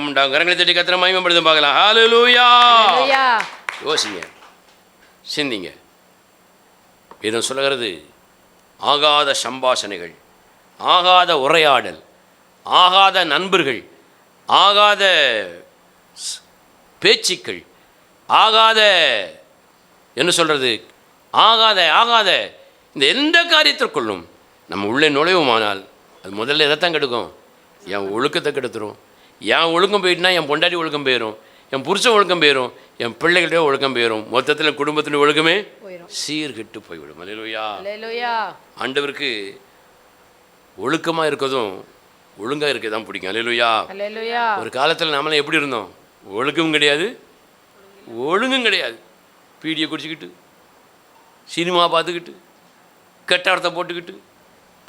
உண்டாகும். கரங்களை தட்டி கர்த்தரை மகிமைப்படுத்த பார்க்கலாம். ஹல்லேலூயா. யோசிங்க, சிந்திங்க. வேதம் சொல்லுகிறது, ஆகாத சம்பாஷணைகள், ஆகாத உரையாடல், ஆகாத நண்பர்கள், ஆகாத பேச்சுக்கள், ஆகாத என்ன சொல்கிறது, ஆகாத இந்த எந்த காரியத்திற்குள்ளும் நம்ம உள்ளே நுழைவுமானால் அது முதல்ல எதைத்தான் கெடுக்கும்? என் ஒழுக்கத்தை கெடுத்துரும். என் ஒழுக்கம் போயிட்டுனா என் பொண்டாட்டி ஒழுக்கம் போயிடும், என் புருஷன் ஒழுக்கம் போயிடும், என் பிள்ளைகளுடைய ஒழுக்கம் போயிடும், மொத்தத்தில் குடும்பத்தினுடைய ஒழுக்கமே சீர்கெட்டு போய்விடும். அல்லேலூயா. ஆண்டவருக்கு ஒழுக்கமாக இருக்கிறதும் ஒழுங்காக இருக்க தான் பிடிக்கும். அல்லேலூயா. ஒரு காலத்தில் நாமெல்லாம் எப்படி இருந்தோம்? ஒழுக்கமும் கிடையாது, ஒழுங்கும் கிடையாது. பீடியை குடிச்சிக்கிட்டு, சினிமா பார்த்துக்கிட்டு, கெட்டாரத்தை போட்டுக்கிட்டு,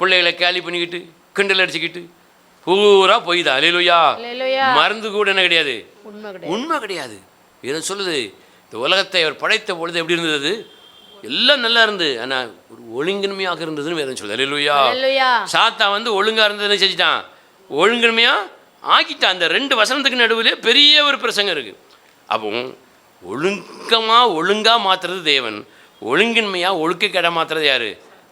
பிள்ளைகளை கேலி பண்ணிக்கிட்டு, கிண்டல் அடிச்சுக்கிட்டு, பூரா போய் தான். அல்லேலூயா. மருந்து கூட என்ன கிடையாது, உண்மை கிடையாது. இதை சொல்லுது, இந்த உலகத்தை அவர் படைத்த பொழுது எப்படி இருந்தது? எல்லாம் நல்லா இருந்து, ஆனால் ஒரு ஒழுங்கின்மையாக இருந்ததுன்னு வேதம் சொல்லுது. அல்லேலூயா. சாத்தா வந்து ஒழுங்காக இருந்ததுன்னு செஞ்சுட்டான், ஒழுங்கின்மையாக ஆக்கிட்டான். அந்த 2 வசனத்துக்கு நடுவில் பெரிய ஒரு பிரசங்கம் இருக்குது. அப்போ ஒழுங்காக மாற்றுறது தேவன், ஒழுங்கின்மையாக ஒழுக்கக்கேட மாற்றுறது யார்?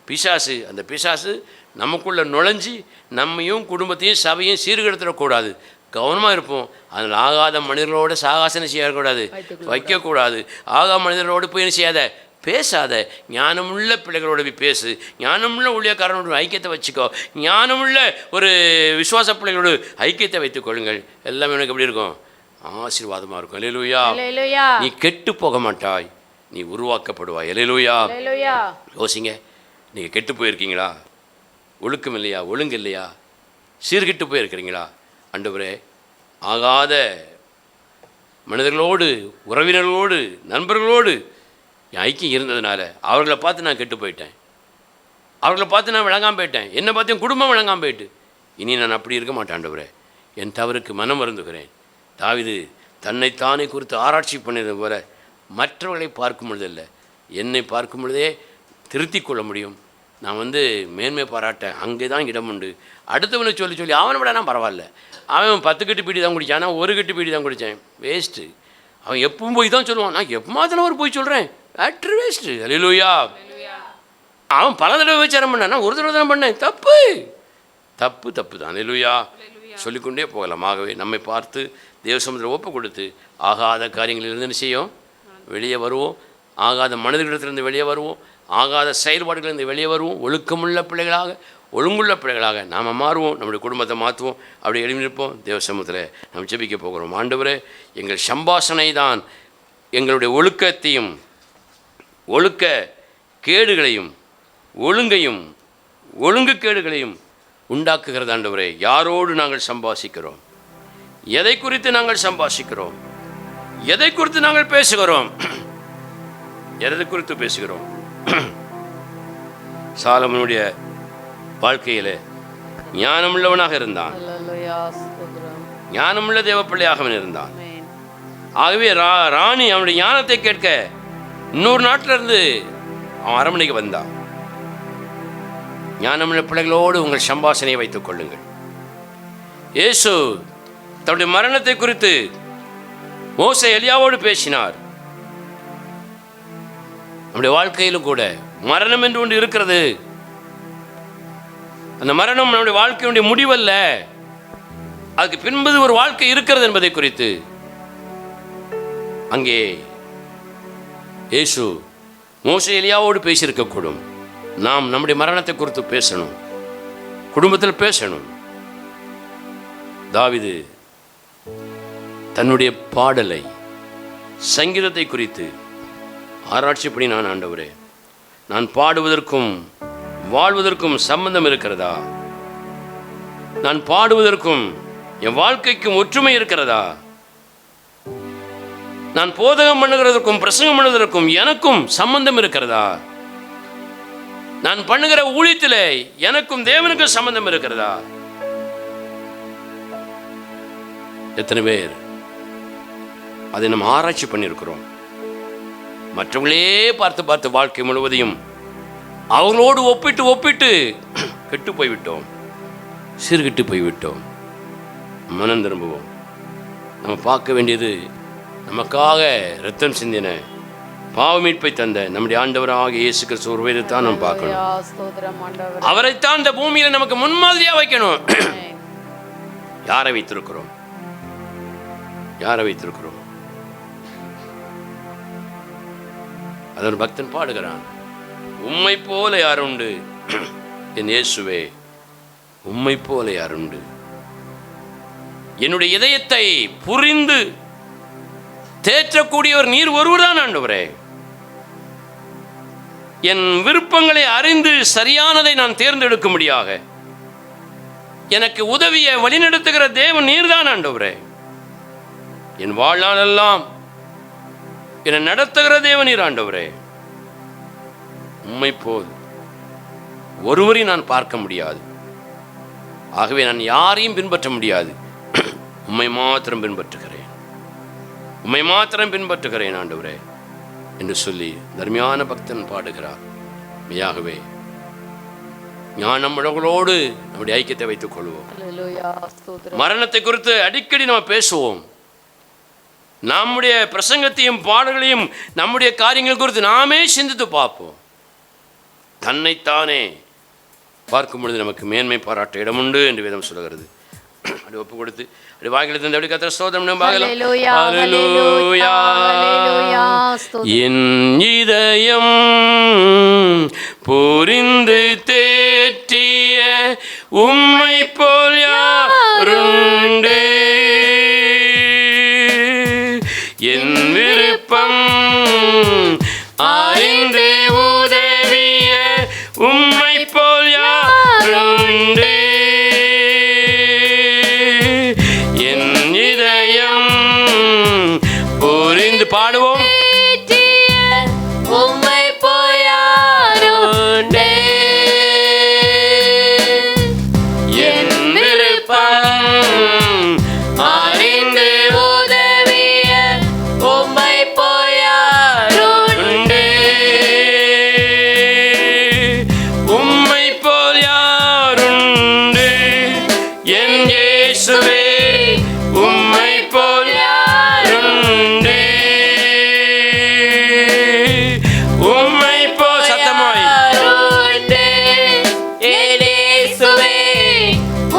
பிசாசு. அந்த பிசாசு நமக்குள்ளே நுழைஞ்சி நம்மையும் குடும்பத்தையும் சபையும் சீர்கெடுத்துடக்கூடாது. கவனமாக இருப்போம். அதில் ஆகாத மனிதர்களோடு சாகாசனை செய்யக்கூடாது, வைக்கக்கூடாது. ஆகாத மனிதர்களோடு போய் என்ன செய்யாத, பேசாத. ஞானமுள்ள பிள்ளைகளோட போய் பேசு, ஞானமுள்ள ஊழியக்காரனோட ஐக்கியத்தை வச்சுக்கோ, ஞானமுள்ள ஒரு விசுவாச பிள்ளைகளோடு ஐக்கியத்தை வைத்துக் கொள்ளுங்கள். எல்லாமே எனக்கு எப்படி இருக்கும்? ஆசீர்வாதமாக இருக்கும். அல்லேலூயா. நீ கெட்டு போக மாட்டாய், நீ உருவாக்கப்படுவாய். அல்லேலூயா. யோசிங்க, நீங்கள் கெட்டு போயிருக்கீங்களா? ஒழுக்கம் இல்லையா? ஒழுங்கு இல்லையா? சீர்கிட்டு போயிருக்கிறீங்களா? ஆண்டவரே, ஆகாத மனிதர்களோடு, உறவினர்களோடு, நண்பர்களோடு என் ஐக்கியம் இருந்ததுனால அவர்களை பார்த்து நான் கெட்டு போயிட்டேன், அவர்களை பார்த்து நான் விளங்காமல் போயிட்டேன், என்னை பார்த்து என் குடும்பம் விளங்காமல் போயிட்டு. இனி நான் அப்படி இருக்க மாட்டேன் ஆண்டவரே, என் தவறுக்கு மனம் வருந்துகிறேன். தாவீது தன்னைத்தானே குறித்து ஆராய்ச்சி பண்ணியது போல மற்றவர்களை பார்க்கும் பொழுதில்லை, என்னை பார்க்கும் பொழுதே திருத்தி கொள்ள முடியும். நான் வந்து மேன்மை பாராட்டேன், அங்கே தான் இடம் உண்டு. அடுத்தவனை சொல்லி அவனை விட நான் பரவாயில்ல, அவன் 10 கட்டு பீடி தான் குடித்தான், நான் 1 கட்டு பீடி தான் குடித்தேன், வேஸ்ட்டு. அவன் எப்பவும் போய் தான் சொல்லுவான், நான் எப்பமாதிரி ஒரு போய் சொல்கிறேன், பேட்ரு வேஸ்ட்டு. அல்லேலூயா. அவன் பல தடவை விசாரம் பண்ணான், நான் ஒரு தடவை தான் பண்ணேன், தப்பு தான். அல்லேலூயா. சொல்லிக்கொண்டே போகலாம். ஆகவே நம்மை பார்த்து தேவசமுத்திர ஒப்பு கொடுத்து ஆகாத காரியங்களிலிருந்து என்ன செய்யும்? வெளியே வருவோம். ஆகாத மனிதர்களிடத்திலிருந்து வெளியே வருவோம். ஆகாத செயல்பாடுகளிலிருந்து வெளியே வருவோம். ஒழுக்கமுள்ள பிள்ளைகளாக, ஒழுங்குள்ள பிள்ளைகளாக நாம் மாறுவோம். நம்முடைய குடும்பத்தை மாற்றுவோம். அப்படி எழுந்திருப்போம். தேவசமுத்திர நாம் ஜெபிக்க போகிறோம். ஆண்டவரே, எங்கள் சம்பாஷணை தான் எங்களுடைய ஒழுக்கத்தையும் ஒழுக்க கேடுகளையும் ஒழுங்கையும் ஒழுங்கு கேடுகளையும் உண்டாக்குகிறது. ஆண்டவரே, யாரோடு நாங்கள் சம்பாஷிக்கிறோம்? எதை குறித்து நாங்கள் சம்பாஷிக்கிறோம்? எதை குறித்து நாங்கள் பேசுகிறோம்? எதை குறித்து பேசுகிறோம்? சாலமோனுடைய வாழ்க்கையில் ஞானமுள்ளவனாக இருந்தான். ஞானமுள்ள தேவ பிள்ளையாக அவன் இருந்தான். ஆகவே ராணி அவனுடைய ஞானத்தை கேட்க இன்னொரு நாட்டில் இருந்து அவன் அரண்மனைக்கு வந்தான். ஞானமுள்ள பிள்ளைகளோடு உங்கள் சம்பாஷணையை வைத்துக் கொள்ளுங்கள். இயேசு தன்னுடைய மரணத்தை குறித்து மோசே எலியாவோடு பேசினார். நம்முடைய வாழ்க்கையிலும் கூட மரணம் என்று ஒன்று இருக்கிறது. அந்த மரணம் நம்முடைய வாழ்க்கையுடைய முடிவல்ல, அதுக்கு பின்பு ஒரு வாழ்க்கை இருக்கிறது என்பதை குறித்து அங்கே இயேசு மோசே எலியாவோடு பேசியிருக்கக்கூடும். நாம் நம்முடைய மரணத்தை குறித்து பேசணும், குடும்பத்தில் பேசணும். தாவீது தன்னுடைய பாடலை, சங்கீதத்தை குறித்து ஆராய்ச்சி பண்ணி, நான் ஆண்டவரே, நான் பாடுவதற்கும் வாழ்வதற்கும் சம்பந்தம் இருக்கிறதா? நான் பாடுவதற்கும் என் வாழ்க்கைக்கும் ஒற்றுமை இருக்கிறதா? நான் போதகம் பண்ணுகிறதற்கும் பிரசங்கம் பண்ணுவதற்கும் எனக்கும் சம்பந்தம் இருக்கிறதா? நான் பண்ணுகிற ஊழியத்தில் எனக்கும் தேவனுக்கும் சம்பந்தம் இருக்கிறதா? எத்தனை பேர் அதை நம்ம ஆராய்ச்சி பண்ணியிருக்கிறோம்? மற்றவங்களே பார்த்து பார்த்து வாழ்க்கை முழுவதையும் அவங்களோடு ஒப்பிட்டு ஒப்பிட்டு கெட்டு போய்விட்டோம், சீர்கிட்டு போய்விட்டோம். மனம் திரும்புவோம். நம்ம பார்க்க வேண்டியது நமக்காக இரத்தம் சிந்தின பாவ மீட்பை தந்த நம்முடைய ஆண்டவராக இயேசு கிறிஸ்து ஒருவரை தான் நம்ம பார்க்கணும். அவரைத்தான் இந்த பூமியில நமக்கு முன்மாதிரியா வைக்கணும். யாரை வைத்திருக்கிறோம்? யாரை வைத்திருக்கிறோம்? அதன் பக்தன் பாடுகிறான், உம்மை போல யாருண்டு என் இயேசுவே, உம்மை போல யாருண்டு? என்னுடைய இதயத்தை புரிந்து தேற்றக்கூடியவர் நீர் ஒருவர்தான் ஆண்டவரே. என் விருப்பங்களை அறிந்து சரியானதை நான் தேர்ந்தெடுக்கும்படியாக எனக்கு உதவிய வழிநடத்துகிற தேவன் நீர்தான் ஆண்டவரே. என் வாழ்நாளெல்லாம் என்னை நடத்துகிற தேவன் நீர் ஆண்டவரே. உம்மை போல் ஒருவரையும் நான் பார்க்க முடியாது. ஆகவே நான் யாரையும் பின்பற்ற முடியாது. உம்மை மாத்திரம் பின்பற்றுகிறேன், உம்மை மாத்திரம் பின்பற்றுகிறேன் ஆண்டவரே என்று சொல்லி தர்மியான பக்தன் பாடுகிறார். மெய்யாகவே ஞானமுள்ளவர்களோடு நம்முடைய ஐக்கியத்தை வைத்துக் கொள்வோம். மரணத்தை குறித்து அடிக்கடி நம்ம பேசுவோம். நம்முடைய பிரசங்கத்தையும் பாடல்களையும் நம்முடைய காரியங்கள் குறித்து நாமே சிந்தித்து பார்ப்போம். தன்னைத்தானே பார்க்கும் பொழுது நமக்கு மேன்மை பாராட்ட இடம் உண்டு என்று வேதம் சொல்லுகிறது. அப்படி ஒப்பு கொடுத்து அப்படி வாய்களை தந்து அப்படி கர்த்தர் ஸ்தோத்திரம் பார்க்கலாம். என் இதயம் புரிந்து தேற்றிய உம்மை போல் யாருண்டே? என் விருப்பம் அறிந்து உதவிய உம்மை போல் யாருண்டே? என் இதயம் புரிந்து பாடுவோம். உம்மை போல் யாருண்டே? என் விருப்பம் அறிந்து உதவிய உம்மை போல் யாருண்டே? உம்மை போல் யாருண்டு என் இயேசுவே, உம்மை போல் யாருண்டு? உம்மை போல் சத்தமாய் யாருண்டே? என் இயேசுவே,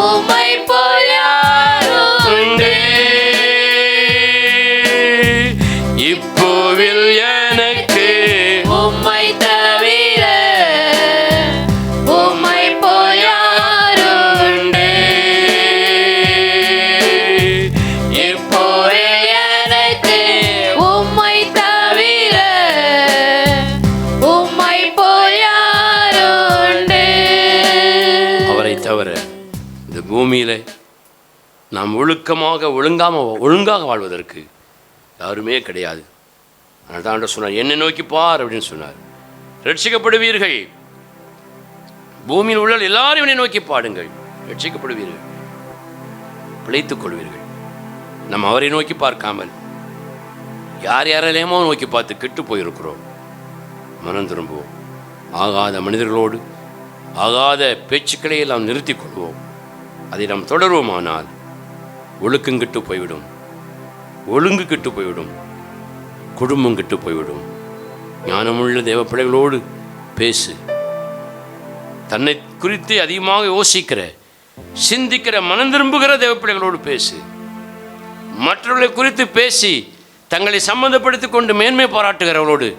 உம்மை போல் யாருண்டே? இப்போவில் எனக்கு உம்மை தவிர உம்மை போல் யாருண்டே? இப்போவே எனக்கு உம்மை தவிர உம்மை போல் யாருண்டே? அவரை தவிர இந்த பூமியில நாம் ஒழுங்காக வாழ்வதற்கு யாருமே கிடையாது. அதனால தான் ஆண்டவர் சொன்னார், என்னை நோக்கி பார் அப்படின்னு சொன்னார். ரட்சிக்கப்படுவீர்கள். பூமியில் உள்ள எல்லாரும் என்னை நோக்கி பாடுங்கள். ரட்சிக்கப்படுவீர்கள், பிழைத்துக் கொள்வீர்கள். நம்ம அவரை நோக்கி பார்க்காமல் யார் யாரையுமோ நோக்கி பார்த்து கெட்டு போயிருக்கிறோம். மனம் திரும்புவோம். ஆகாத மனிதர்களோடு ஆகாத பேச்சுக்களை எல்லாம் நிறுத்திக் கொள்வோம். அதை நாம் தொடருவோமானால் ஒழுக்கம் கெட்டு போய்விடும், ஒழுங்கு கெட்டு போய்விடும், குடும்பம் கெட்டு போய்விடும். ஞானமுள்ள தேவ பிள்ளைகளோடு பேசு. தன்னை குறித்து அதிகமாக யோசிக்கிற, சிந்திக்கிற, மனம் திரும்புகிற தேவ பிள்ளைகளோடு பேசு. மற்றவர்களை குறித்து பேசி தங்களை சம்மந்தப்படுத்தி கொண்டு மேன்மை பாராட்டுகிறவர்களோடு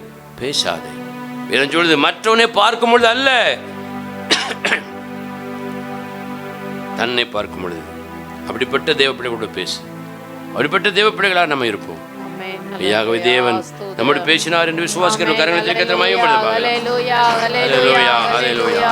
பேசாது. வேதம் சொல்லுது, மற்றவனை பார்க்கும் பொழுது அல்ல, தன்னை பார்க்கும் பொழுது. அப்படிப்பட்ட தேவ பிள்ளைகளோடு பேசு. அப்படிப்பட்ட தேவ பிள்ளைகளாக நம்ம இருப்போம். மெய்யாகவே தேவன் நம்மோடு பேசினார் என்று விசுவாசிக்கிற கரங்களை திறக்கத்தமாயும் ஹல்லேலூயா ஹல்லேலூயா ஹல்லேலூயா.